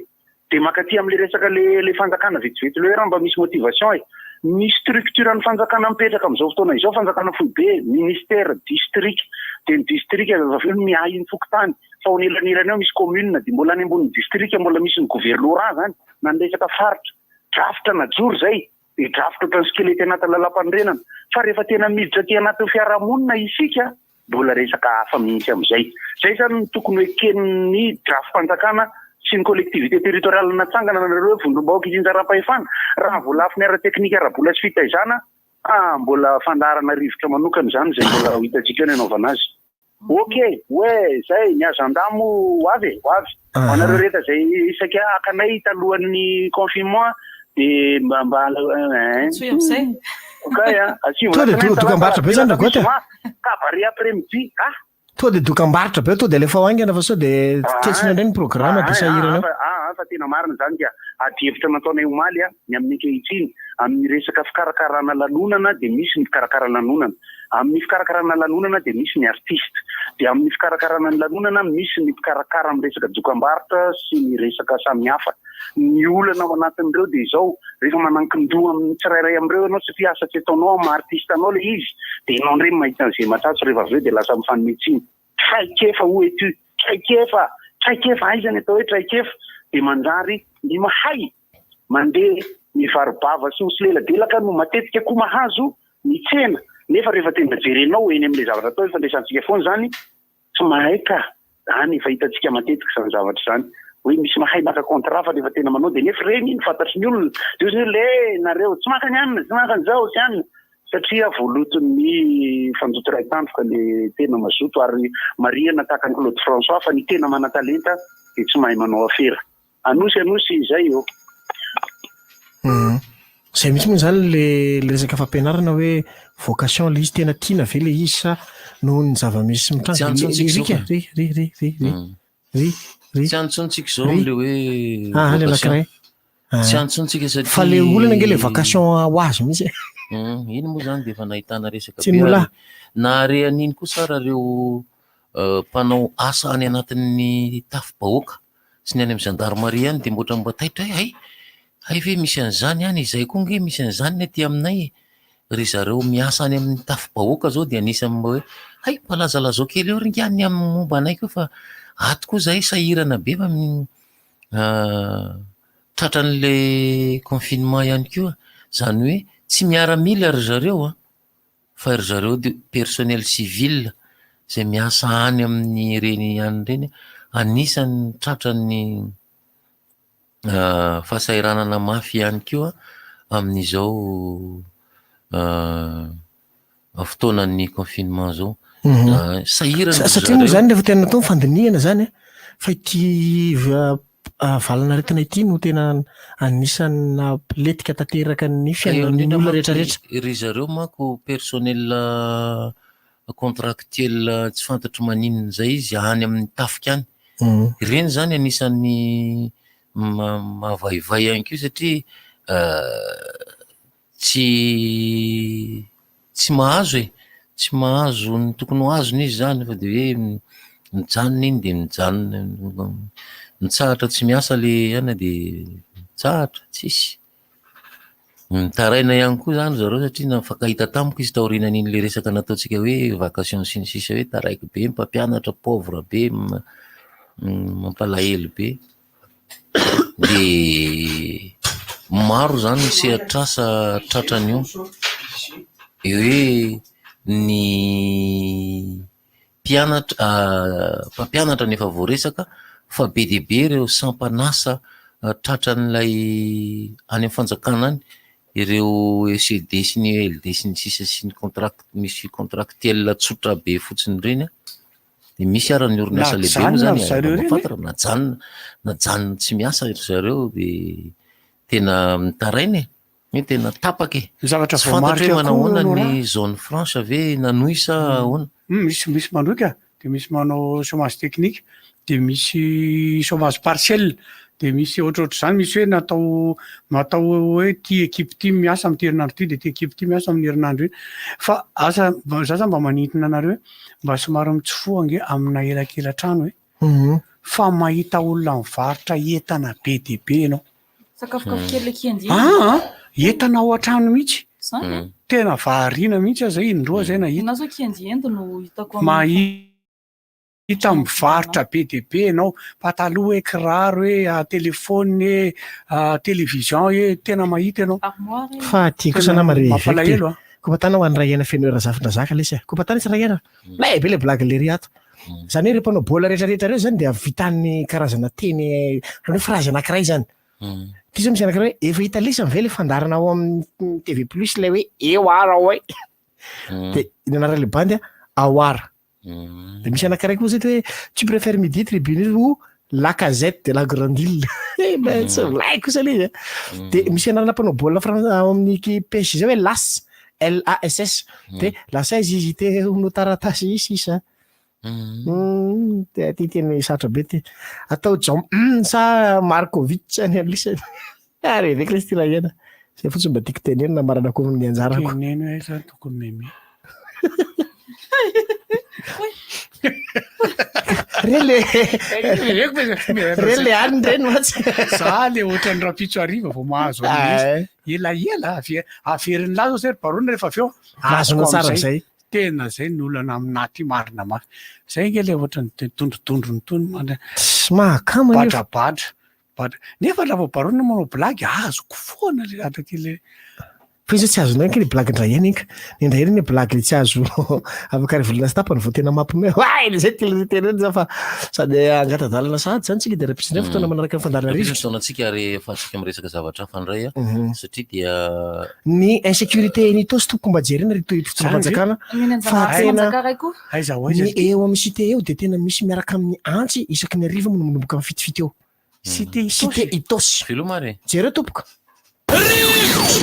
S7: dia makaty amin'le resaka le fanjakana vitsivitsy le hoe raha mba misy motivation ny structure ny fanjakana mipetraka amin'izao fotoana izao fanjakana fohy be ministère district dia ny district avy miahy ny fokotany fa ho nelanelany eo misy commune dia mbola any ambony district mbola misy ny gouvernorat zany na ny resaka faritra drafitra na joro zay dia drafitra ohatran'ny skelety anaty lalam-panorenana fa rehefa tena miditra aty anatin'ny fiarahamonina isika mbola resaka hafa mihitsy amin'izay zay zany tokony hoe keniny draft-panjakana sy ny collectivité territoriale natsangana nareo vondrom-bahoaka isinjaram-pahefana raha voalafiny ara-teknika ara-bola sy fitaizana mbola fandarana rivotra manokana zany zay mbola hitantsika ny anaovana azy ok hoe zay ny azandamo avy anareo reta zay isaka akanay talohan'ny confinement dia mba
S21: to dia dokam-barotra be zany ragoata
S7: kabary après-midi
S21: to dia dokam-barotra be to dia alefa ho aingana fa sao dia ketsina indray ny programma dia sahirana
S7: fa tena marina zany dia adihevitra nataonay omaly ny amin'ny ankehitriny amin'ny resaka fikarakarana lanonana dia misy ny fikarakara lanonana amin'ny fikarakarana lanonana dia misy ny artiste dia amin'ny fikarakarana ny lanonana misy ny fikarakara amin'ny resaka dokam-barotra sy ny resaka samihafa ny olana ao anatin'ireo dia izao rehefa manankindoha amin'ny tsirairay amin'ireo ianao sy fiasa tsy ataonao amin'ny artiste anao le izy dia ianao indray mahita an'izay matsatso rehefa avy eo dia lasa mifanometsiny traikefa ho etu traikefa aizany atao hoe traikefa dia manjary ny mahay mandeha ny varobava sy osy leladelaka no matetika koa mahazo ny tsena nefa rehefa tena jerenao eny amin'ilay zavatra atao fandraisantsika foana zany tsy mahay ka any efa hitantsika matetika izany zavatra izany hoe misy mahay maka contrat fa rehefa tena manao dia nefa reny ny fantatry ny olona dia ozy le nareo tsy makany anina tsy makany zao sy anina satria voaloton'ny fanjoto ray tantroka le tena mazoto ary mariana tahaka ny Claude François fa ny tena mana-talenta dia tsy mahay manao afera anosy izay eo
S21: zay misy moa zany le resaka fampianarana hoe vocation le izy tena tiana ve le izy sa noho ny zava-misy
S8: tsy antsontsika zao le hoe
S21: le anankiray
S8: tsy antsontsika satria
S21: fa le olana nge le vocation ho azy mihitsy
S8: iny moa zany dia efa nahitana resaka
S21: tsy nola
S8: na re an'iny koa sara reo mpanao asa any anatin'ny tafy-bahoaka sy ny any amin'ny gendarmerie any dia mboatra mbataitra hoe hay ve misy an'izany any izay koa nge misy an'izany ny aty aminay ry zareo miasa any amin'ny tafy-bahoaka zao dia anisany hoe hay mpalazalazao kely eo ringany amin'ny momba anay koa fa ato koa zahay sahirana be fa tratran'le confinement ihany koa zany hoe tsy miaramila ry zareo fa ry zareo dia personnel civil zay miasa any amin'ny reny any reny anisany tratran'ny fahasahiranana mafy ihany koa amin'izao fotoanan'ny confinement zao sahirana
S21: satria moa zany rehefa tena natao fandinihana zany fa ity valana retina ity no tena anisany letika tanteraka ny fiainan'ny olona rehetrarehetra
S8: ry zareo manko personnel contractuel tsy fantatro maninona zay izy any amin'ny tafika any ireny zany anisan'ny mahavaivay ihany koa satria tsy mahazo tsy mahazo ny tokony ho azony izy zany fa dia hoe mijanona iny de mijanona mitsahatra tsy miasa le ana de tsahatra tsisy mitaraina ihany koa zany zareo satria nafankahita tamiko izy taorinan'iny le resaka nataontsika hoe vacation sy ny sisa hoe taraiky be mpampianatra pauvre be mampalahelo be de maro zany ny sehatrasa tratran'io hoe ny mpampianatra nefa voaresaka fa be de be ireo sampanasa tratran'ilay any amin'ny fanjakana any ireo ECD sy ny LD sy ny sisa sy ny misy contractuel tsotra be fotsiny reny de misy ara ny orinasa lehibe mo zany mafantatra najanona tsy miasa zareo de tena mitarainy tena tapaka
S13: zavatra
S8: tsy fantatra hoe manahoana ny zone franche ve nanohy sa ahoana
S13: misy manoika de misy manao chômage technique de misy chômage partiel de misy ohatrohatr' zany misy hoe natao hoe ty équipe ty miasa amin'ny herinandro ty de ty équipe ty miasa amin'ny herinandro iny fa asa za mba manintona anareo mba somary mitsofoange amina elakelatrano hoe fa mahita olona mivarotra entana be de be ianao
S12: sakafokafo kely le kiandy
S13: entana ao an-trano mihitsy tena variana mihitsy aza indroa zay nahita
S12: nazo kiandy ento no hitako
S13: hita mivarotra be de be ianao pataloha hoe kiraro hoe telefony hoe télévision hoe tena mahita ianao
S21: fa tiako sana mare kopa-tana ho an'ny rahena feno razafina zaka lesy kopa-tana tsy rahena lehibe le blague le ry ato zany hoe rehefa nao bola rehetrarehetra reo zany de avitan'ny karazana teny hoe phrase anankiray zany tiso misy anankiray hoe efa hita lesa ve le fandarana ao amin'ny TV plus le hoe eoara ao ay de inanara le bandy aoara de misy anankiray koa zay hoe tu préfères midi tribune ou la casette de la grande île tsy laiko kosa le de misy anarana mpanao baolina ao amin'ny PSG zay hoe LASS de la 16 hésité no taratasy sisa de ty teny satra be ty atao John sa Markovic any alisany ary avec le style yana c'est fotsiny mba tiako teneny na marana koa ny anjarako
S13: teneny hoe sa tokony meme
S21: rele any reny matsy
S13: za le ohatran'ny rapitso ariva vao mahazo elaela averiny la zao zay barona rehefa aveo
S21: azona tsara zay
S13: tena zay ny olana aminaty marina mafy zay nge le ohatrany tondrotondrony tony badrabadra nefa lava barona manao blagy azoko foana le ataty le
S21: fa izy tsy azonao ke le blague ndrahena inka ny ndrahena ny blague le tsy azo afaka ry volona sy tapany vao tena mampime zay teny za fa sady angatadalana sady zany tsika de rapisindray fotoana manaraka ny fandarana rivotra
S8: fotoanantsika ary efa tsika miresaka zavatra fandray satria dia
S21: ny insécurité ny tosy toko mba jerena ry fotoana-panjakana fa tena ny eo amin'ny cité eo de tena misy miaraka amin'ny antsy isaky ny ariva monomboka amin'ny fitifity eo cité itosy
S8: filomare
S21: jereo tompoka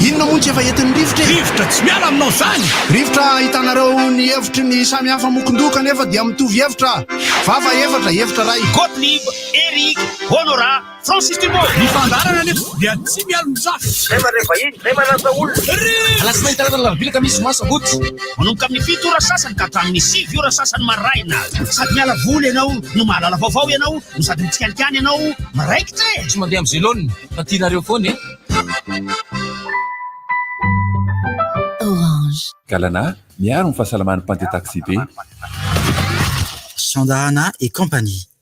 S21: inona moa tsy efa entin'ny rivotra tsy miala aminao zany rivotra hitanareo ny hevitry ny samy hafa mokondoka nefa dia mitovy hevitra vava hevitra ray
S20: Gottlieb, Eric, Honora, Francis Thibault
S21: ny fandarana nefa dia tsy miala mizafy
S20: zay manasa olona alasina hitarana lavilaka misy masaboty manomboka amin'ny 7 ora sasany ka hatramin'ny 6 ora sasany maraina sady miala voly ianao no mahalala vaovao ianao no sady mitsikalikany ianao maraikitra tsy mandeha amin'ny zelone fa tianareo foany
S22: Orange. Galana, miaro ny fahasalaman'ny Pante Taxi be.
S2: Sandahana et compagnie.